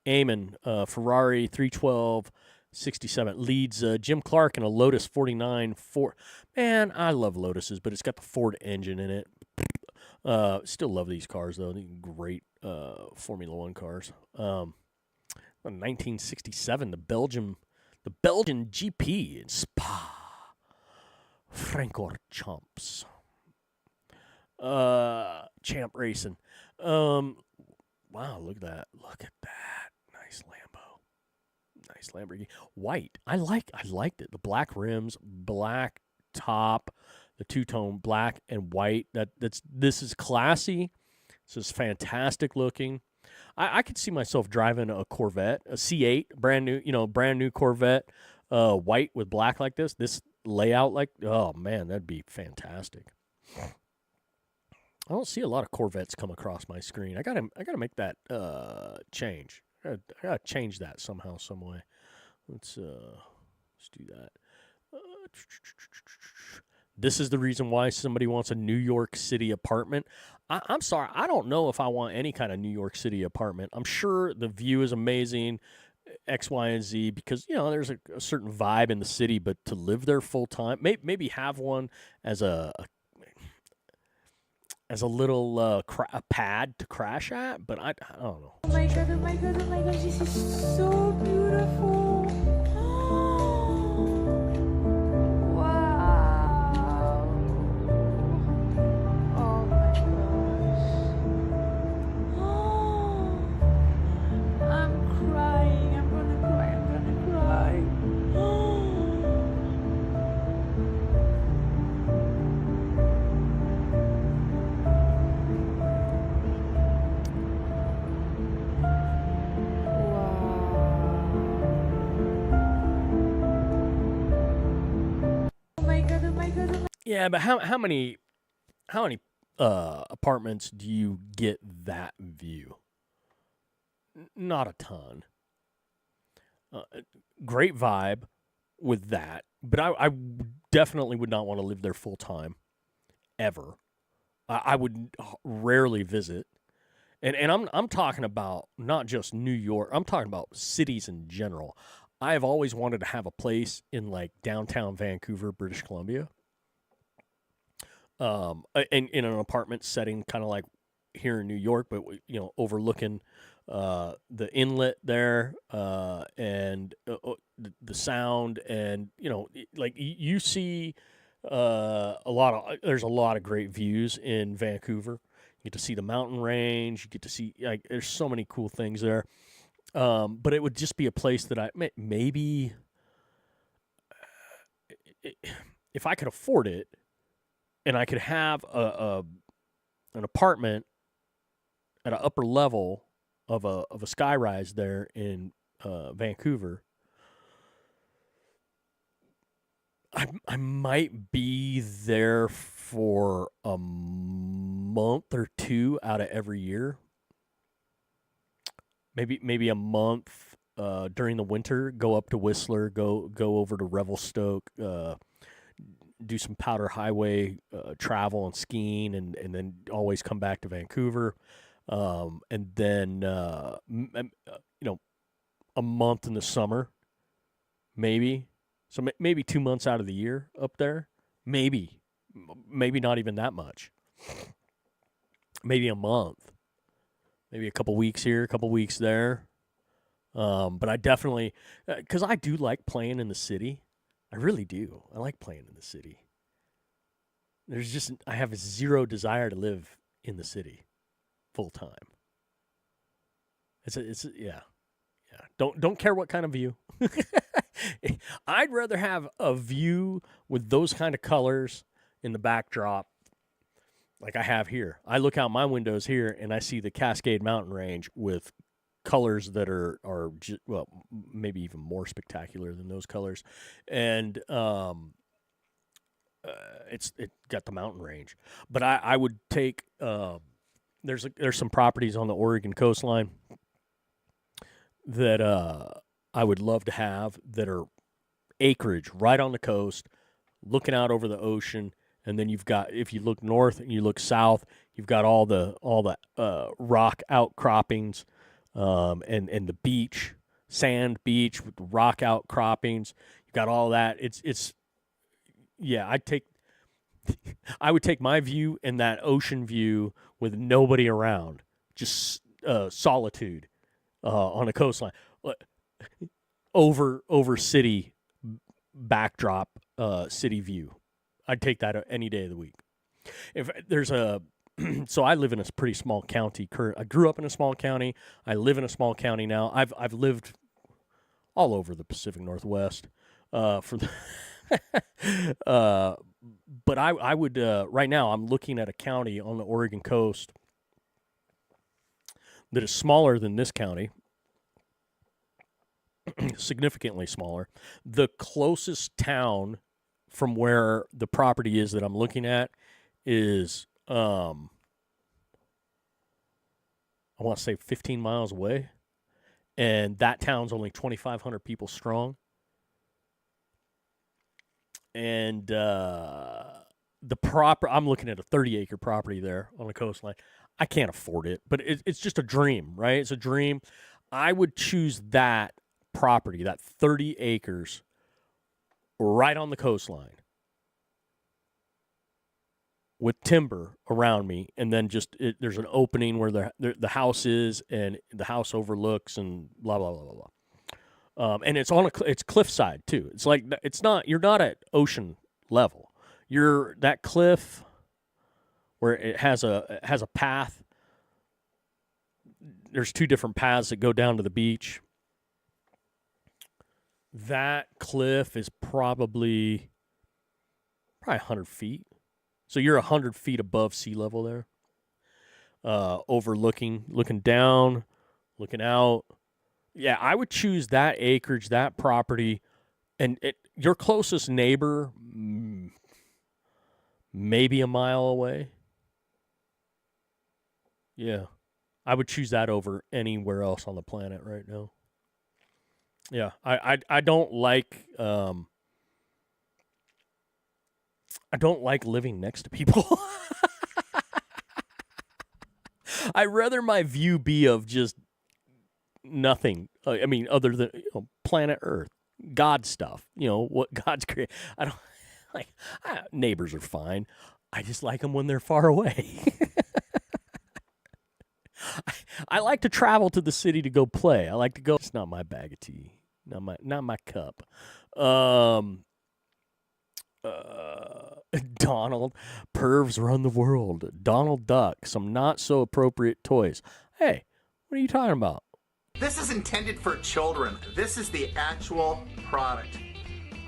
Amon, Ferrari 312 67, leads Jim Clark in a Lotus 49 Ford. Man, I love Lotuses, but it's got the Ford engine in it. Still love these cars, though. These great Formula One cars. 1967, the Belgian GP in Spa. Francorchamps. Champ Racing. Wow, look at that. Look at that. Nice Lambo. Nice Lamborghini. White. I liked it. The black rims, black top, the two-tone black and white. This is classy. This is fantastic looking. I could see myself driving a Corvette, a C8, brand new Corvette, white with black like this. This layout, oh man, that'd be fantastic. I don't see a lot of Corvettes come across my screen. I gotta make that change. I gotta change that somehow, some way. Let's do that. This is the reason why somebody wants a New York City apartment. I'm sorry, I don't know if I want any kind of New York City apartment. I'm sure the view is amazing, X, Y, and Z, because there's a certain vibe in the city. But to live there full time, maybe have one as a little a pad to crash at. But I don't know. Oh my god! Oh my god! Oh my god! This is so beautiful. Yeah, but how many apartments do you get that view? Not a ton. Great vibe with that, but I definitely would not want to live there full time, ever. I would rarely visit, and I'm talking about not just New York. I'm talking about cities in general. I have always wanted to have a place in downtown Vancouver, British Columbia. In an apartment setting, kind of like here in New York, but overlooking the inlet there, and the sound, and you see there's a lot of great views in Vancouver. You get to see the mountain range. You get to see there's so many cool things there. But it would just be a place that I maybe if I could afford it. And I could have an apartment at an upper level of a skyrise there in Vancouver. I might be there for a month or two out of every year. Maybe a month during the winter. Go up to Whistler. Go over to Revelstoke. Do some Powder Highway travel and skiing, and then always come back to Vancouver, and then a month in the summer, maybe. So maybe 2 months out of the year up there, maybe not even that much. Maybe a month, maybe a couple weeks here, a couple weeks there. But I definitely, because I do like playing in the city. I really do. I like playing in the city. I have zero desire to live in the city full time. Yeah. Don't care what kind of view. I'd rather have a view with those kind of colors in the backdrop like I have here. I look out my windows here and I see the Cascade Mountain Range with colors that are well, maybe even more spectacular than those colors, and it got the mountain range. But I would take there's some properties on the Oregon coastline that I would love to have that are acreage right on the coast, looking out over the ocean. And then you've got, if you look north and you look south, you've got all the rock outcroppings, and the beach, sand beach with rock outcroppings. You've got all that. Yeah. I would take my view and that ocean view with nobody around, just solitude on a coastline, over city backdrop, city view. I'd take that any day of the week. If there's so I live in a pretty small county. I grew up in a small county. I live in a small county now. I've lived all over the Pacific Northwest for the but I would right now I'm looking at a county on the Oregon coast that is smaller than this county, significantly smaller. The closest town from where the property is that I'm looking at is, I want to say 15 miles away, and that town's only 2,500 people strong. And I'm looking at a 30-acre property there on the coastline. I can't afford it, but it's just a dream, right? It's a dream. I would choose that property, that 30 acres, right on the coastline with timber around me, and then just there's an opening where the house is, and the house overlooks, and blah blah blah blah blah. And it's it's cliffside too. It's like you're not at ocean level. You're that cliff where it has a path. There's two different paths that go down to the beach. That cliff is probably 100 feet. So you're 100 feet above sea level there, looking down, looking out. Yeah, I would choose that acreage, that property, and your closest neighbor, maybe a mile away. Yeah, I would choose that over anywhere else on the planet right now. Yeah, I don't like living next to people. I'd rather my view be of just nothing. I mean, other than planet Earth, God stuff. What God's created. I don't like. Neighbors are fine. I just like them when they're far away. I like to travel to the city to go play. I like to go. It's not my bag of tea. Not my cup. Donald, pervs run the world. Donald Duck, some not so appropriate toys. Hey, what are you talking about? This is intended for children. This is the actual product.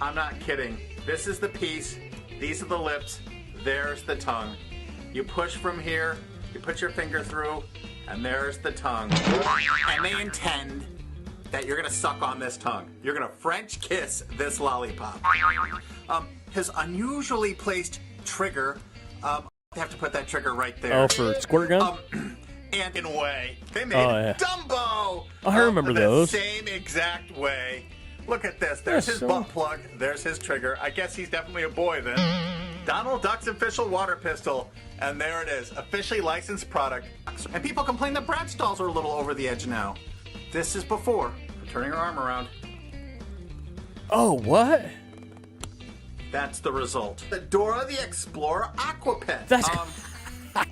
I'm not kidding. This is the piece. These are the lips. There's the tongue. You push from here, you put your finger through, and there's the tongue. And they intend that you're gonna suck on this tongue. You're gonna French kiss this lollipop. His unusually placed trigger, I have to put that trigger right there. Oh, for squirt gun? And in a way, they made Dumbo! I remember those. The same exact way. Look at this. There's his butt plug. There's his trigger. I guess he's definitely a boy then. Donald Duck's official water pistol. And there it is. Officially licensed product. And people complain that Bratz dolls are a little over the edge now. This is before. Turning her arm around. Oh, what? That's the result. The Dora the Explorer Aqua Pet.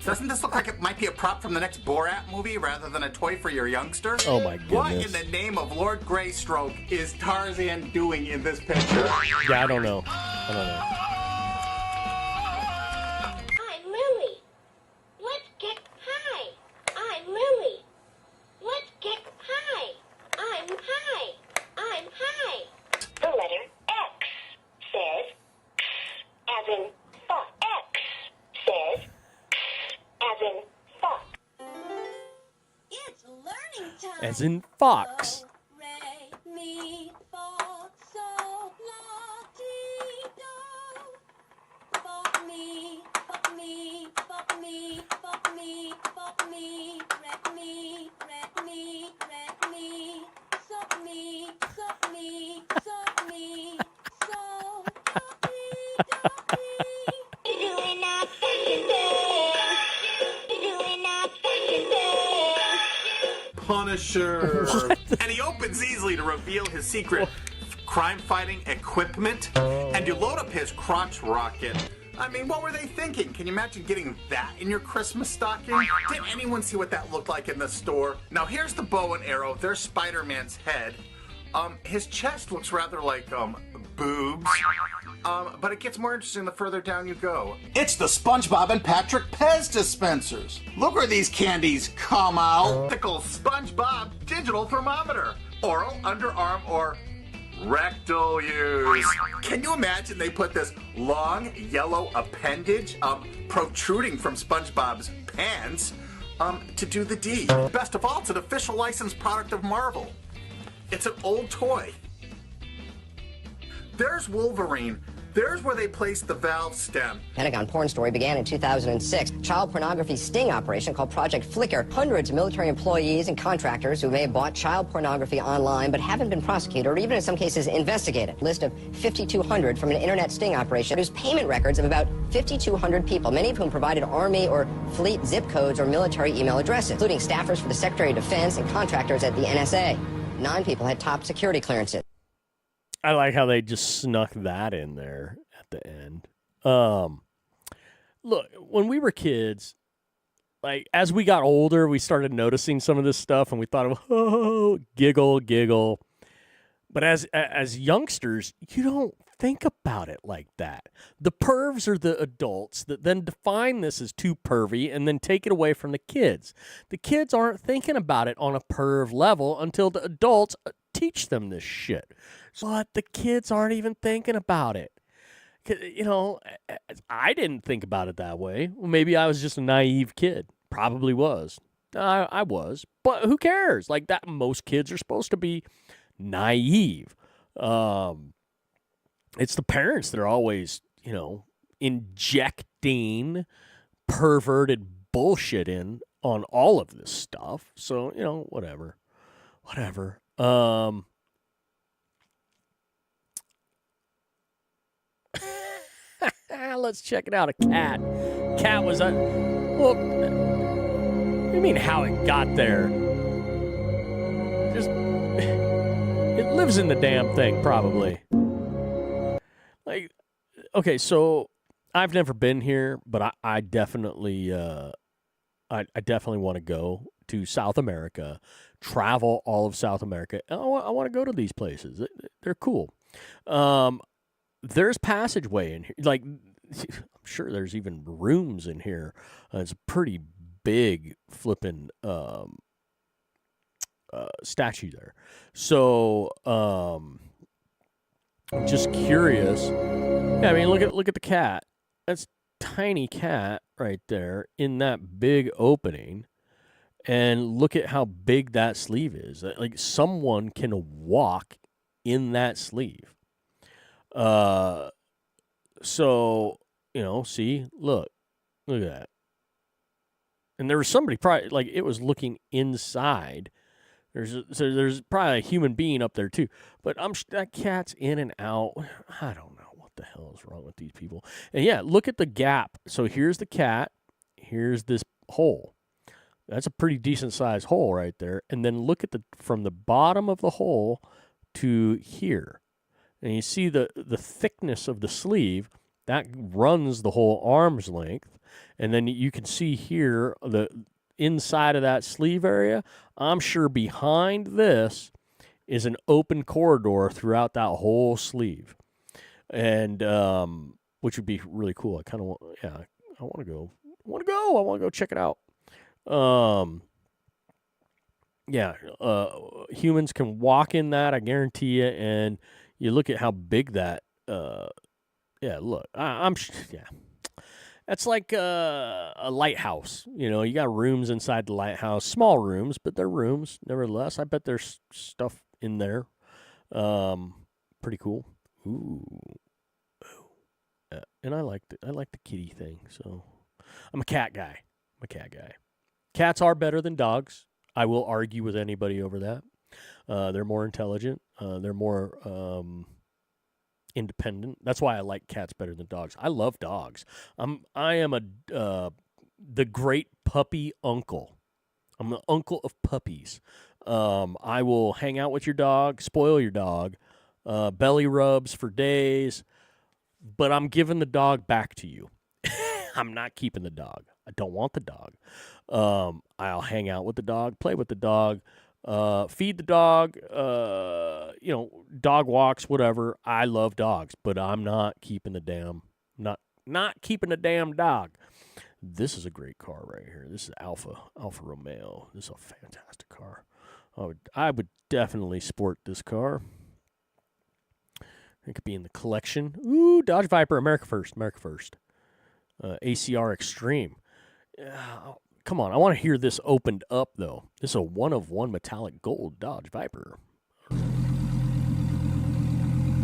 Doesn't this look like it might be a prop from the next Borat movie rather than a toy for your youngster? Oh my goodness. What in the name of Lord Greystroke is Tarzan doing in this picture? Yeah, I don't know. I'm Lily. Let's get high. I'm Lily. Let's get high. I'm high. I'm high. The letter X says X, as in X says as in fox. Punisher. And he opens easily to reveal his secret crime-fighting equipment and to load up his crotch rocket. I mean, what were they thinking? Can you imagine getting that in your Christmas stocking? Did anyone see what that looked like in the store? Now here's the bow and arrow. There's Spider-Man's head. His chest looks rather like, boobs. But it gets more interesting the further down you go. It's the SpongeBob and Patrick Pez dispensers. Look where these candies come out. Typical SpongeBob digital thermometer. Oral, underarm, or rectal use. Can you imagine they put this long yellow appendage protruding from SpongeBob's pants to do the deed? Best of all, it's an official licensed product of Marvel. It's an old toy. There's Wolverine. There's where they placed the valve stem. Pentagon porn story began in 2006. Child pornography sting operation called Project Flicker. Hundreds of military employees and contractors who may have bought child pornography online but haven't been prosecuted or even in some cases investigated. List of 5,200 from an internet sting operation whose payment records of about 5,200 people, many of whom provided Army or Fleet zip codes or military email addresses, including staffers for the Secretary of Defense and contractors at the NSA. 9 people had top security clearances. I like how they just snuck that in there at the end. Look, when we were kids, like as we got older, we started noticing some of this stuff, and we thought, oh, giggle. But as youngsters, you don't think about it like that. The pervs are the adults that then define this as too pervy and then take it away from the kids. The kids aren't thinking about it on a perv level until the adults teach them this shit. But the kids aren't even thinking about it. You know, I didn't think about it that way. Well, maybe I was just a naive kid. Probably was. I was. But who cares? Like that, most kids are supposed to be naive. It's the parents that are always, you know, injecting perverted bullshit in on all of this stuff. So, you know, whatever. Let's check it out. A cat. Cat was well, what do you mean how it got there? Just it lives in the damn thing, probably. Like, okay, so I've never been here, but I definitely I definitely want to go to South America, travel all of South America. I want to go to these places. They're cool. There's passageway in here. Like, I'm sure there's even rooms in here. It's a pretty big flipping statue there. So, I'm just curious. Yeah, I mean, look at the cat. That's tiny cat right there in that big opening. And look at how big that sleeve is. Like, someone can walk in that sleeve. So, you know, see, look at that. And there was somebody probably, like, it was looking inside. There's probably a human being up there too. But that cat's in and out. I don't know what the hell is wrong with these people. And yeah, look at the gap. So here's the cat. Here's this hole. That's a pretty decent sized hole right there. And then look at from the bottom of the hole to here. And you see the thickness of the sleeve, that runs the whole arm's length. And then you can see here the inside of that sleeve area. I'm sure behind this is an open corridor throughout that whole sleeve. And which would be really cool. I kind of want, I want to go. I want to go check it out. Humans can walk in that, I guarantee you, and you look at how big that, look, That's like a lighthouse. You know, you got rooms inside the lighthouse, small rooms, but they're rooms nevertheless. I bet there's stuff in there. Pretty cool. Ooh. And I like the kitty thing. So I'm a cat guy. Cats are better than dogs. I will argue with anybody over that. They're more intelligent. They're more independent. That's why I like cats better than dogs. I love dogs. I am the great puppy uncle. I'm the uncle of puppies. I will hang out with your dog, spoil your dog, belly rubs for days, but I'm giving the dog back to you. I'm not keeping the dog. I don't want the dog. I'll hang out with the dog, play with the dog, feed the dog, dog walks, whatever. I love dogs, but I'm not keeping the damn keeping the damn dog. This is a great car right here. This is Alfa Romeo. This is a fantastic car. I would definitely sport this car. It could be in the collection. Ooh, Dodge Viper, America First. ACR Extreme. Come on, I want to hear this opened up, though. This is a one-of-one metallic gold Dodge Viper.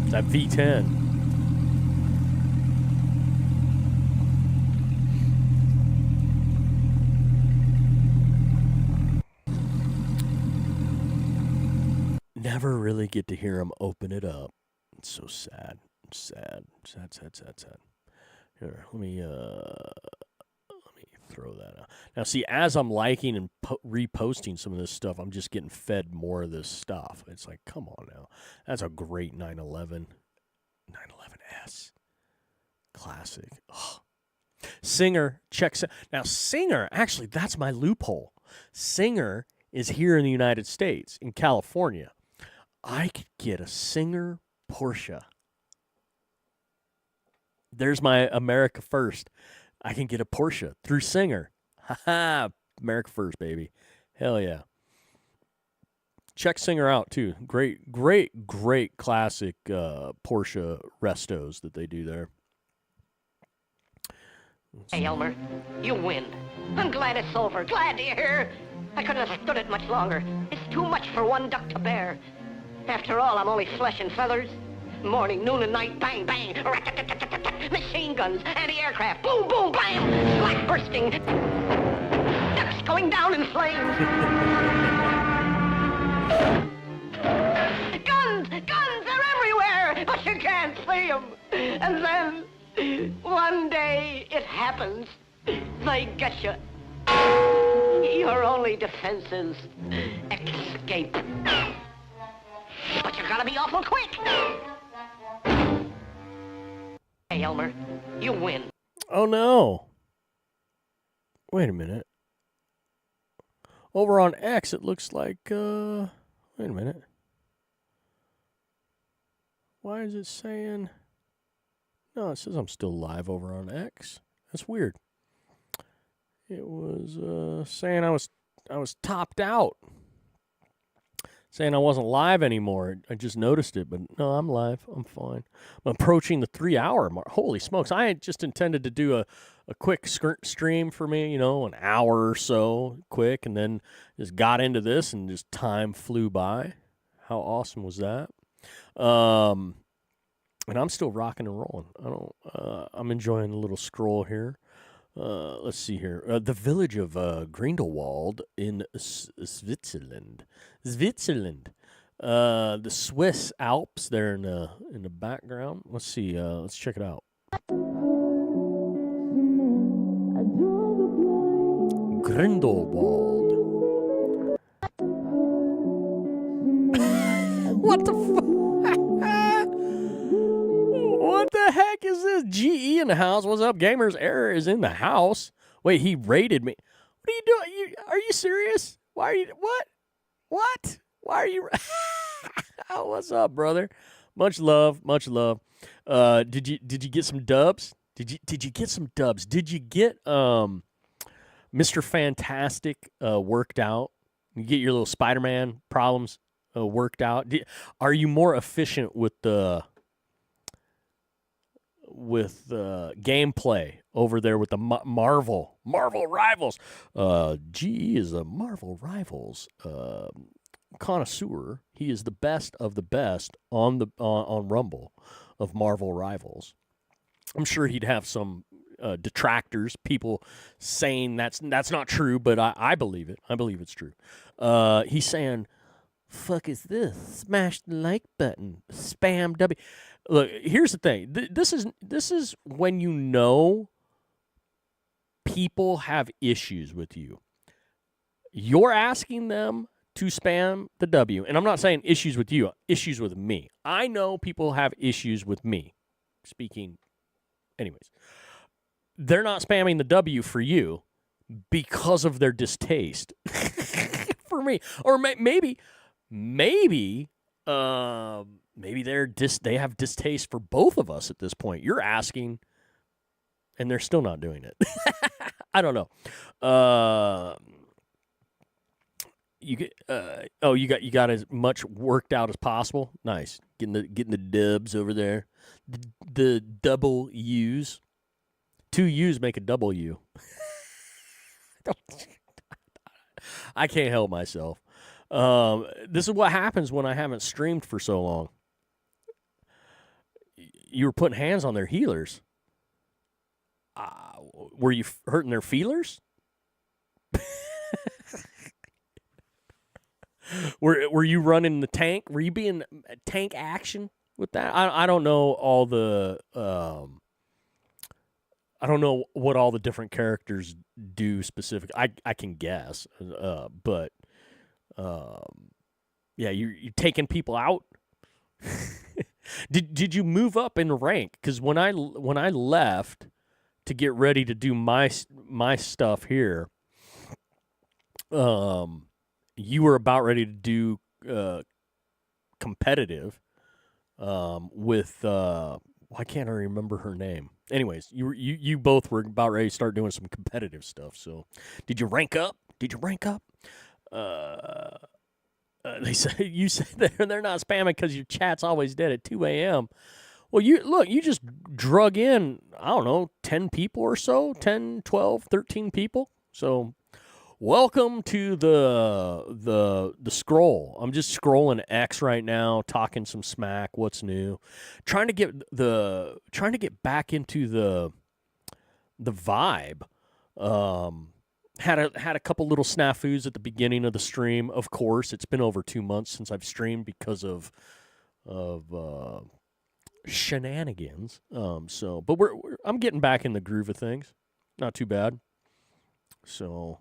That V10. Never really get to hear him open it up. It's so sad. Sad. Here, let me throw that out. Now, see, as I'm liking and reposting some of this stuff, I'm just getting fed more of this stuff. It's like, come on now. That's a great 911. 911S. Classic. Oh. Singer, now, Singer, actually, that's my loophole. Singer is here in the United States, in California. I could get a Singer Porsche. There's my America First. I can get a Porsche through Singer. Ha-ha! America First, baby. Hell yeah. Check Singer out, too. Great classic Porsche restos that they do there. Hey, Elmer, you win. I'm glad it's over. Glad to hear. I couldn't have stood it much longer. It's too much for one duck to bear. After all, I'm only flesh and feathers. Morning, noon, and night, bang, bang. Machine guns, anti-aircraft, boom, boom, blam. Black bursting. Ducks going down in flames. Guns, they're everywhere, but you can't see them. And then, one day, it happens. They get you. Your only defense is escape. But you gotta be awful quick. Hey, Elmer, you win. Oh, no. Wait a minute. Over on X, it looks like, wait a minute. Why is it saying... No, it says I'm still live over on X. That's weird. It was saying I was topped out. Saying I wasn't live anymore. I just noticed it, but no, I'm live. I'm fine. I'm approaching the 3-hour mark. Holy smokes. I had just intended to do a quick stream for me, an hour or so, quick, and then just got into this and just time flew by. How awesome was that? And I'm still rocking and rolling. I'm enjoying the little scroll here. Let's see here. The village of Grindelwald in Switzerland. The Swiss Alps there in the background. Let's see. Let's check it out. Grindelwald. What the What the heck is this? GE in the house. What's up, gamers? Error is in the house. Wait, he raided me. What are you doing? Are you serious? Why are you... What? Why are you... Oh, what's up, brother? Much love. Did you get some dubs? Did you get some dubs? Did you get Mr. Fantastic worked out? You get your little Spider-Man problems worked out? Are you more efficient with the gameplay over there with the Marvel Rivals. GE is a Marvel Rivals connoisseur. He is the best of the best on Rumble of Marvel Rivals. I'm sure he'd have some detractors, people saying that's not true, but I believe it. I believe it's true. He's saying, "Fuck is this? Smash the like button. Spam W." Look, here's the thing. This is when you know people have issues with you. You're asking them to spam the W, and I'm not saying issues with you, issues with me. I know people have issues with me. Speaking, anyways, they're not spamming the W for you because of their distaste for me, or maybe they have distaste for both of us at this point. You're asking, and they're still not doing it. I don't know. You got as much worked out as possible. Nice, getting the dubs over there. The double U's. 2 U's make a double U. I can't help myself. This is what happens when I haven't streamed for so long. You were putting hands on their healers. Were you hurting their feelers? Were you running the tank? Were you being tank action with that? I don't know all the I don't know what all the different characters do specific. I can guess, but yeah, you're taking people out. Did you move up in rank? Because when I left to get ready to do my stuff here, you were about ready to do competitive with why can't I remember her name? Anyways, you both were about ready to start doing some competitive stuff. So, did you rank up? They say you said they're not spamming because your chat's always dead at 2 a.m. Well, you just drug in, I don't know, 10 people or so, 10, 12, 13 people. So, welcome to the scroll. I'm just scrolling X right now, talking some smack. What's new? Trying to get back into the vibe. Had a couple little snafus at the beginning of the stream. Of course, it's been over 2 months since I've streamed because of shenanigans. But I'm getting back in the groove of things. Not too bad. So.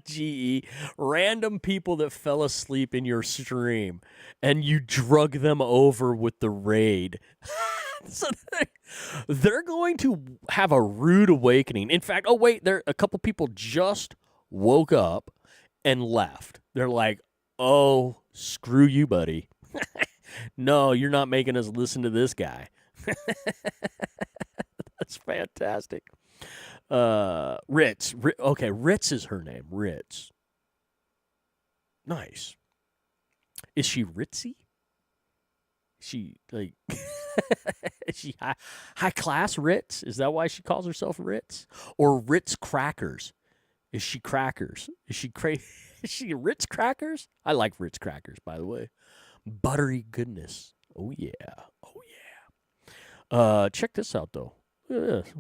GE, random people that fell asleep in your stream and you drug them over with the raid. So they're going to have a rude awakening. In fact, a couple people just woke up and left. They're like, "Oh, screw you, buddy. No, you're not making us listen to this guy." That's fantastic. Ritz. Okay, Ritz is her name. Ritz. Nice. Is she ritzy? She like is she high class Ritz? Is that why she calls herself Ritz? Or Ritz crackers? Is she crackers? Is she Ritz crackers? I like Ritz crackers, by the way. Buttery goodness. Oh yeah. Oh yeah. Check this out though. Look at this.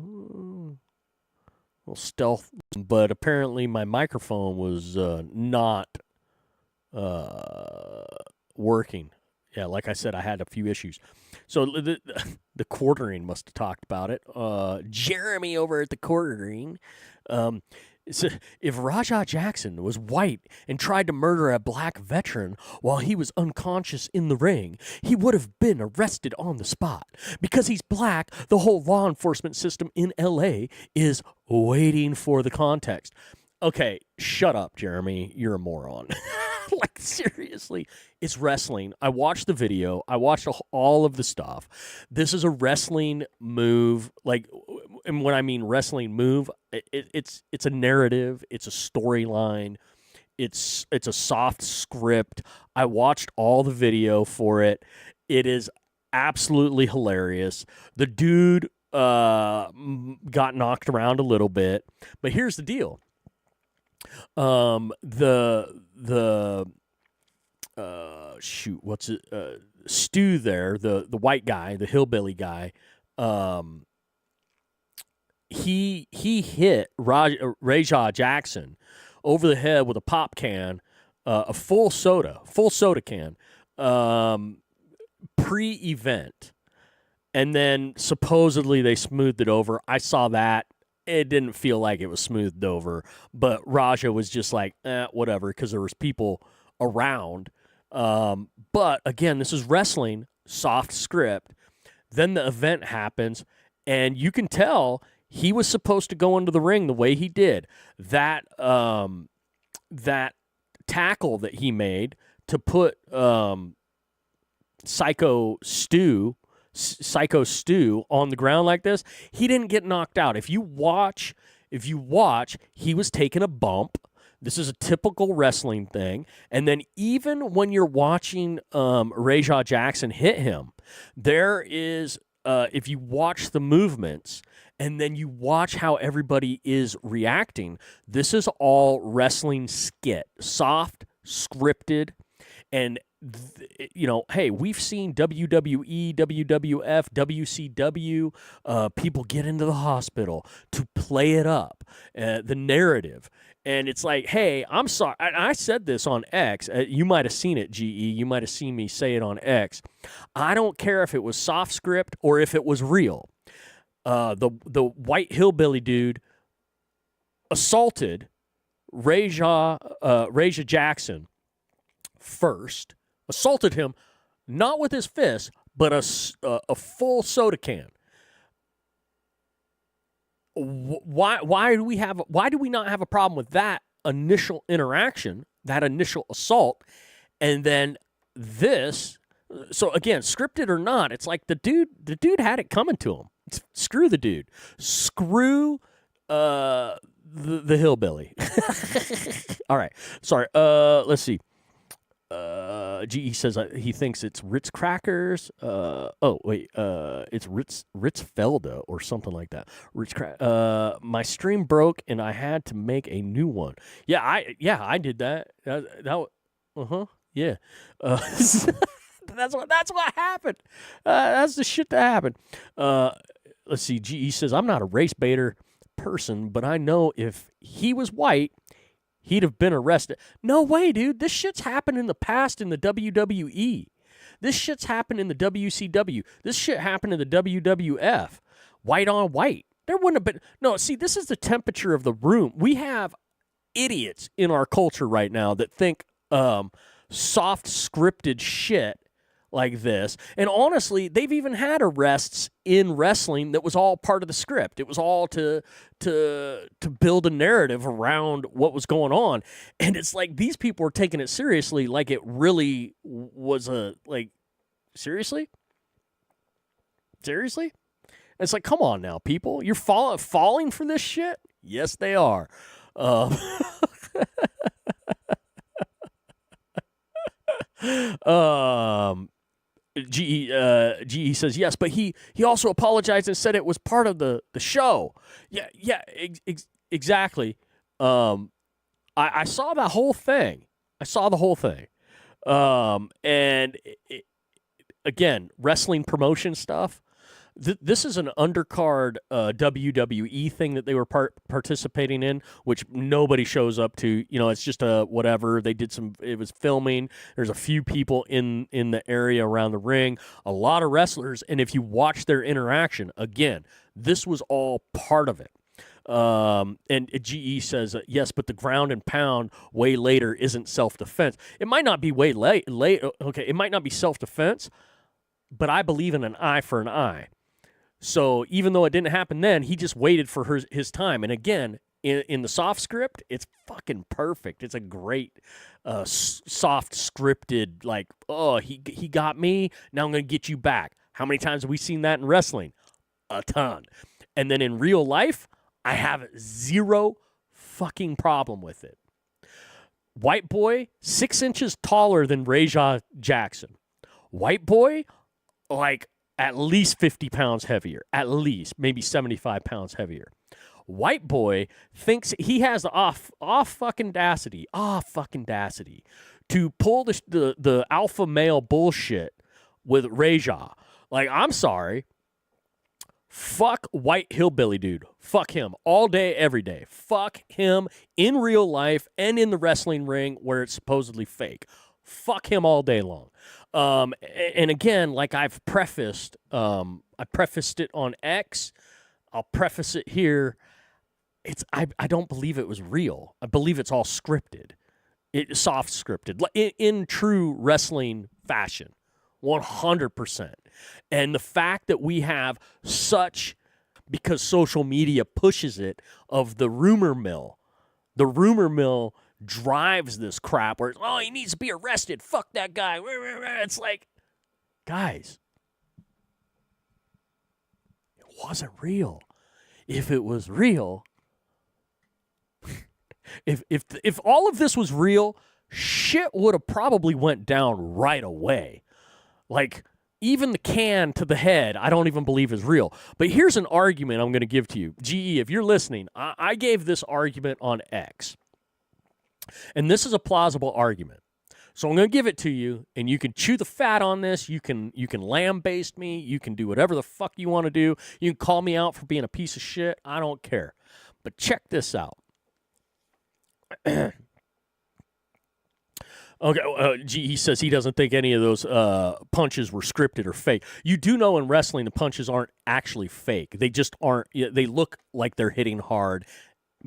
Little stealth, but apparently my microphone was not working. Yeah, like I said, I had a few issues. So the quartering must have talked about it. Jeremy over at the quartering. So if Rajah Jackson was white and tried to murder a black veteran while he was unconscious in the ring, he would have been arrested on the spot. Because he's black, the whole law enforcement system in LA is waiting for the context. Okay, shut up, Jeremy. You're a moron. Like, seriously, it's wrestling. I watched the video. I watched all of the stuff. This is a wrestling move. Like, and when I mean wrestling move, it's a narrative. It's a storyline. It's a soft script. I watched all the video for it. It is absolutely hilarious. The dude got knocked around a little bit, but here's the deal. Stu there, the white guy, the hillbilly guy, he hit Rajah Jackson over the head with a pop can, a full soda can, pre-event. And then supposedly they smoothed it over. I saw that. It didn't feel like it was smoothed over, but Raja was just like, whatever, because there was people around. But again, this is wrestling, soft script. Then the event happens, and you can tell he was supposed to go into the ring the way he did. That tackle that he made to put Psycho Stu on the ground like this, he didn't get knocked out. If you watch, he was taking a bump. This is a typical wrestling thing. And then even when you're watching Rajah Jackson hit him, there is, if you watch the movements and then you watch how everybody is reacting, this is all wrestling skit, soft, scripted, and hey, we've seen WWE, WWF, WCW, people get into the hospital to play it up, the narrative. And it's like, hey, I'm sorry. I said this on X. You might have seen it, GE. You might have seen me say it on X. I don't care if it was soft script or if it was real. The white hillbilly dude assaulted Rajah Jackson first. Assaulted him, not with his fist, but a full soda can. Why do we not have a problem with that initial interaction, that initial assault, and then this? So again, scripted or not, it's like the dude had it coming to him. Screw the dude. Screw the hillbilly. All right, sorry. Let's see. GE says he thinks it's Ritz crackers. It's Ritzfelda or something like that. My stream broke and I had to make a new one. Yeah, I did that. Yeah. That's what happened. That's the shit that happened. Let's see. GE says I'm not a race baiter person, but I know if he was white, he'd have been arrested. No way, dude. This shit's happened in the past in the WWE. This shit's happened in the WCW. This shit happened in the WWF. White on white. There wouldn't have been. No, see, this is the temperature of the room. We have idiots in our culture right now that think soft scripted shit like this. And honestly, they've even had arrests in wrestling that was all part of the script. It was all to build a narrative around what was going on. And it's like these people are taking it seriously, like it really was seriously? Seriously? It's like, come on now, people. You're falling for this shit? Yes, they are. GE says yes, but he also apologized and said it was part of the show. Yeah, exactly. I saw that whole thing. And again, wrestling promotion stuff. This is an undercard WWE thing that they were participating in, which nobody shows up to. It's just a whatever. They did it was filming. There's a few people in the area around the ring, a lot of wrestlers. And if you watch their interaction, again, this was all part of it. And GE says, yes, but the ground and pound way later isn't self-defense. It might not be way late. Okay, it might not be self-defense, but I believe in an eye for an eye. So even though it didn't happen then, he just waited for his time. And again, in the soft script, it's fucking perfect. It's a great soft scripted, like, oh, he got me, now I'm going to get you back. How many times have we seen that in wrestling? A ton. And then in real life, I have zero fucking problem with it. White boy, 6 inches taller than Rajah Jackson. White boy, like at least 50 pounds heavier, at least maybe 75 pounds heavier. White boy thinks he has the fucking audacity to pull the alpha male bullshit with Rajah. Like, I'm sorry. Fuck white hillbilly dude. Fuck him all day, every day. Fuck him in real life and in the wrestling ring where it's supposedly fake. Fuck him all day long. And again, like I've prefaced, I prefaced it on X. I'll preface it here. I don't believe it was real. I believe it's all scripted. It's soft scripted in true wrestling fashion. 100%. And the fact that we have such, because social media pushes it, of the rumor mill drives this crap where, oh, he needs to be arrested. Fuck that guy. It's like, guys, it wasn't real. If it was real, if all of this was real, shit would have probably went down right away. Like, even the can to the head, I don't even believe is real. But here's an argument I'm going to give to you. GE, if you're listening, I gave this argument on X. And this is a plausible argument. So I'm going to give it to you, and you can chew the fat on this. You can lambaste me. You can do whatever the fuck you want to do. You can call me out for being a piece of shit. I don't care. But check this out. Okay, he says he doesn't think any of those punches were scripted or fake. You do know in wrestling the punches aren't actually fake. They just aren't. They look like they're hitting hard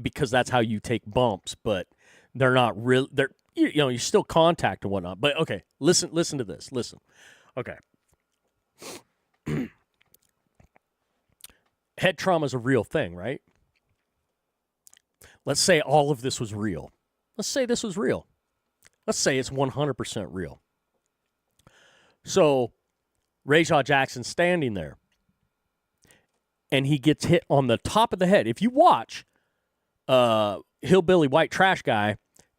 because that's how you take bumps, but they're not real. They're, you know, you still contact and whatnot. But okay, listen to this. Listen. Okay. Head trauma is a real thing, right? Let's say all of this was real. Let's say this was real. Let's say it's 100% real. So, Rajah Jackson's standing there, and he gets hit on the top of the head. If you watch, hillbilly white trash guy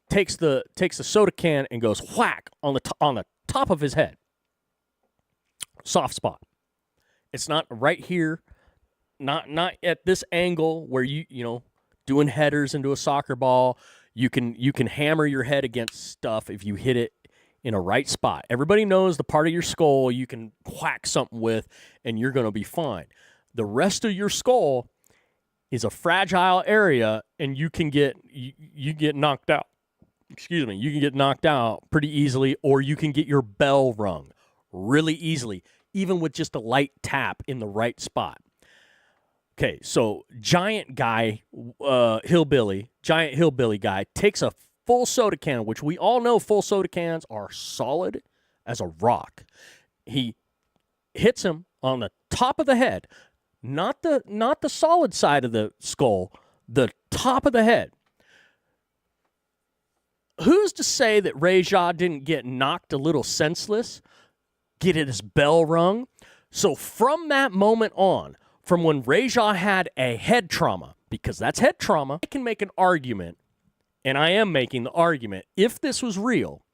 takes the soda can and goes whack on the top of his head. Soft spot. It's not right here, not at this angle where you know doing headers into a soccer ball. You can hammer your head against stuff if you hit it in a right spot. Everybody knows the part of your skull you can whack something with, and you're going to be fine. The rest of your skull is a fragile area, and you can get knocked out. Excuse me. You can get knocked out pretty easily, or you can get your bell rung really easily, even with just a light tap in the right spot. Okay, so giant hillbilly guy takes a full soda can, which we all know full soda cans are solid as a rock. He hits him on the top of the head, not the solid side of the skull, the top of the head. Who's to say that Rajah didn't get knocked a little senseless, get his bell rung? So from that moment on, from when Rajah had a head trauma, because that's head trauma, I can make an argument, and I am making the argument, if this was real,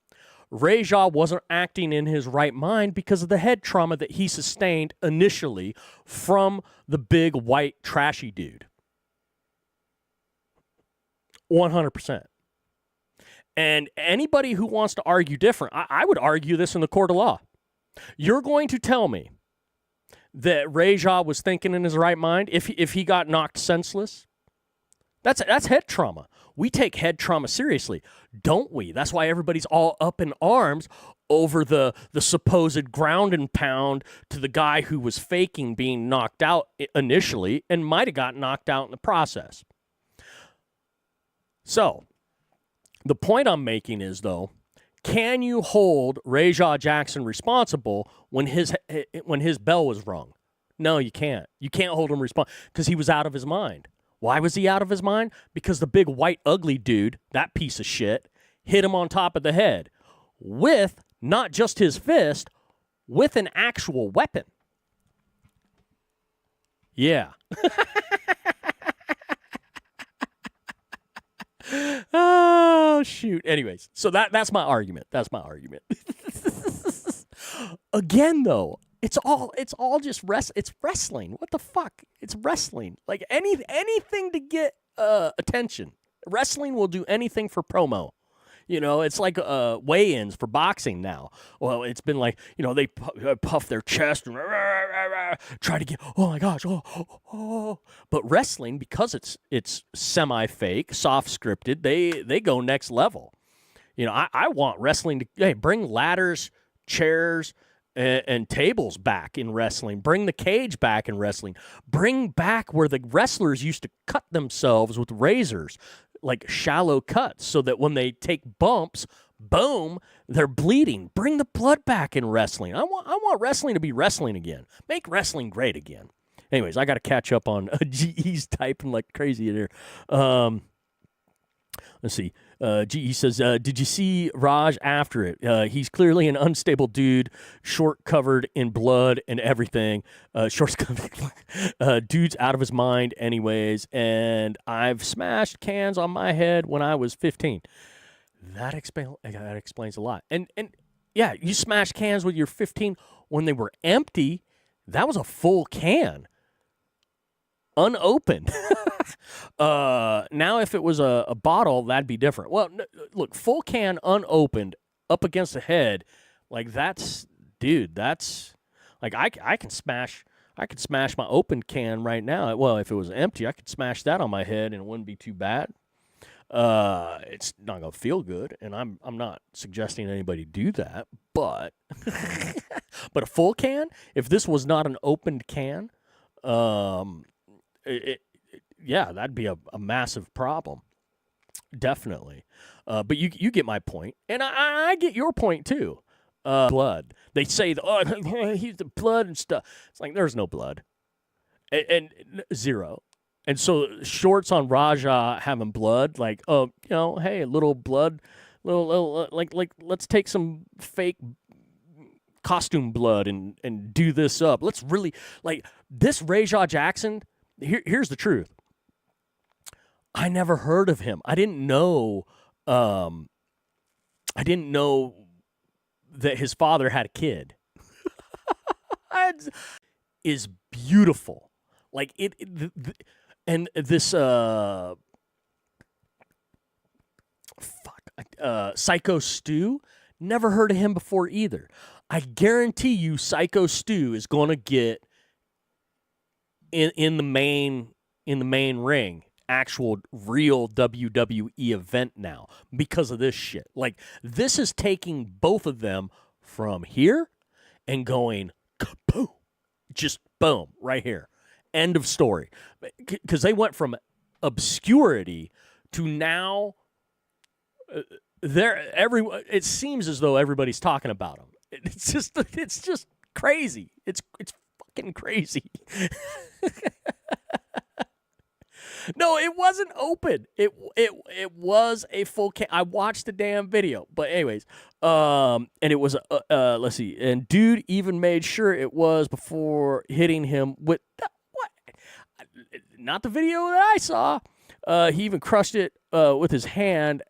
Rajah wasn't acting in his right mind because of the head trauma that he sustained initially from the big white trashy dude. 100%. And anybody who wants to argue different, I would argue this in the court of law. You're going to tell me that Rajah was thinking in his right mind if he got knocked senseless? That's head trauma. We take head trauma seriously, don't we? That's why everybody's all up in arms over the supposed ground and pound to the guy who was faking being knocked out initially and might have got knocked out in the process. So, the point I'm making is, though, can you hold Rajah Jackson responsible when his bell was rung? No, you can't. You can't hold him responsible because he was out of his mind. Why was he out of his mind? Because the big white ugly dude, that piece of shit, hit him on top of the head with not just his fist, with an actual weapon. Yeah. Oh, shoot. Anyways, so that's my argument. That's my argument. Again, though, It's all just it's wrestling. What the fuck? It's wrestling. Like anything to get attention. Wrestling will do anything for promo. You know, it's like weigh-ins for boxing now. Well, it's been like, you know, they puff their chest and try to get, oh my gosh, oh. But wrestling, because it's semi-fake, soft-scripted, they go next level. You know, I want wrestling to bring ladders, chairs, and tables back in wrestling. Bring the cage back in wrestling. Bring back where the wrestlers used to cut themselves with razors, like shallow cuts, so that when they take bumps, boom, they're bleeding. Bring the blood back in wrestling. I want wrestling to be wrestling again. Make wrestling great again. Anyways, I got to catch up on GE's typing like crazy in here. Let's see. GE says, did you see Raj after it? He's clearly an unstable dude, short covered in blood and everything. Shorts covered. Dude's out of his mind anyways. And I've smashed cans on my head when I was 15. That explains a lot. And yeah, you smashed cans when you're 15 when they were empty. That was a full can. Unopened. Now if it was a bottle, that'd be different. Well, look, full can unopened up against the head, like that's like I can smash my open can right now. Well, if it was empty, I could smash that on my head and it wouldn't be too bad. It's not gonna feel good, and I'm not suggesting anybody do that, but but a full can, if this was not an opened can, yeah, that'd be a massive problem. Definitely. But you get my point. And I get your point, too. Blood. They say, he's the blood and stuff. It's like, there's no blood. And zero. And so shorts on Raja having blood, like, you know, hey, a little blood, little like let's take some fake costume blood and do this up. Let's really, like, this Rajah Jackson, here's the truth. I never heard of him. I didn't know that his father had a kid. Is beautiful. Like and this Psycho Stu, never heard of him before either. I guarantee you Psycho Stu is going to get in the main ring, actual real WWE event now because of this shit. Like, this is taking both of them from here and going kaboom, just boom, right here. End of story. Because they went from obscurity to now it seems as though everybody's talking about them. It's just crazy. It's fucking crazy. No, it wasn't open. It was a full can. I watched the damn video. But anyways, and it was let's see. And dude even made sure it was before hitting him with what? Not the video that I saw. He even crushed it with his hand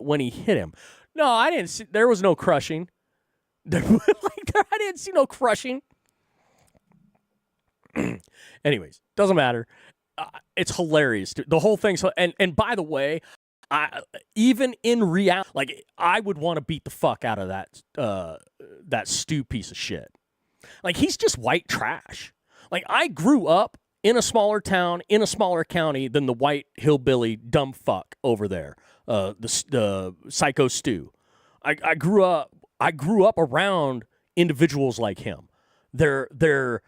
when he hit him. No, I didn't see. There was no crushing. I didn't see no crushing. Anyways, doesn't matter. It's hilarious. The whole thing's and by the way, even in reality, like, I would want to beat the fuck out of that Stu piece of shit. Like, he's just white trash. Like, I grew up in a smaller town, in a smaller county than the white hillbilly dumb fuck over there. The Psycho Stu. I grew up around individuals like him. They're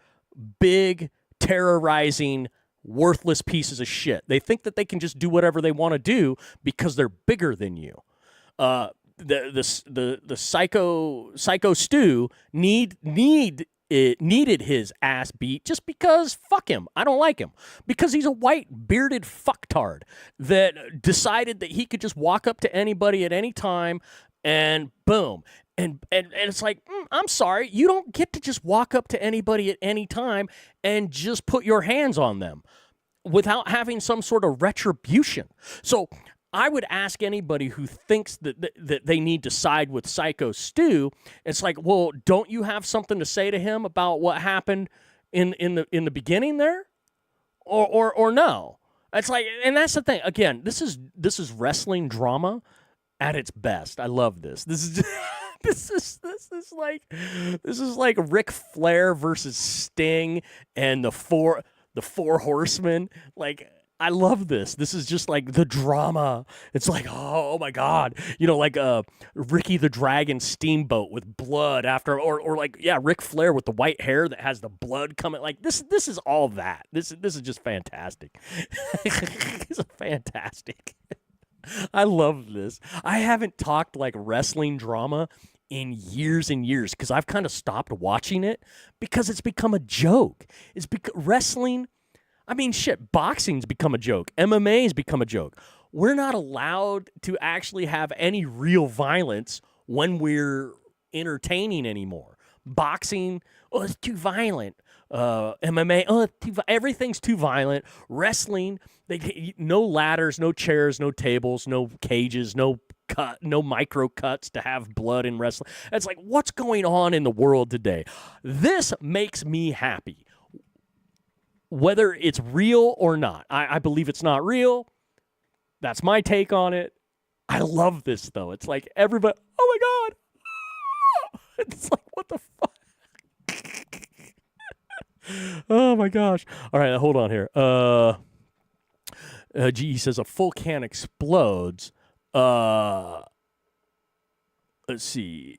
big, terrorizing, worthless pieces of shit. They think that they can just do whatever they want to do because they're bigger than you. The Psycho Stu needed his ass beat just because fuck him. I don't like him because he's a white bearded fucktard that decided that he could just walk up to anybody at any time and boom. And it's like, I'm sorry, you don't get to just walk up to anybody at any time and just put your hands on them without having some sort of retribution. So I would ask anybody who thinks that they need to side with Psycho Stu. It's like, well, don't you have something to say to him about what happened in the beginning there, or no? It's like, and that's the thing. Again, this is wrestling drama at its best. I love this. This is this is like Ric Flair versus Sting and the four horsemen. Like, I love this. This is just like the drama. It's like, oh my God. Like Ricky the Dragon Steamboat with blood after, or like, yeah, Ric Flair with the white hair that has the blood coming. Like, this is all that. This is just fantastic. It's fantastic. I love this. I haven't talked like wrestling drama in years and years because I've kind of stopped watching it because it's become a joke. It's wrestling. I mean, shit, boxing's become a joke. MMA's become a joke. We're not allowed to actually have any real violence when we're entertaining anymore. Boxing, it's too violent. MMA, everything's too violent. Wrestling, no ladders, no chairs, no tables, no cages, no micro cuts to have blood in wrestling. It's like, what's going on in the world today? This makes me happy. Whether it's real or not. I believe it's not real. That's my take on it. I love this, though. It's like everybody, oh my God. It's like, what the fuck? Oh my gosh. All right, hold on here. GE says a full can explodes. Let's see.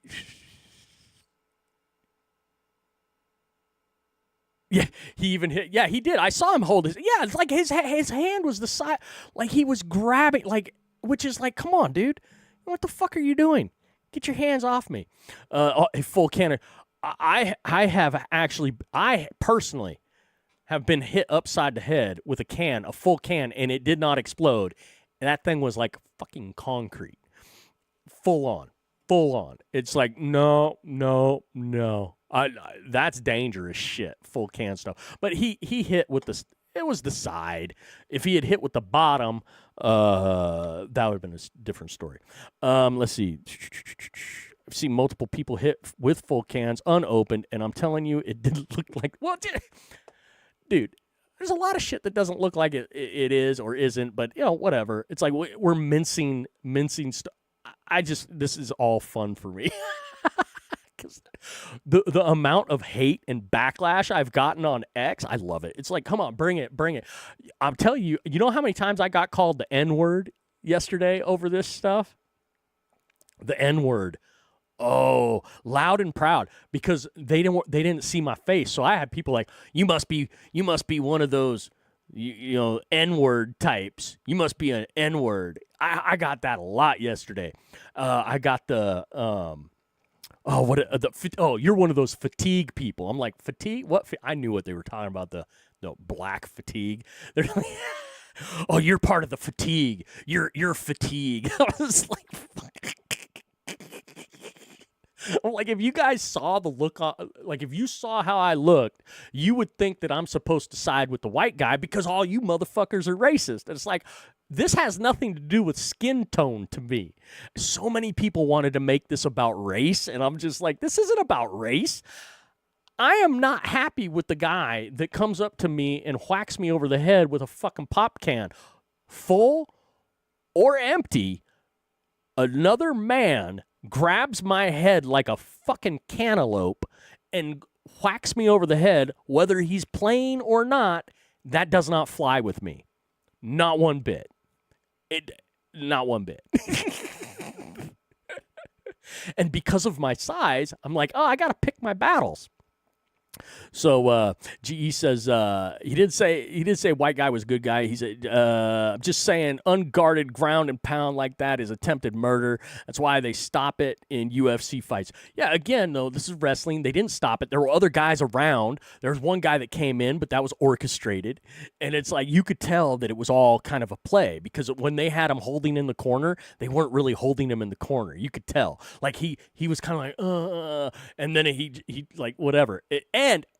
Yeah, he even hit. Yeah, he did. I saw him hold his. Yeah, it's like his hand was the side. Like he was grabbing. Like, which is like, come on, dude. What the fuck are you doing? Get your hands off me. A full cannon. I personally have been hit upside the head with a full can, and it did not explode. And that thing was like fucking concrete. Full on. It's like, no. That's dangerous shit, full can stuff. But he hit with it was the side. If he had hit with the bottom, that would have been a different story. Let's see. I've seen multiple people hit with full cans unopened, and I'm telling you, it didn't look like, well, dude, there's a lot of shit that doesn't look like it is or isn't, but, whatever. It's like we're mincing stuff. This is all fun for me. The amount of hate and backlash I've gotten on X, I love it. It's like, come on, bring it. I'm telling you, you know how many times I got called the N-word yesterday over this stuff? The N-word. Oh, loud and proud, because they didn't see my face. So I had people like, you must be one of those N-word types. You must be an N-word. I got that a lot yesterday. I got the you're one of those fatigue people. I'm like, fatigue? What? I knew what they were talking about, the black fatigue. They're like, oh, you're part of the fatigue. You're fatigue. I was like, I'm like, if you guys saw the look, if you saw how I looked, you would think that I'm supposed to side with the white guy because all you motherfuckers are racist. And it's like, this has nothing to do with skin tone to me. So many people wanted to make this about race, and I'm just like, this isn't about race. I am not happy with the guy that comes up to me and whacks me over the head with a fucking pop can. Full or empty, another man grabs my head like a fucking cantaloupe and whacks me over the head, whether he's playing or not. That does not fly with me. Not one bit. Not one bit. And because of my size, I'm like, oh, I got to pick my battles. So GE says he did say white guy was a good guy. He said, I'm just saying unguarded ground and pound like that is attempted murder. That's why they stop it in UFC fights. Yeah, again, though, this is wrestling. They didn't stop it. There were other guys around. There was one guy that came in, but that was orchestrated. And it's like you could tell that it was all kind of a play, because when they had him holding in the corner, they weren't really holding him in the corner. You could tell. Like he was kind of like, and then he like whatever.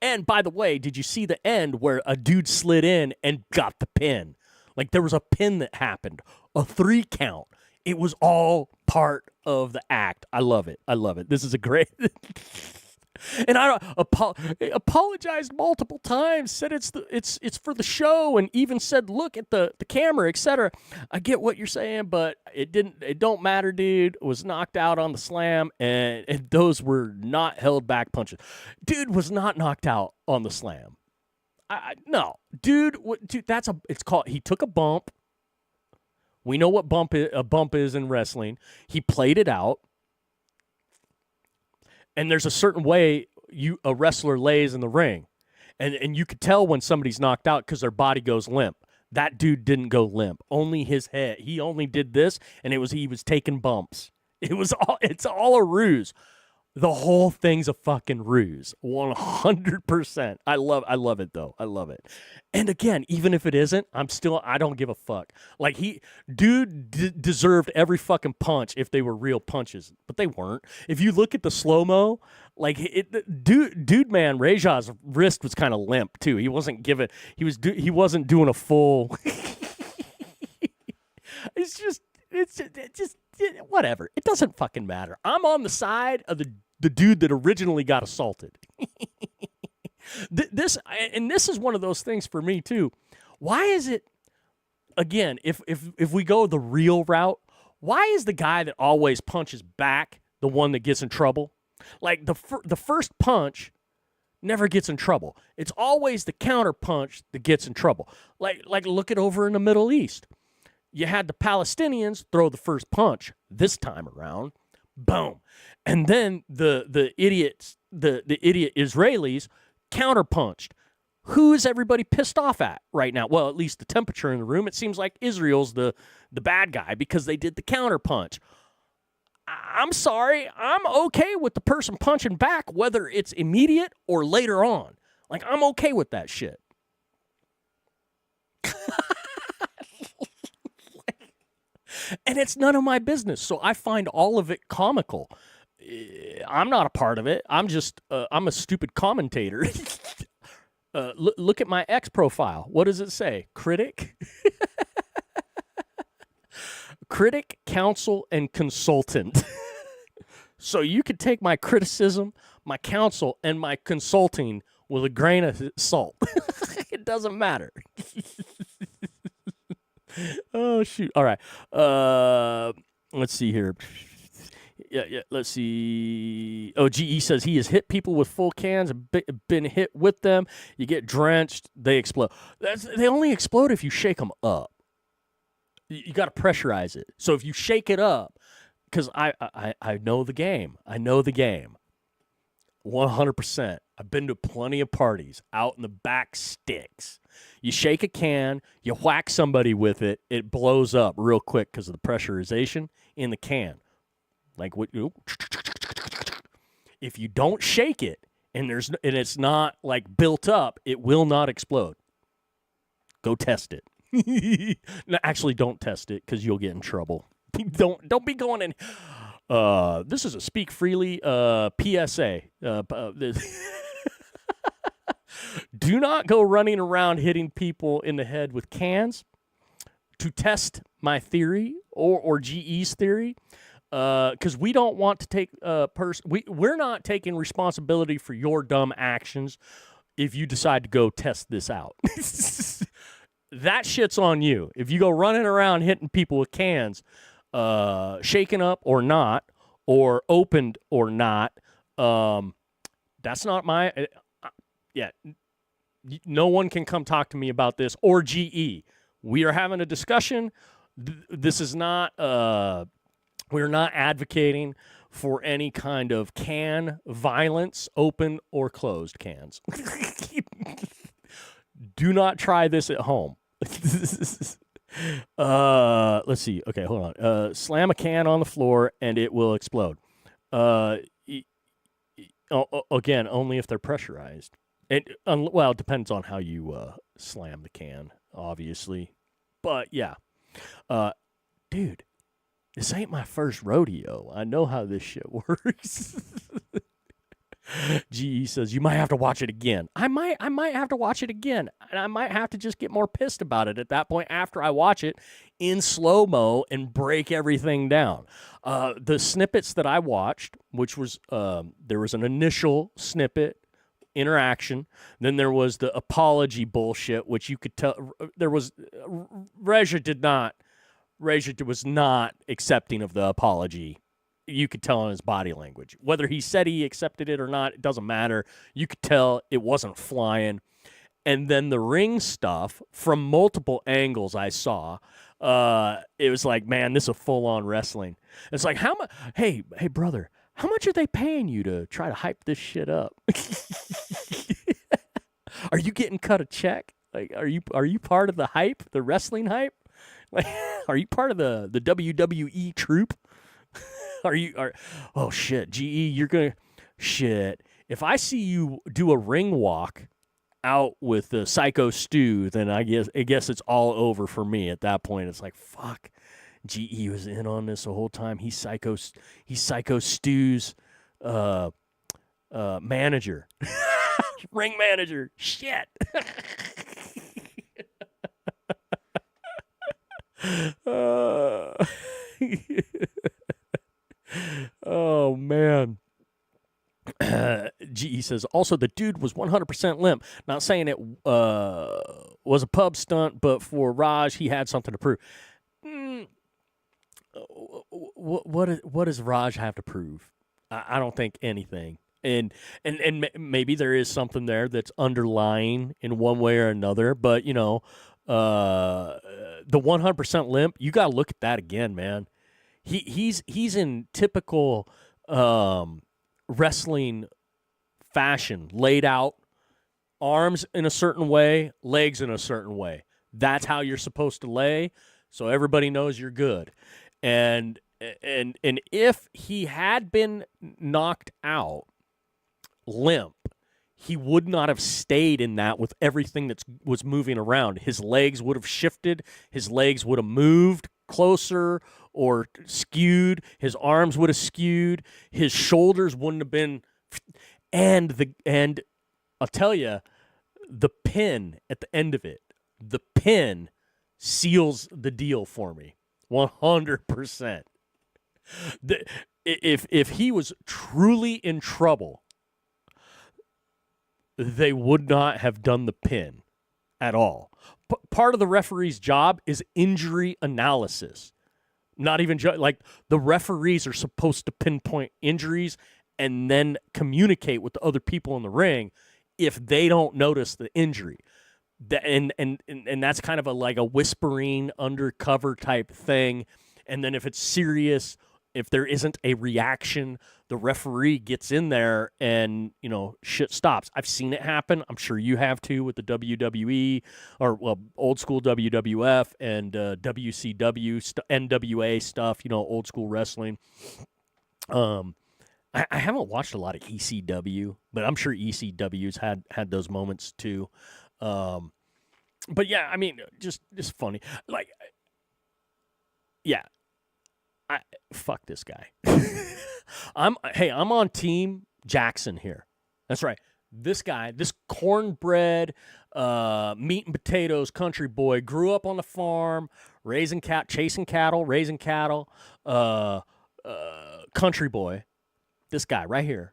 And by the way, did you see the end where a dude slid in and got the pin? Like there was a pin that happened, a 3 count. It was all part of the act. I love it. I love it. This is a great. And I apologized multiple times, said it's for the show, and even said look at the camera, etc. I get what you're saying, but it don't matter, dude. It was knocked out on the slam, and those were not held back punches. Dude was not knocked out on the slam. No, dude, it's called. He took a bump. We know what a bump is in wrestling. He played it out. And there's a certain way a wrestler lays in the ring. And you could tell when somebody's knocked out because their body goes limp. That dude didn't go limp. Only his head. He only did this, and he was taking bumps. It's all a ruse. The whole thing's a fucking ruse. 100%. I love it though. I love it. And again, even if it isn't, I don't give a fuck. Like dude deserved every fucking punch if they were real punches, but they weren't. If you look at the slow-mo, like dude man, Rajah's wrist was kind of limp too. He wasn't doing a full It's just whatever. It doesn't fucking matter. I'm on the side of the dude that originally got assaulted. This is one of those things for me too. Why is it, again, if we go the real route, why is the guy that always punches back the one that gets in trouble? Like the first punch never gets in trouble. It's always the counter punch that gets in trouble. Like look at over in the Middle East. You had the Palestinians throw the first punch this time around. Boom. And then the idiot Israelis counterpunched. Who is everybody pissed off at right now? Well, at least the temperature in the room. It seems like Israel's the bad guy because they did the counterpunch. I'm sorry. I'm okay with the person punching back, whether it's immediate or later on. Like, I'm okay with that shit. And it's none of my business, so I find all of it comical. I'm not a part of it. I'm just, I'm a stupid commentator. Look at my X profile. What does it say? Critic? Critic, counsel, and consultant. So you could take my criticism, my counsel, and my consulting with a grain of salt. It doesn't matter. Oh, shoot. All right. Let's see here. Yeah, let's see. Oh, GE says he has hit people with full cans, been hit with them. You get drenched, they explode. They only explode if you shake them up. You got to pressurize it. So if you shake it up, because I know the game. I know the game. 100%. I've been to plenty of parties out in the back sticks. You shake a can, you whack somebody with it, it blows up real quick because of the pressurization in the can. Like what? If you don't shake it and it's not like built up, it will not explode. Go test it. No, actually, don't test it because you'll get in trouble. Don't be going in. This is a Speak Freely PSA. Do not go running around hitting people in the head with cans to test my theory or GE's theory, because we don't want to take we're not taking responsibility for your dumb actions if you decide to go test this out. That shit's on you. If you go running around hitting people with cans, shaken up or not, or opened or not, that's not my... yeah, no one can come talk to me about this, or GE. We are having a discussion. This is not... we're not advocating for any kind of can violence, open or closed cans. Do not try this at home. Let's see. Okay, hold on. Slam a can on the floor and it will explode. Again, only if they're pressurized. Well, it depends on how you slam the can, obviously. But yeah, dude, this ain't my first rodeo. I know how this shit works. GE says you might have to watch it again. I might have to watch it again, and I might have to just get more pissed about it at that point after I watch it in slow-mo and break everything down. The snippets that I watched, which was there was an initial snippet interaction, then there was the apology bullshit, which you could tell there was Reza was not accepting of the apology. You could tell in his body language. Whether he said he accepted it or not, it doesn't matter. You could tell it wasn't flying. And then the ring stuff, from multiple angles I saw, it was like, man, this is a full-on wrestling. It's like, how much? Hey, brother, how much are they paying you to try to hype this shit up? Are you getting cut a check? Like, are you part of the hype, the wrestling hype? Like, are you part of the WWE troupe? Oh shit, GE, you're gonna shit. If I see you do a ring walk out with the Psycho Stu, then I guess it's all over for me at that point. It's like, fuck, GE was in on this the whole time. He's Psycho Stu's manager. Ring manager. Shit. Oh, man. GE says, also, the dude was 100% limp. Not saying it was a pub stunt, but for Raj, he had something to prove. What does Raj have to prove? I don't think anything. And maybe there is something there that's underlying in one way or another. But, you know, the 100% limp, you got to look at that again, man. He's in typical wrestling fashion, laid out, arms in a certain way, legs in a certain way. That's how you're supposed to lay, so everybody knows you're good. And if he had been knocked out limp, he would not have stayed in that with everything that was moving around. His legs would have shifted. His legs would have moved closer or skewed. His arms would have skewed. His shoulders wouldn't have been. And I'll tell you, the pin at the end of it, the pin seals the deal for me, 100%. If he was truly in trouble, they would not have done the pin at all. Part of the referee's job is injury analysis. Not even like the referees are supposed to pinpoint injuries and then communicate with the other people in the ring if they don't notice the injury. And that's kind of like a whispering undercover type thing. And then if it's serious, if there isn't a reaction, the referee gets in there and, you know, shit stops. I've seen it happen. I'm sure you have too with the WWE or, well, old school WWF and WCW, NWA stuff, you know, old school wrestling. I haven't watched a lot of ECW, but I'm sure ECW's had those moments too. But yeah, I mean, just funny. Like, yeah. Fuck this guy. I'm on team Jackson here. That's right. This guy, this cornbread, meat and potatoes country boy, grew up on the farm, chasing cattle, raising cattle, country boy. This guy right here.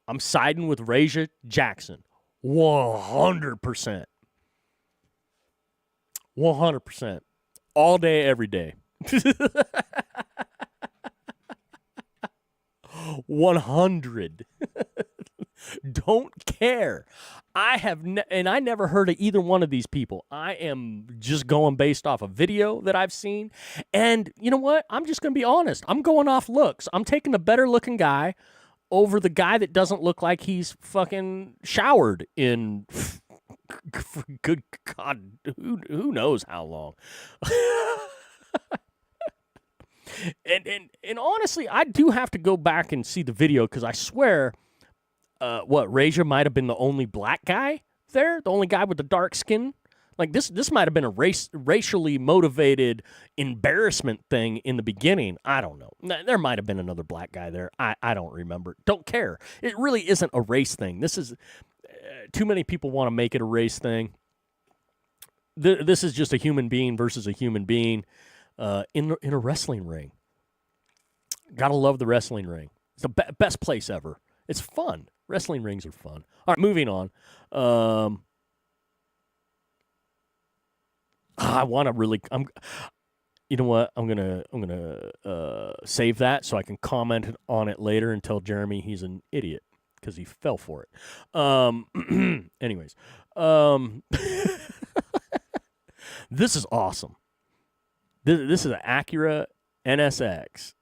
I'm siding with Reza Jackson. 100%. 100%. All day, every day. 100. Don't care. I never heard of either one of these people. I am just going based off a video that I've seen. And you know what? I'm just going to be honest. I'm going off looks. I'm taking the better looking guy over the guy that doesn't look like he's fucking showered in good God, who knows how long. And honestly, I do have to go back and see the video because I swear, Reza might have been the only black guy there, the only guy with the dark skin. Like this might have been a racially motivated embarrassment thing in the beginning. I don't know. There might have been another black guy there. I don't remember. Don't care. It really isn't a race thing. This is too many people want to make it a race thing. This is just a human being versus a human being in a wrestling ring. Gotta love the wrestling ring. It's the best place ever. It's fun. Wrestling rings are fun. All right, moving on. I want to really. You know what? I'm gonna save that so I can comment on it later and tell Jeremy he's an idiot because he fell for it. Anyways, this is awesome. This is an Acura NSX.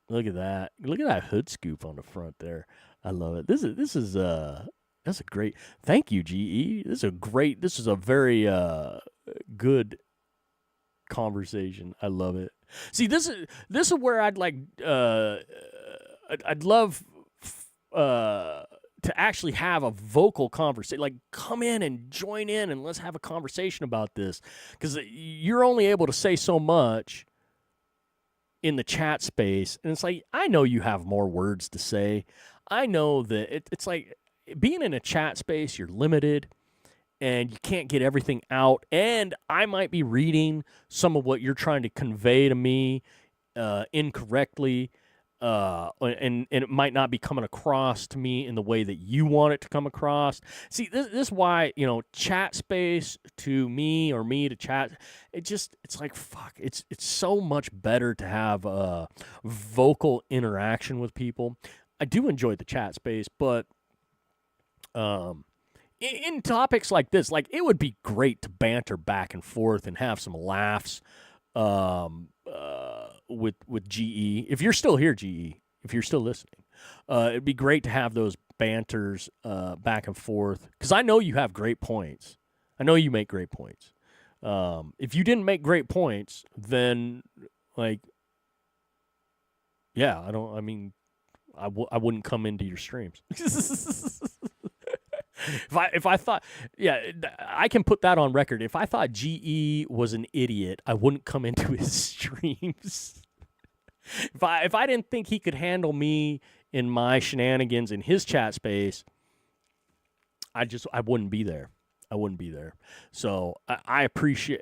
Look at that. Look at that hood scoop on the front there. I love it. That's a great. Thank you, GE. This is a very good conversation. I love it. See, this is where I'd like I'd love to actually have a vocal conversation. Like, come in and join in and let's have a conversation about this, because you're only able to say so much in the chat space, and it's like, I know you have more words to say. I know that it's like being in a chat space, you're limited and you can't get everything out, and I might be reading some of what you're trying to convey to me incorrectly, and it might not be coming across to me in the way that you want it to come across. See, this is why, chat space to me or me to chat, it's like, fuck, it's so much better to have vocal interaction with people. I do enjoy the chat space, but in topics like this, like, it would be great to banter back and forth and have some laughs with GE. If you're still here, GE, if you're still listening, it'd be great to have those banters back and forth, because I know you have great points. I know you make great points. If you didn't make great points, then, like, yeah, I wouldn't come into your streams. If I thought, yeah, I can put that on record. If I thought GE was an idiot, I wouldn't come into his streams. If I didn't think he could handle me in my shenanigans in his chat space, I wouldn't be there. I wouldn't be there. So I appreciate.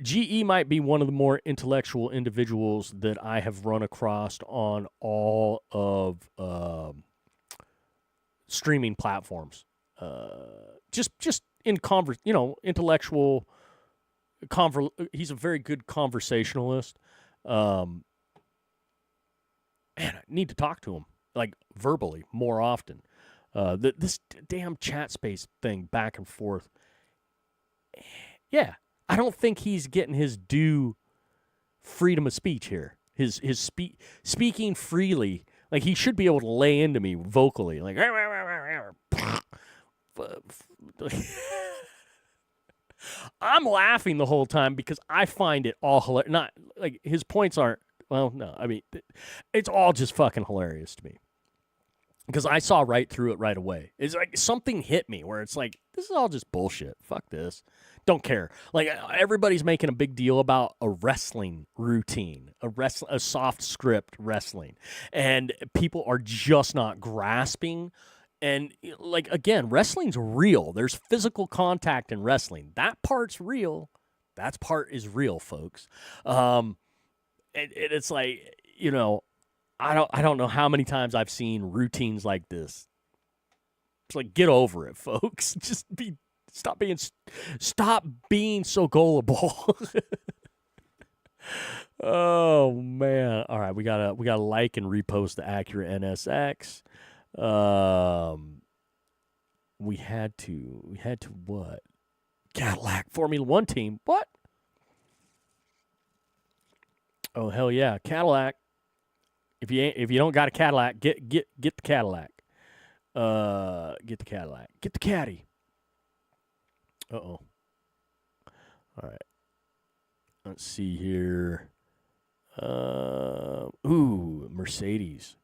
GE might be one of the more intellectual individuals that I have run across on all of streaming platforms. Just in intellectual he's a very good conversationalist. Man, I need to talk to him, like, verbally more often. This damn chat space thing back and forth. Yeah, I don't think he's getting his due freedom of speech here. His speaking freely. Like, he should be able to lay into me vocally, like. I'm laughing the whole time because I find it all hilarious. Not like his points aren't. Well, no, I mean, it's all just fucking hilarious to me, because I saw right through it right away. It's like something hit me where it's like, this is all just bullshit. Fuck this. Don't care. Like, everybody's making a big deal about a wrestling routine, a soft script wrestling, and people are just not grasping. And, like, again, wrestling's real. There's physical contact in wrestling. That part's real. That part is real, folks. It's like, I don't know how many times I've seen routines like this. It's like, get over it, folks. Stop being so gullible. Oh man! All right, we gotta like and repost the Acura NSX. We had to what? Cadillac Formula One team. What? Oh hell yeah, Cadillac. If you don't got a Cadillac, get the Cadillac. Get the Cadillac. Get the Caddy. Uh-oh. All right. Let's see here. Mercedes.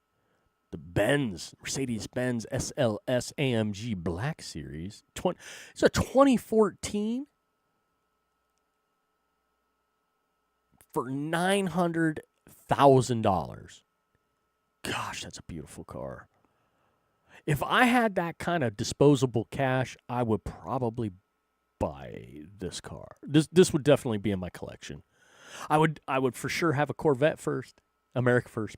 The Mercedes-Benz SLS AMG Black Series. It's a 2014 for $900,000. Gosh, that's a beautiful car. If I had that kind of disposable cash, I would probably buy this car. This would definitely be in my collection. I would for sure have a Corvette first. America first,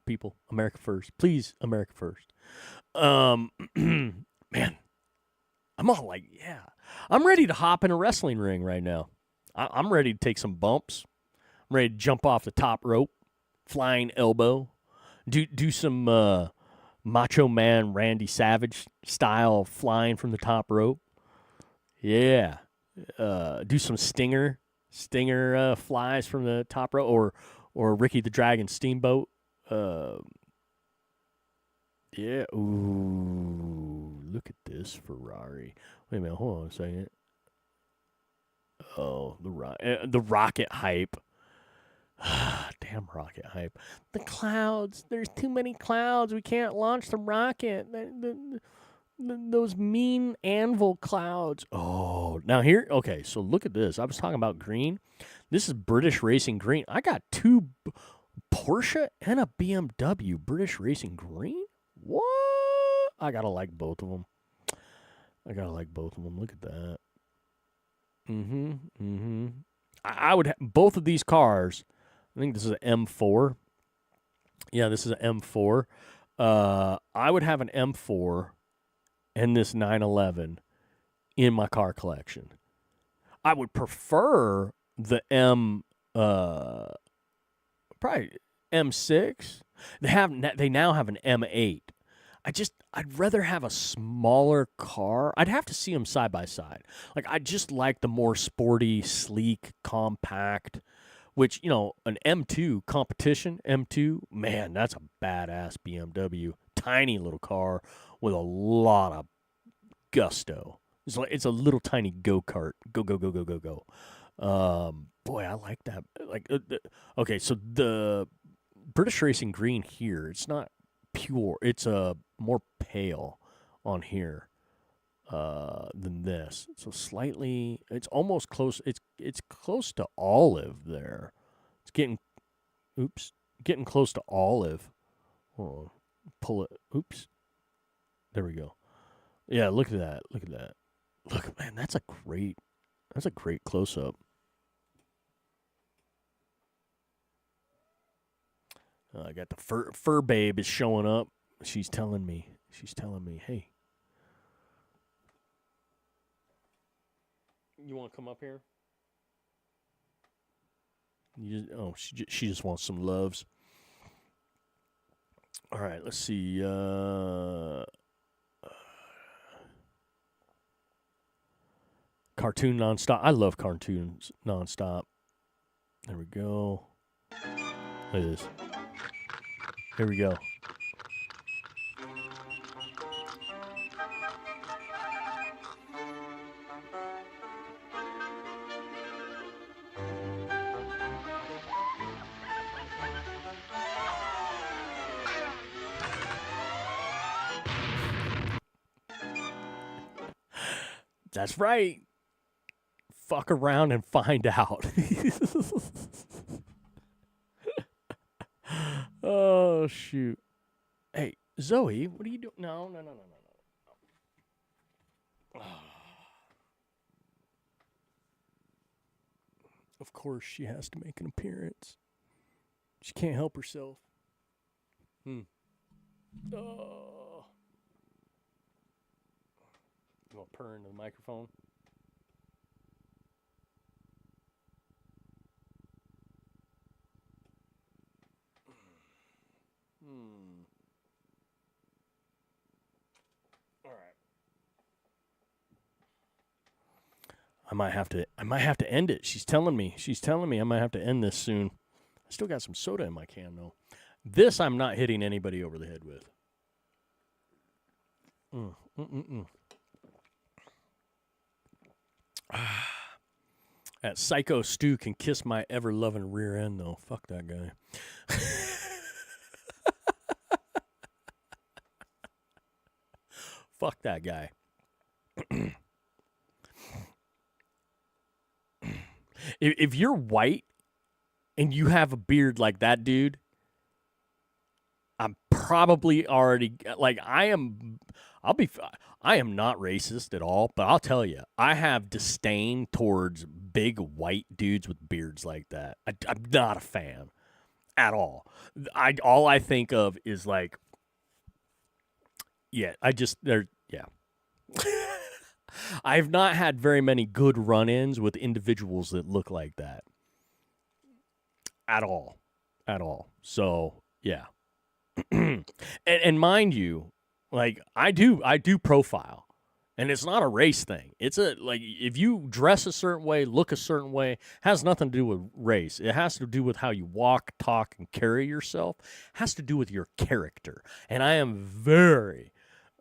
people. America first. Please, America first. Man, I'm all like, yeah. I'm ready to hop in a wrestling ring right now. I'm ready to take some bumps. I'm ready to jump off the top rope, flying elbow, do some Macho Man Randy Savage style flying from the top rope. Yeah. Do some stinger flies from the top rope, or Ricky the Dragon Steamboat. Yeah. Ooh, look at this Ferrari. Wait a minute, hold on a second. Oh, the rocket hype. Damn rocket hype. The clouds. There's too many clouds. We can't launch the rocket. Those mean anvil clouds. Oh, now here. Okay, so look at this. I was talking about green. This is British Racing Green. I got two Porsche and a BMW British Racing Green. What? I gotta like both of them. Look at that. I would have both of these cars. I think this is an M4. Yeah, this is an M4. I would have an M4 and this 911 in my car collection. I would prefer the probably M6. They now have an M8. I'd rather have a smaller car. I'd have to see them side by side. Like, I just like the more sporty, sleek, compact, which, an M2 competition, M2, man, that's a badass BMW. Tiny little car with a lot of gusto. It's a little tiny go-kart. Go. Boy, I like that. Okay, so the British Racing Green here, it's not pure. It's more pale on here than this. So slightly, it's almost close. It's close to olive there. It's getting close to olive. Hold on, pull it. Oops. There we go. Yeah, look at that. Look, man, that's a great close up. I got the fur babe is showing up. She's telling me, hey, you want to come up here? She just wants some loves. All right, let's see. Cartoon nonstop. I love cartoons nonstop. There we go. Look at this. Here we go. That's right. Fuck around and find out. Oh, shoot. Hey, Zoe, what are you doing? No. Of course, she has to make an appearance. She can't help herself. Oh. You want to purr into the microphone? All right. I might have to end it. She's telling me I might have to end this soon. I still got some soda in my can though. This I'm not hitting anybody over the head with. That psycho Stu can kiss my ever-loving rear end, though. Fuck that guy. Fuck that guy. If you're white and you have a beard like that dude, I'm probably already like I am not racist at all, but I'll tell you, I have disdain towards big white dudes with beards like that. I'm not a fan at all. All I think of is like, yeah, I've not had very many good run-ins with individuals that look like that at all. So, yeah. and mind you, like I do profile, and it's not a race thing. It's like if you dress a certain way, look a certain way, has nothing to do with race. It has to do with how you walk, talk, and carry yourself. It has to do with your character. And I am very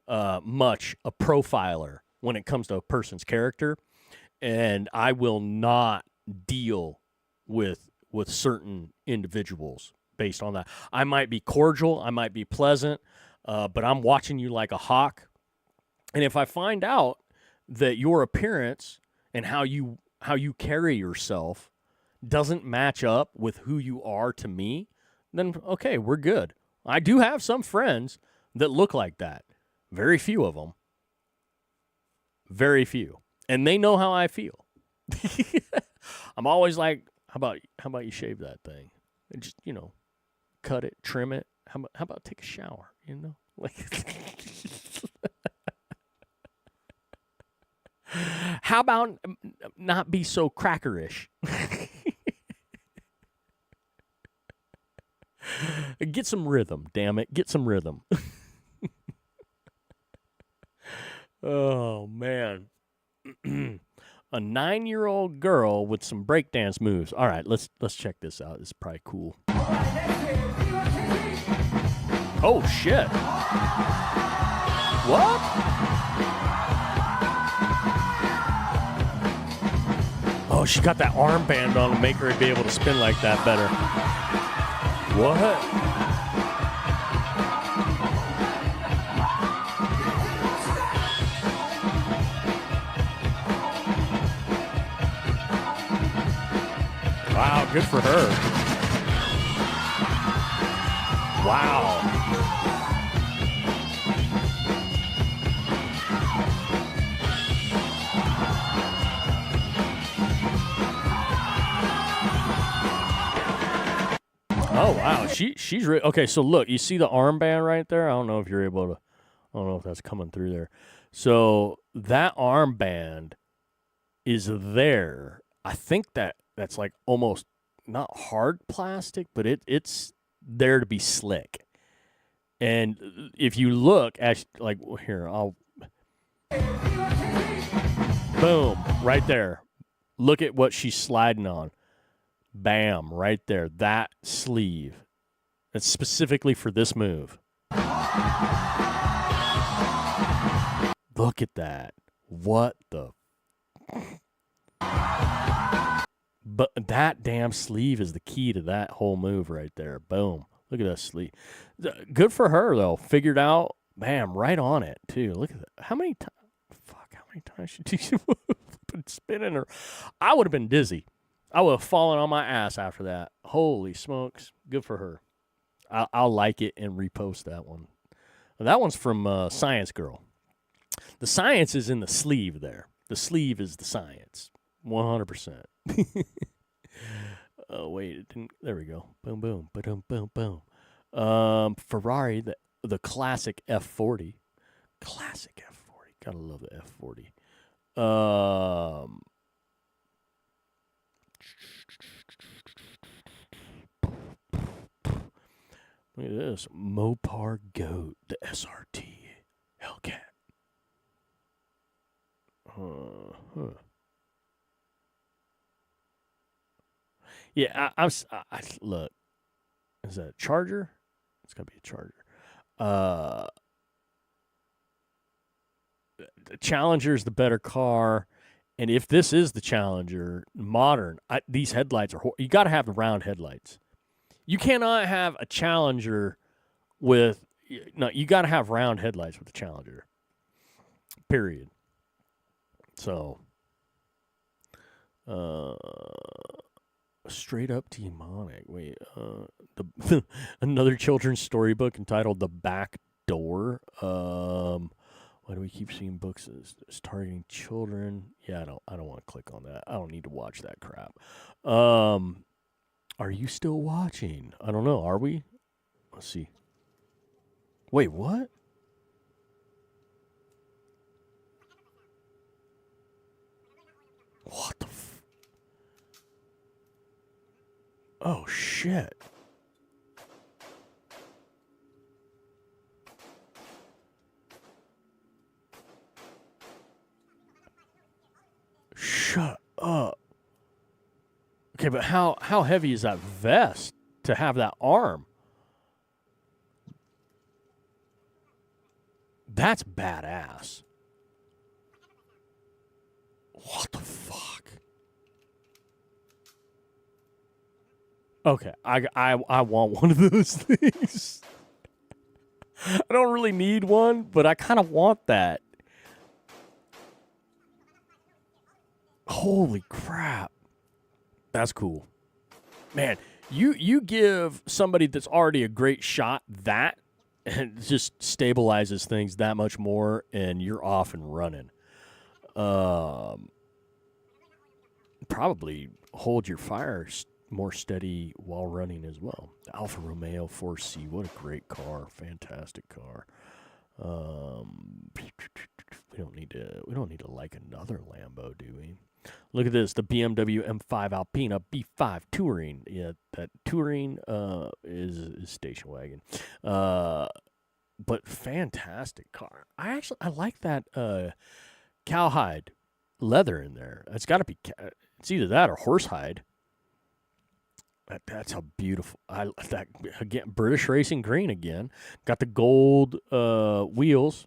much a profiler when it comes to a person's character, and I will not deal with certain individuals based on that. I might be cordial, I might be pleasant, but I'm watching you like a hawk. And if I find out that your appearance and how you carry yourself doesn't match up with who you are to me, then okay, we're good. I do have some friends that look like that. Very few of them. Very few. And they know how I feel. I'm always like, how about you shave that thing? And just, cut it, trim it. How about take a shower, Like how about not be so crackerish? Get some rhythm, damn it. Get some rhythm. Oh, man. A 9-year-old girl with some breakdance moves. All right, let's check this out. This is probably cool. Oh, shit. What? Oh, she got that armband on to make her be able to spin like that better. What? Wow, good for her. Wow. Oh, wow. She's okay, so look, you see the armband right there? I don't know if you're able to, I don't know if that's coming through there. So that armband is there. I think that's like almost not hard plastic, but it's there to be slick. And if you look at, like, here, boom, right there. Look at what she's sliding on. Bam, right there. That sleeve. That's specifically for this move. Look at that. What the... But that damn sleeve is the key to that whole move right there. Boom. Look at that sleeve. Good for her, though. Figured out. Bam, right on it, too. Look at that. How many times she been spinning her? I would have been dizzy. I would have fallen on my ass after that. Holy smokes. Good for her. I'll like it and repost that one. That one's from Science Girl. The science is in the sleeve there. The sleeve is the science. 100%. Oh, wait. It didn't. There we go. Boom, boom. Boom, boom, boom. Ferrari, the classic F40. Classic F40. Gotta love the F40. Look at this. Mopar Goat, the SRT Hellcat. Yeah, I look. Is that a Charger? It's got to be a Charger. The Challenger is the better car. And if this is the Challenger, modern, these headlights are... You got to have the round headlights. You cannot have a Challenger with... No, you got to have round headlights with the Challenger. Period. So... Straight up demonic. Wait, the another children's storybook entitled "The Back Door." Why do we keep seeing books as targeting children? Yeah, I don't want to click on that. I don't need to watch that crap. Are you still watching? I don't know. Are we? Let's see. Wait, what? What the oh, shit. Shut up. Okay, but how heavy is that vest to have that arm? That's badass. What the fuck? Okay, I want one of those things. I don't really need one, but I kind of want that. Holy crap. That's cool. Man, you give somebody that's already a great shot that, and it just stabilizes things that much more, and you're off and running. Probably hold your fire more steady while running as well. The Alfa Romeo 4C, what a great car, fantastic car. We don't need to like another Lambo, do we? Look at this, the BMW M5 Alpina B5 Touring. Yeah, that Touring is station wagon. But fantastic car. I like that cowhide leather in there. It's got to be. It's either that or horsehide. That's a beautiful. That again, British Racing Green again. Got the gold wheels.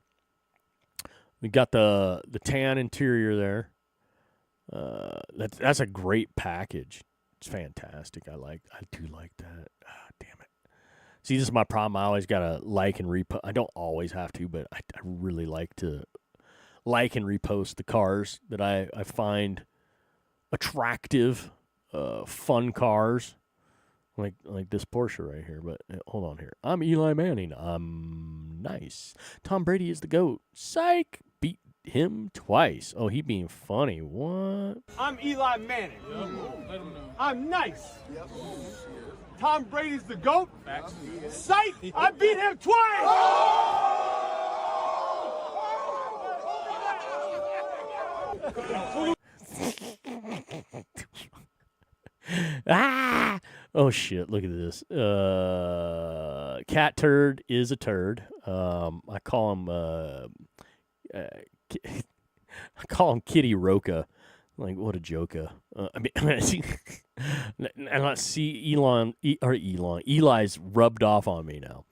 We got the tan interior there. That's a great package. It's fantastic. I do like that. Damn it. See, this is my problem. I always gotta like and repost. I don't always have to, but I really like to like and repost the cars that I find attractive, fun cars, like this Porsche right here. But hold on here. I'm Eli Manning. I'm nice. Tom Brady is the GOAT. Psych. Beat him twice. Oh, he being funny. What? I'm Eli Manning. I'm nice. Tom Brady's the GOAT. Psych! I beat him twice! Ah! Oh shit! Look at this. Cat turd is a turd. I call him. I call him Kitty Roca. Like, what a joker. I mean, and let's see Eli's rubbed off on me now.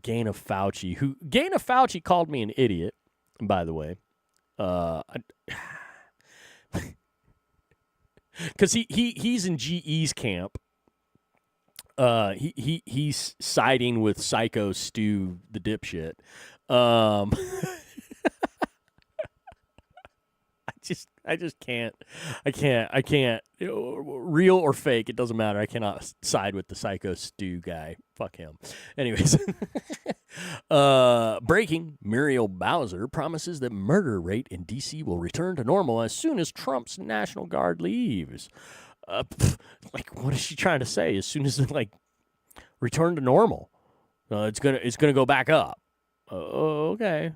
Gain of Fauci called me an idiot, by the way. Because he's in GE's camp. He's siding with Psycho Stu, the dipshit. I just can't. I can't. Real or fake, it doesn't matter. I cannot side with the Psycho Stu guy. Fuck him. Anyways. Breaking. Muriel Bowser promises that murder rate in D.C. will return to normal as soon as Trump's National Guard leaves. Like, what is she trying to say? As soon as it, return to normal, it's gonna go back up. Okay.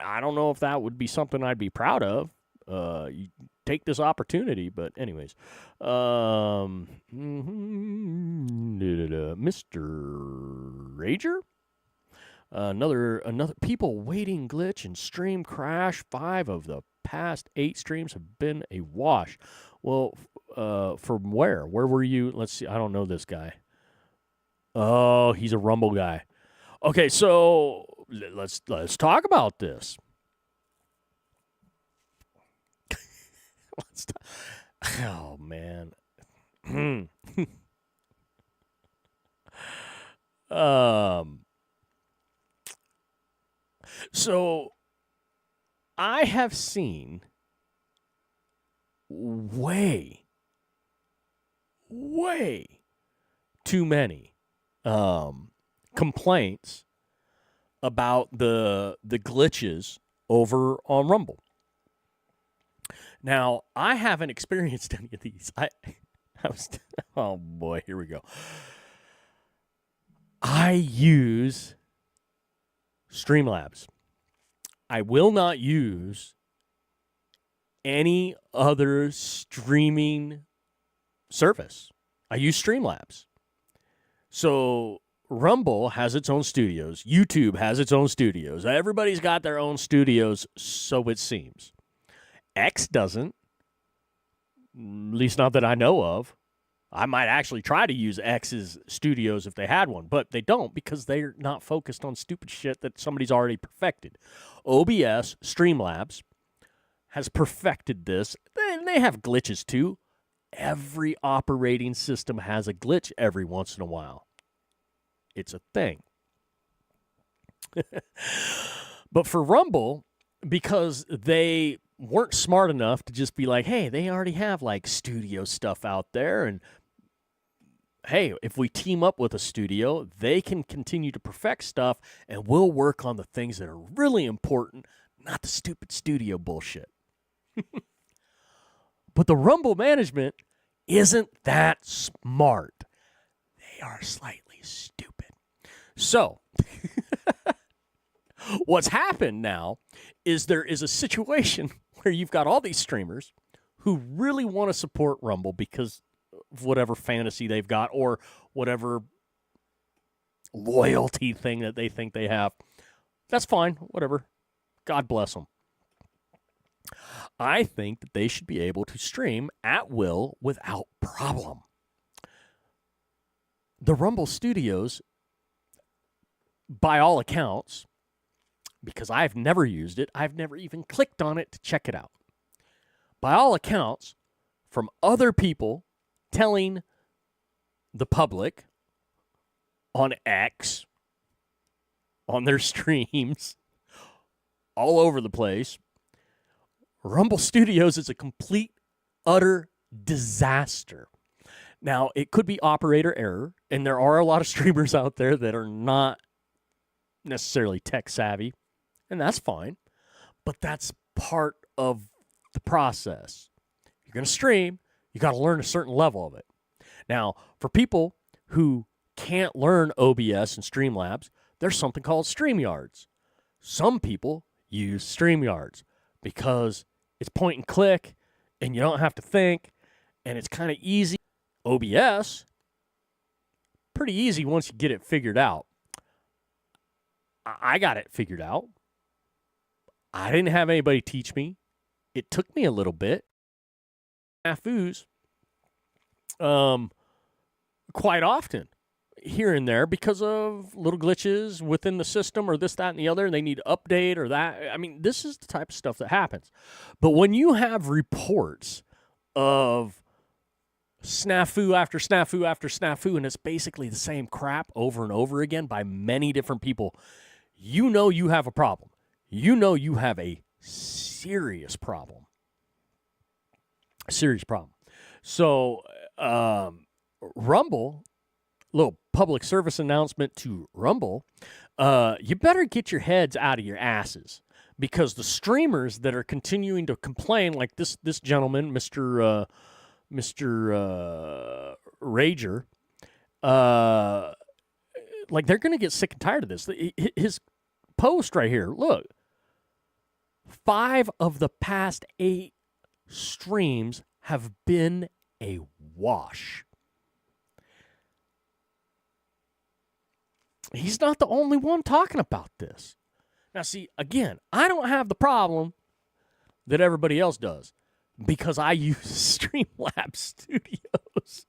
I don't know if that would be something I'd be proud of. You take this opportunity, but anyways, Mr. Rager, another people waiting glitch and stream crash. 5 of the past 8 streams have been a wash. Well, from where? Where were you? Let's see. I don't know this guy. Oh, he's a Rumble guy. Okay, so let's talk about this. Oh man. So I have seen way way too many complaints about the glitches over on Rumble. Now, I haven't experienced any of these. Oh boy, here we go. I use Streamlabs. I will not use any other streaming service. I use Streamlabs. So Rumble has its own studios. YouTube has its own studios. Everybody's got their own studios, so it seems. X doesn't, at least not that I know of. I might actually try to use X's studios if they had one, but they don't because they're not focused on stupid shit that somebody's already perfected. OBS, Streamlabs, has perfected this. They have glitches too. Every operating system has a glitch every once in a while. It's a thing. But for Rumble, because they weren't smart enough to just be like, hey, they already have like studio stuff out there, and hey, if we team up with a studio, they can continue to perfect stuff, and we'll work on the things that are really important, not the stupid studio bullshit. But the Rumble management isn't that smart. They are slightly stupid. So, what's happened now is there is a situation where you've got all these streamers who really want to support Rumble because of whatever fantasy they've got or whatever loyalty thing that they think they have. That's fine, whatever. God bless them. I think that they should be able to stream at will without problem. The Rumble Studios, by all accounts, because I've never used it, I've never even clicked on it to check it out. By all accounts, from other people telling the public on X, on their streams, all over the place, Rumble Studios is a complete, utter disaster. Now, it could be operator error, and there are a lot of streamers out there that are not necessarily tech savvy, and that's fine, but that's part of the process. You're going to stream, you got to learn a certain level of it. Now, for people who can't learn OBS and Streamlabs, there's something called StreamYards. Some people use StreamYards because it's point and click, and you don't have to think, and it's kind of easy. OBS, pretty easy once you get it figured out. I got it figured out. I didn't have anybody teach me. It took me a little bit. Snafus, quite often, here and there, because of little glitches within the system or this, that, and the other, and they need to update or that. I mean, this is the type of stuff that happens. But when you have reports of snafu after snafu after snafu, and it's basically the same crap over and over again by many different people, you know you have a problem. You know you have a serious problem. A serious problem. So, Rumble, little public service announcement to Rumble, you better get your heads out of your asses, because the streamers that are continuing to complain, like this gentleman, Mr. Rager, like they're going to get sick and tired of this. His post right here, look, 5 of the past 8 streams have been a wash. He's not the only one talking about this. Now, see, again, I don't have the problem that everybody else does because I use Streamlabs Studios.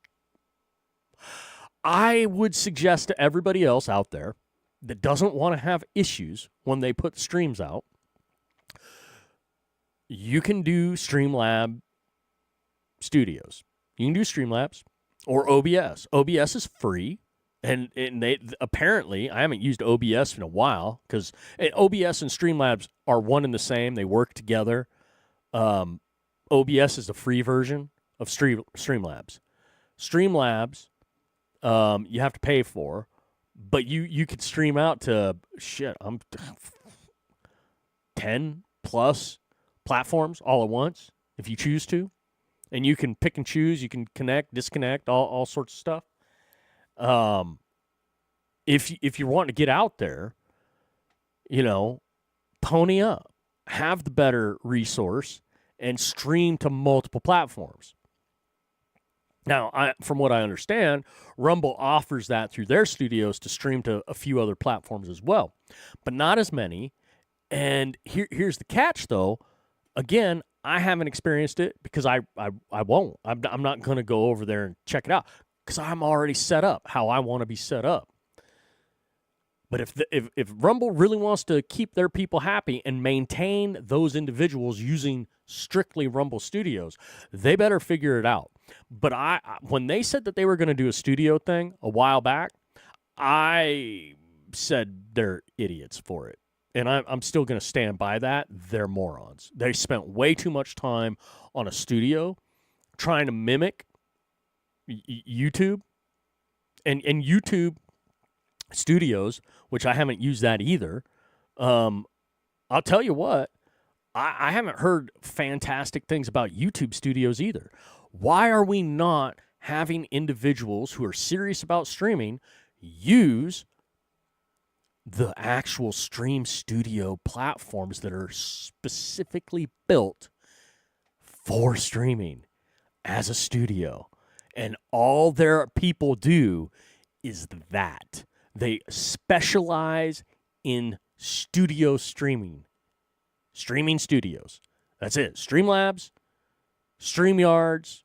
I would suggest to everybody else out there that doesn't want to have issues when they put streams out, you can do Streamlabs Studios. You can do Streamlabs or OBS. OBS is free. And they apparently, I haven't used OBS in a while because OBS and Streamlabs are one and the same. They work together. OBS is the free version of Streamlabs. Streamlabs, you have to pay for, but you could stream out to 10 plus platforms all at once if you choose to, and you can pick and choose. You can connect, disconnect, all sorts of stuff. If you want to get out there, pony up, have the better resource, and stream to multiple platforms. Now, from what I understand, Rumble offers that through their studios to stream to a few other platforms as well, but not as many. And here's the catch, though. Again, I haven't experienced it because I won't. I'm not going to go over there and check it out because I'm already set up how I want to be set up. But if Rumble really wants to keep their people happy and maintain those individuals using strictly Rumble Studios, they better figure it out. But when they said that they were going to do a studio thing a while back, I said they're idiots for it. And I'm still going to stand by that. They're morons. They spent way too much time on a studio trying to mimic YouTube. And YouTube Studios, which I haven't used that either. I'll tell you what, I haven't heard fantastic things about YouTube Studios either. Why are we not having individuals who are serious about streaming use the actual stream studio platforms that are specifically built for streaming as a studio? And all their people do is that. They specialize in studio streaming studios. That's it. Streamlabs, StreamYards,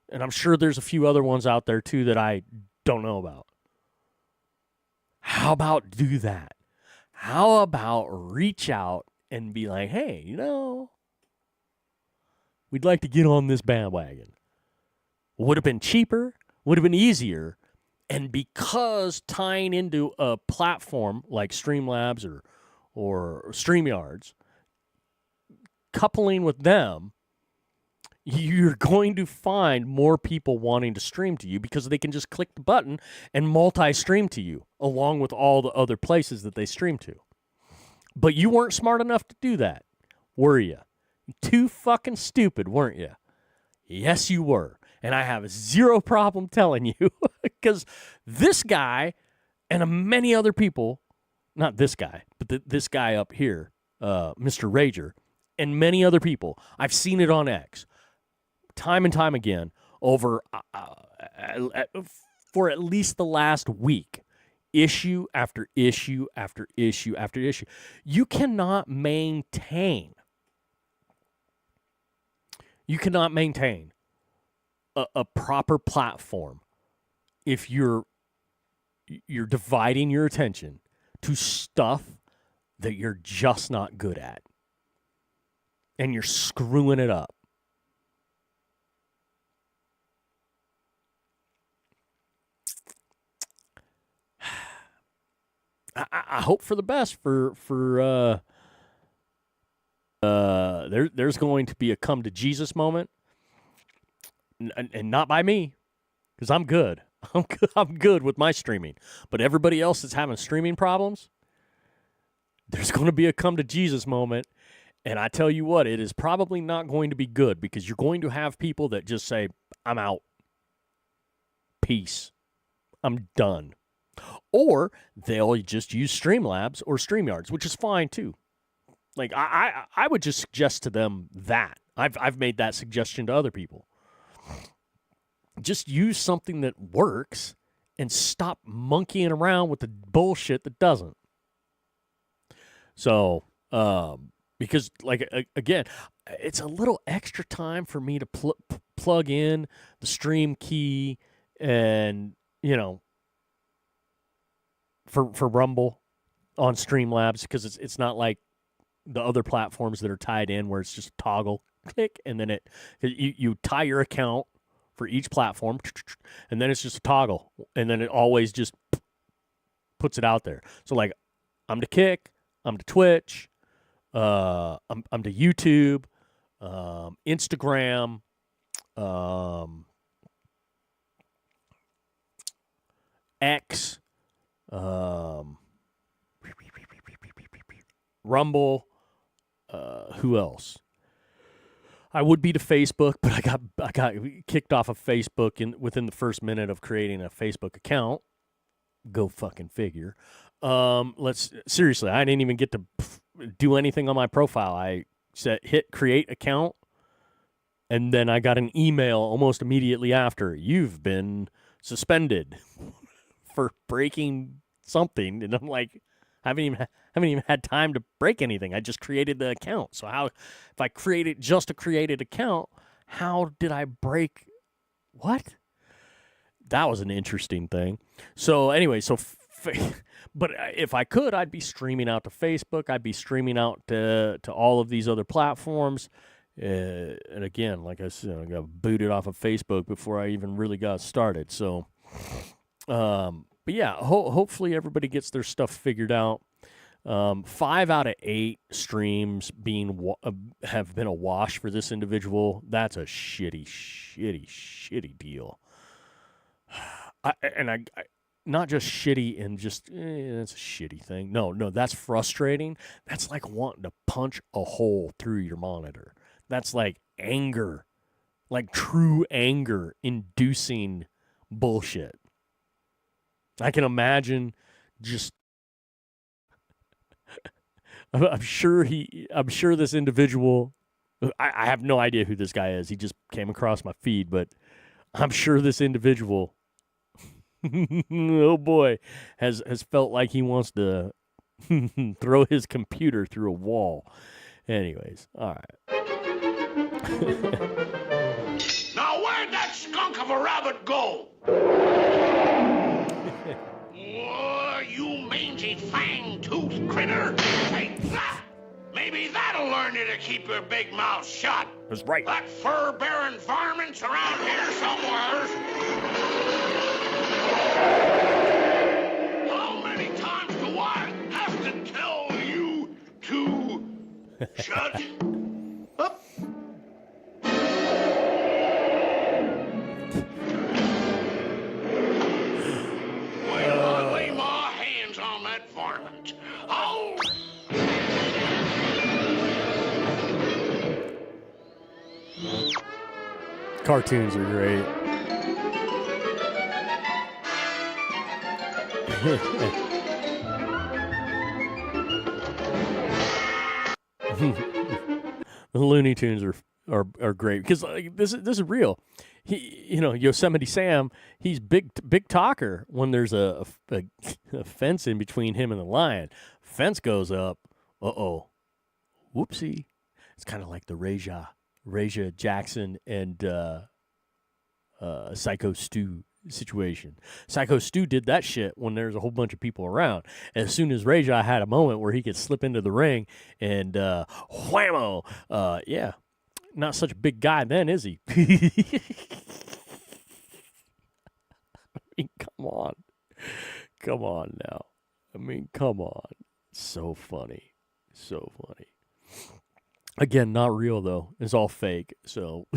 and I'm sure there's a few other ones out there too that I don't know about. How about do that? How about reach out and be like, hey, we'd like to get on this bandwagon. Would have been cheaper, would have been easier, and because tying into a platform like Streamlabs or StreamYards, coupling with them, you're going to find more people wanting to stream to you because they can just click the button and multi-stream to you along with all the other places that they stream to. But you weren't smart enough to do that, were you? Too fucking stupid, weren't you? Yes, you were. And I have zero problem telling you because this guy and many other people, not this guy, but this guy up here, Mr. Rager, and many other people, I've seen it on X time and time again over for at least the last week, issue after issue after issue after issue. You cannot maintain a proper platform if you're dividing your attention to stuff that you're just not good at and you're screwing it up. I hope for the best for there's going to be a come to Jesus moment, and not by me, because I'm good. I'm good with my streaming. But everybody else that's having streaming problems, there's going to be a come to Jesus moment, and I tell you what, it is probably not going to be good because you're going to have people that just say, "I'm out, peace, I'm done." Or they'll just use Streamlabs or StreamYards, which is fine too. Like I would just suggest to them that. I've made that suggestion to other people. Just use something that works and stop monkeying around with the bullshit that doesn't. So, because again, it's a little extra time for me to plug in the stream key and, for Rumble on Streamlabs, because it's not like the other platforms that are tied in where it's just a toggle click and then you tie your account for each platform and then it's just a toggle and then it always just puts it out there. So like I'm to Kick, I'm to Twitch, I'm to YouTube, Instagram, X, Rumble. Who else? I would be to Facebook, but I got kicked off of Facebook within the first minute of creating a Facebook account. Go fucking figure. Seriously, I didn't even get to do anything on my profile. I said hit create account, and then I got an email almost immediately after. You've been suspended for breaking something, and I'm like, I haven't even had time to break anything. I just created the account. So if I created just a created account, how did I break what? That was an interesting thing. So anyway, but if I could, I'd be streaming out to Facebook. I'd be streaming out to all of these other platforms. And again, like I said, I got booted off of Facebook before I even really got started. So, but yeah, hopefully everybody gets their stuff figured out. 5 out of 8 streams have been a wash for this individual. That's a shitty deal. I not just shitty and just that's a shitty thing. No, that's frustrating. That's like wanting to punch a hole through your monitor. That's like anger, like true anger inducing bullshit. I can imagine just I'm sure this individual, I have no idea who this guy is. He just came across my feed, but I'm sure this individual oh boy, has felt like he wants to throw his computer through a wall. Anyways, all right. Now where'd that skunk of a rabbit go? Oh, you mangy fang-toothed critter. Take that! Maybe that'll learn you to keep your big mouth shut. That's right. That fur-bearing varmint's around here somewhere. How many times do I have to tell you to shut up? Wait till I lay my hands on that varmint. Oh! Cartoons are great. The Looney Tunes are great because this is real. Yosemite Sam, he's big talker when there's a fence in between him and the lion. Fence goes up. Whoopsie. It's kind of like the Raja Jackson and Psycho Stu situation. Psycho Stu did that shit when there's a whole bunch of people around. As soon as Raja had a moment where he could slip into the ring and whammo, yeah, not such a big guy then, is he? I mean, come on now. I mean, come on. So funny. Again, not real though. It's all fake. So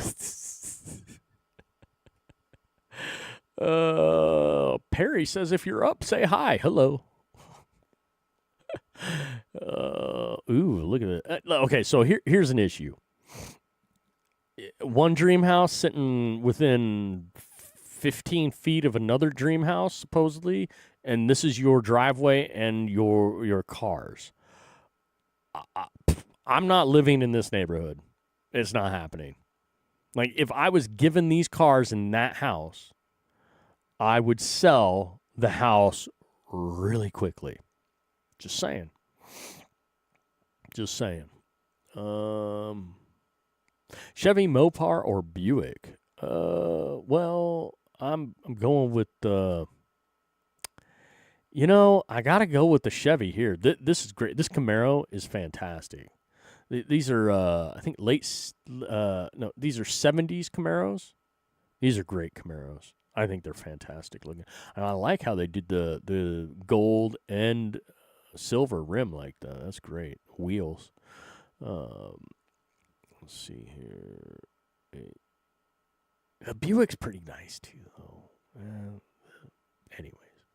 Perry says, if you're up, say hi. Hello. Look at it. Okay, so here's an issue. One dream house sitting within 15 feet of another dream house, supposedly, and this is your driveway and your cars. I'm not living in this neighborhood. It's not happening. Like, if I was given these cars in that house, I would sell the house really quickly. Just saying. Chevy Mopar or Buick? Well, I'm going with I gotta go with the Chevy here. This is great. This Camaro is fantastic. These are I think these are 70s Camaros. These are great Camaros. I think they're fantastic looking. And I like how they did the gold and silver rim like that. That's great. Wheels. Let's see here. Buick's pretty nice too, though. Anyways,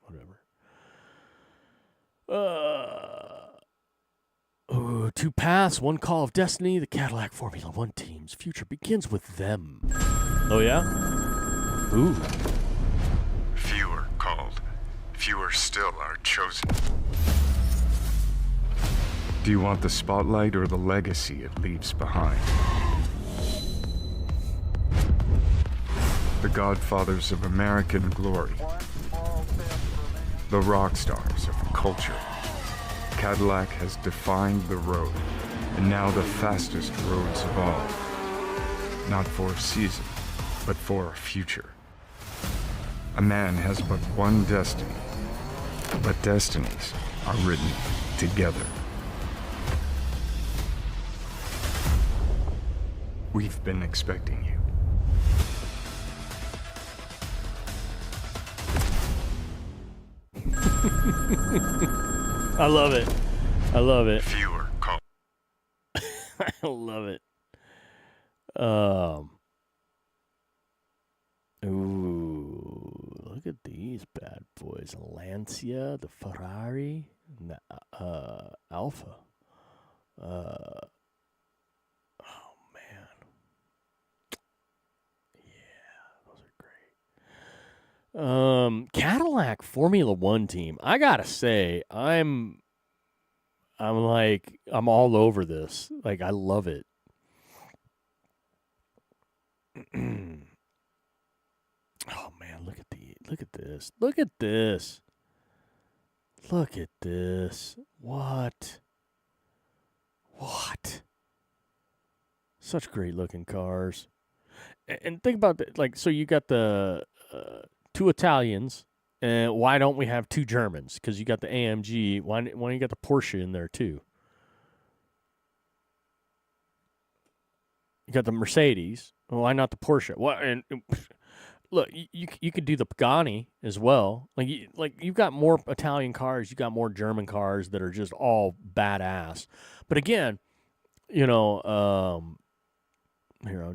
Two paths, one call of destiny. The Cadillac Formula One team's future begins with them. Oh, yeah? Ooh. Fewer called. Fewer still are chosen. Do you want the spotlight or the legacy it leaves behind? The godfathers of American glory. The rock stars of culture. Cadillac has defined the road, and now the fastest roads of all. Not for a season, but for a future. A man has but one destiny, but destinies are written together. We've been expecting you. I love it. I love it. Fewer call. I love it. Ooh, look at these bad boys. Lancia, the Ferrari, and the Alpha. Oh man. Yeah, those are great. Cadillac Formula One team. I gotta say, I'm all over this. Like, I love it. Oh man, look at this. Look at this. Look at this. What? Such great looking cars. And think about that. Like, so you got the two Italians, and why don't we have two Germans? Because you got the AMG. Why don't you got the Porsche in there too? You got the Mercedes. Why not the Porsche? What? And look, you could do the Pagani as well. Like you've got more Italian cars, you got more German cars that are just all badass. But again, here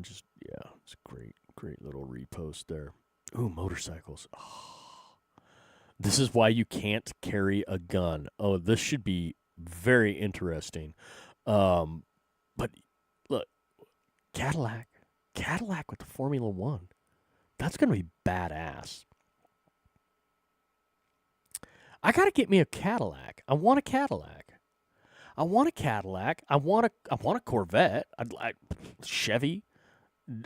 it's great little repost there. Ooh, motorcycles. Oh, this is why you can't carry a gun. Oh, this should be very interesting. But look, Cadillac with the Formula One. That's going to be badass. I got to get me a Cadillac. I want a Cadillac. I want a Corvette. I'd like Chevy,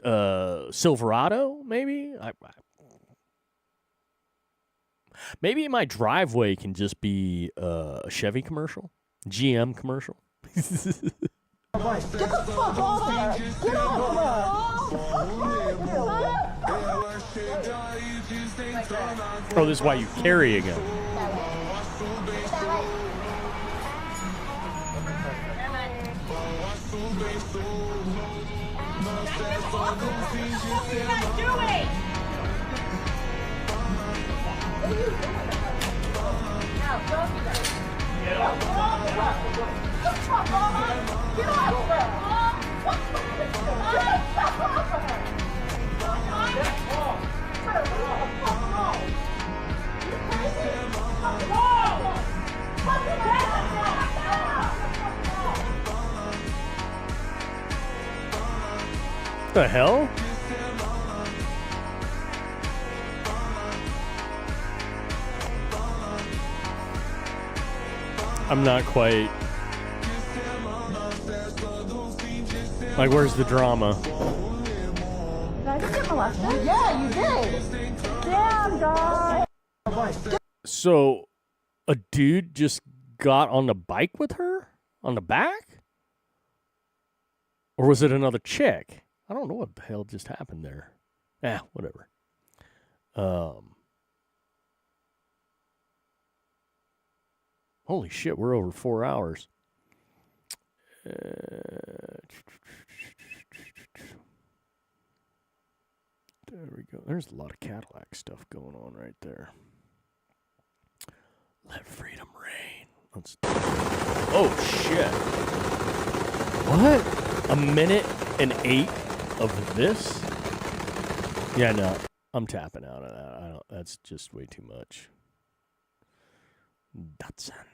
Silverado, maybe. Maybe my driveway can just be a Chevy commercial, GM commercial. Get the fuck off there! Get off Oh, this is why you carry a gun. What the hell? I'm not quite. Like, where's the drama? Did I just get molested? Yeah, you did. Damn, guy. So, a dude just got on the bike with her? On the back? Or was it another chick? I don't know what the hell just happened there. Whatever. Holy shit, we're over 4 hours. There we go. There's a lot of Cadillac stuff going on right there. Let freedom reign. Oh, shit. What? A minute and 8 of this? Yeah, no. I'm tapping out of that. That's just way too much. Datsun.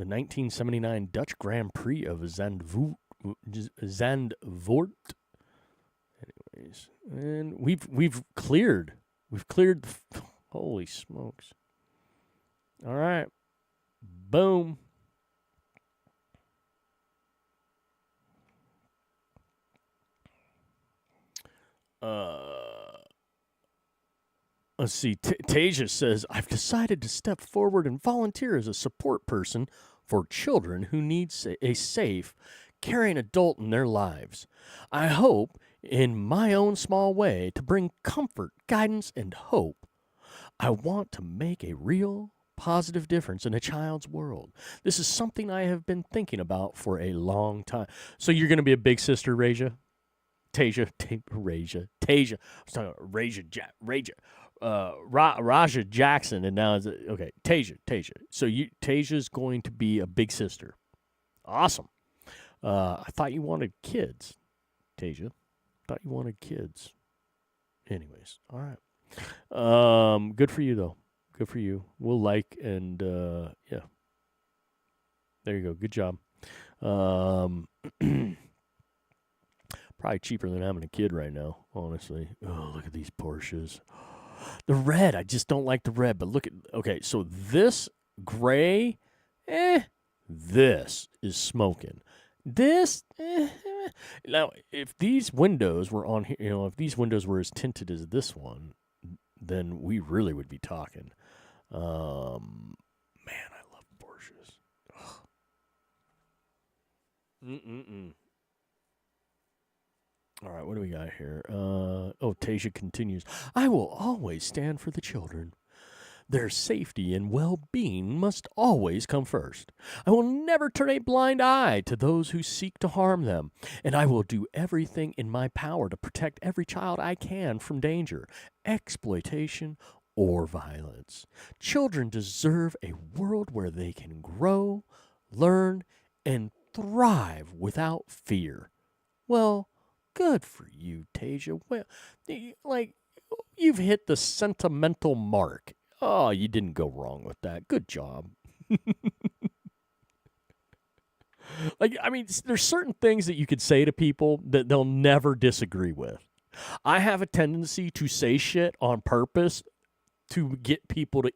the 1979 Dutch Grand Prix of Zandvoort. Anyways, and we've cleared. Holy smokes. All right. Boom. Let's see. Tasia says, I've decided to step forward and volunteer as a support person for children who need a safe, caring adult in their lives. I hope, in my own small way, to bring comfort, guidance, and hope. I want to make a real, positive difference in a child's world. This is something I have been thinking about for a long time. So you're going to be a big sister, Tasia? I was talking about Raja Jackson, and now okay, Tasia. So Tasia's going to be a big sister. Awesome. I thought you wanted kids, Tasia. Thought you wanted kids. Anyways, all right. Good for you though. Good for you. We'll like and yeah. There you go. Good job. Probably cheaper than having a kid right now, honestly. Oh, look at these Porsches. The red, I just don't like the red. But look at, okay, so this gray, this is smoking. This, Now, if these windows were on here, if these windows were as tinted as this one, then we really would be talking. Man, I love Porsches. All right, what do we got here? Tasia continues. I will always stand for the children. Their safety and well-being must always come first. I will never turn a blind eye to those who seek to harm them, and I will do everything in my power to protect every child I can from danger, exploitation, or violence. Children deserve a world where they can grow, learn, and thrive without fear. Well, good for you, Tasia. Well, you've hit the sentimental mark. Oh, you didn't go wrong with that. Good job. There's certain things that you could say to people that they'll never disagree with. I have a tendency to say shit on purpose to get people to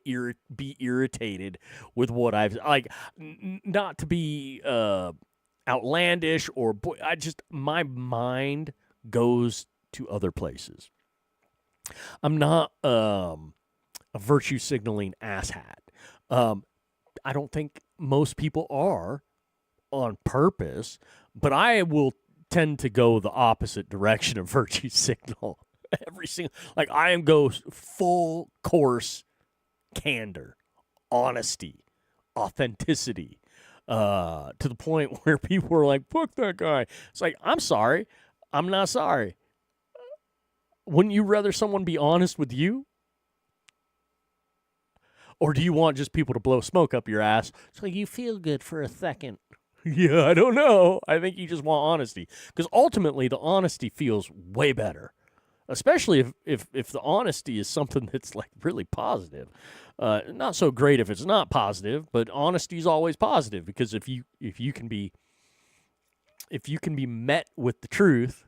be irritated with what I've not to be outlandish or my mind goes to other places. I'm not a virtue signaling asshat. I don't think most people are on purpose, but I will tend to go the opposite direction of virtue signal. Every single, I am go full course candor, honesty, authenticity, to the point where people are like, fuck that guy. It's like, I'm sorry. I'm not sorry. Wouldn't you rather someone be honest with you? Or do you want just people to blow smoke up your ass so you feel good for a second? Yeah, I don't know. I think you just want honesty. Because ultimately, the honesty feels way better. Especially if the honesty is something that's really positive. Not so great if it's not positive, but honesty is always positive, because if you can be met with the truth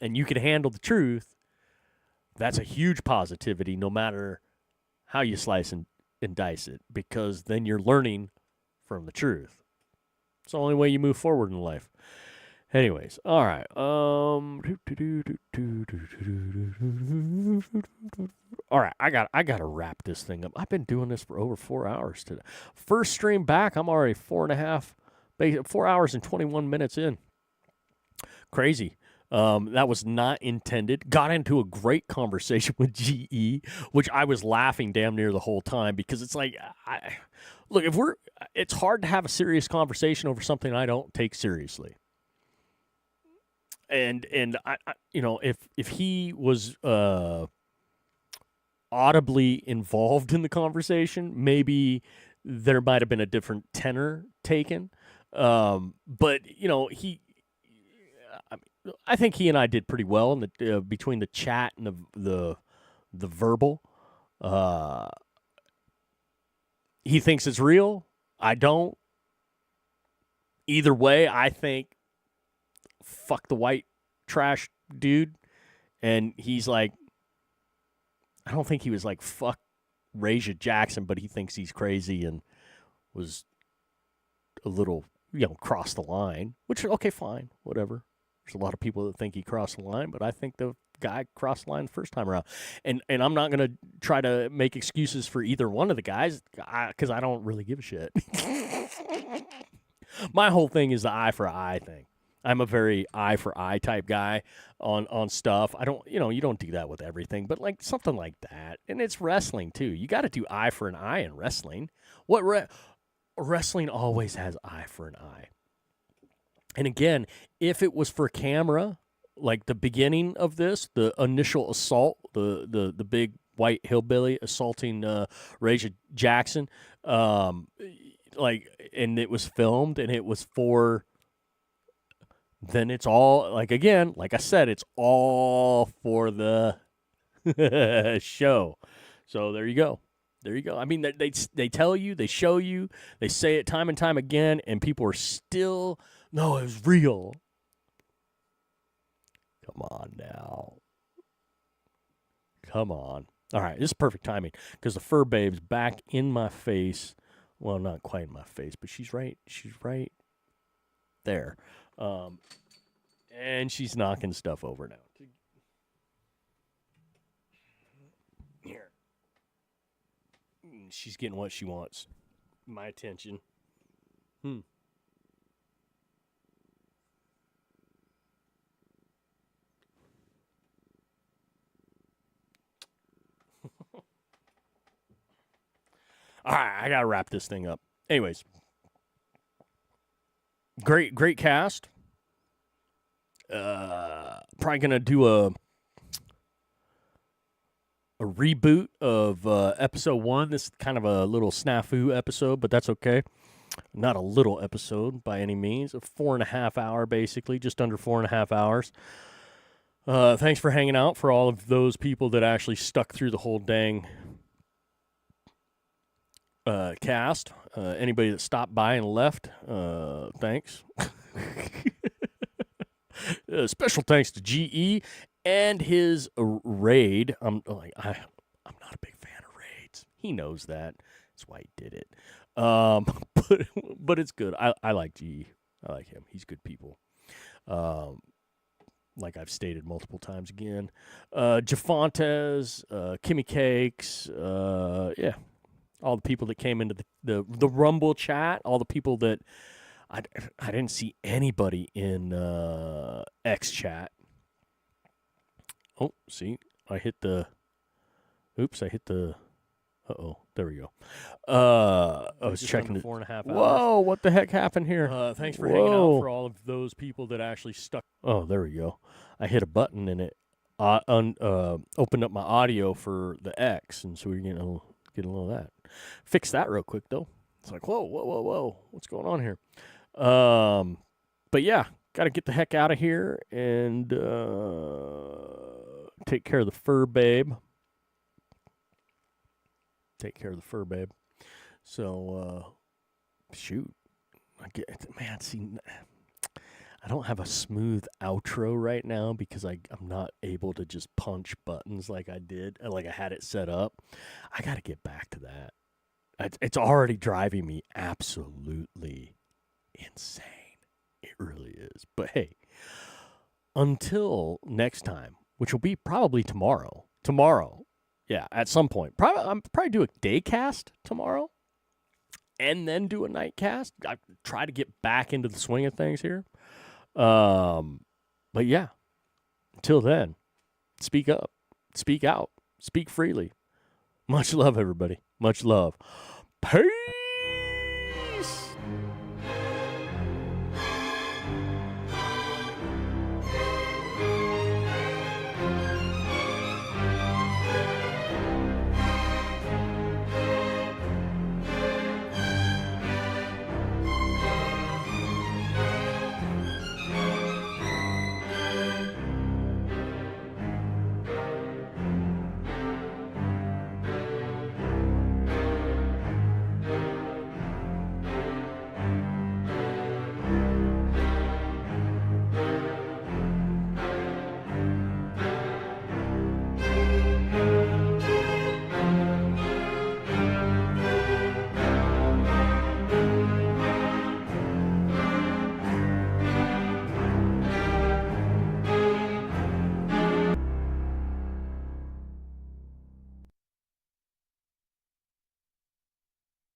and you can handle the truth, that's a huge positivity no matter how you slice and dice it, because then you're learning from the truth. It's the only way you move forward in life. Anyways, all right. All right, I got to wrap this thing up. I've been doing this for over 4 hours today. First stream back, I'm already 4 hours and 21 minutes in. Crazy. That was not intended. Got into a great conversation with GE, which I was laughing damn near the whole time, because it's like, it's hard to have a serious conversation over something I don't take seriously. And I if he was audibly involved in the conversation, maybe there might have been a different tenor taken. But I think he and I did pretty well in the between the chat and the verbal. He thinks it's real. I don't. Either way, I think fuck the white trash dude. And he's like, I don't think he was like, fuck Ra'Jah Jackson, but he thinks he's crazy and was a little, crossed the line, which, okay, fine, whatever. There's a lot of people that think he crossed the line, but I think the guy crossed the line the first time around. And I'm not going to try to make excuses for either one of the guys because I don't really give a shit. My whole thing is the eye for eye thing. I'm a very eye for eye type guy on stuff. I don't, you don't do that with everything, but like something like that. And it's wrestling too. You got to do eye for an eye in wrestling. Wrestling always has eye for an eye. And again, if it was for camera, like the beginning of this, the initial assault, the big white hillbilly assaulting Ra'Jah Jackson, and it was filmed and it was for, then it's all, like I said, it's all for the show. So there you go. I mean, they tell you, they show you, they say it time and time again, and people are still, no, it was real. Come on now. Come on. All right, this is perfect timing because the fur babe's back in my face. Well, not quite in my face, but she's right there. And she's knocking stuff over now. Here. She's getting what she wants. My attention. All right, I got to wrap this thing up. Anyways. Great cast. Probably going to do a reboot of episode 1. This is kind of a little snafu episode, but that's okay. Not a little episode by any means. A 4.5 hour, basically, just under 4.5 hours. Thanks for hanging out for all of those people that actually stuck through the whole dang cast. Anybody that stopped by and left, thanks. Special thanks to GE and his raid. I'm not a big fan of raids. He knows that. That's why he did it. But it's good. I like GE. I like him. He's good people. Like I've stated multiple times again. Jafontes, Kimmy Cakes, yeah. All the people that came into the Rumble chat, all the people that I didn't see anybody in X chat. Oh, see, I hit the. There we go. I was checking the 4.5 hours. Whoa, what the heck happened here? Thanks for hanging out for all of those people that actually stuck. Oh, there we go. I hit a button and it opened up my audio for the X, and so we're getting a little of that. Fix that real quick though. It's like whoa, what's going on here? But yeah, got to get the heck out of here and take care of the fur babe. So, shoot. I don't have a smooth outro right now because I'm not able to just punch buttons like I did, like I had it set up. I got to get back to that. It's already driving me absolutely insane. It really is. But hey, until next time, which will be probably tomorrow. Yeah, at some point. I'm probably do a day cast tomorrow and then do a night cast. I try to get back into the swing of things here. But yeah, until then, speak up, speak out, speak freely. Much love, everybody. Much love. Peace.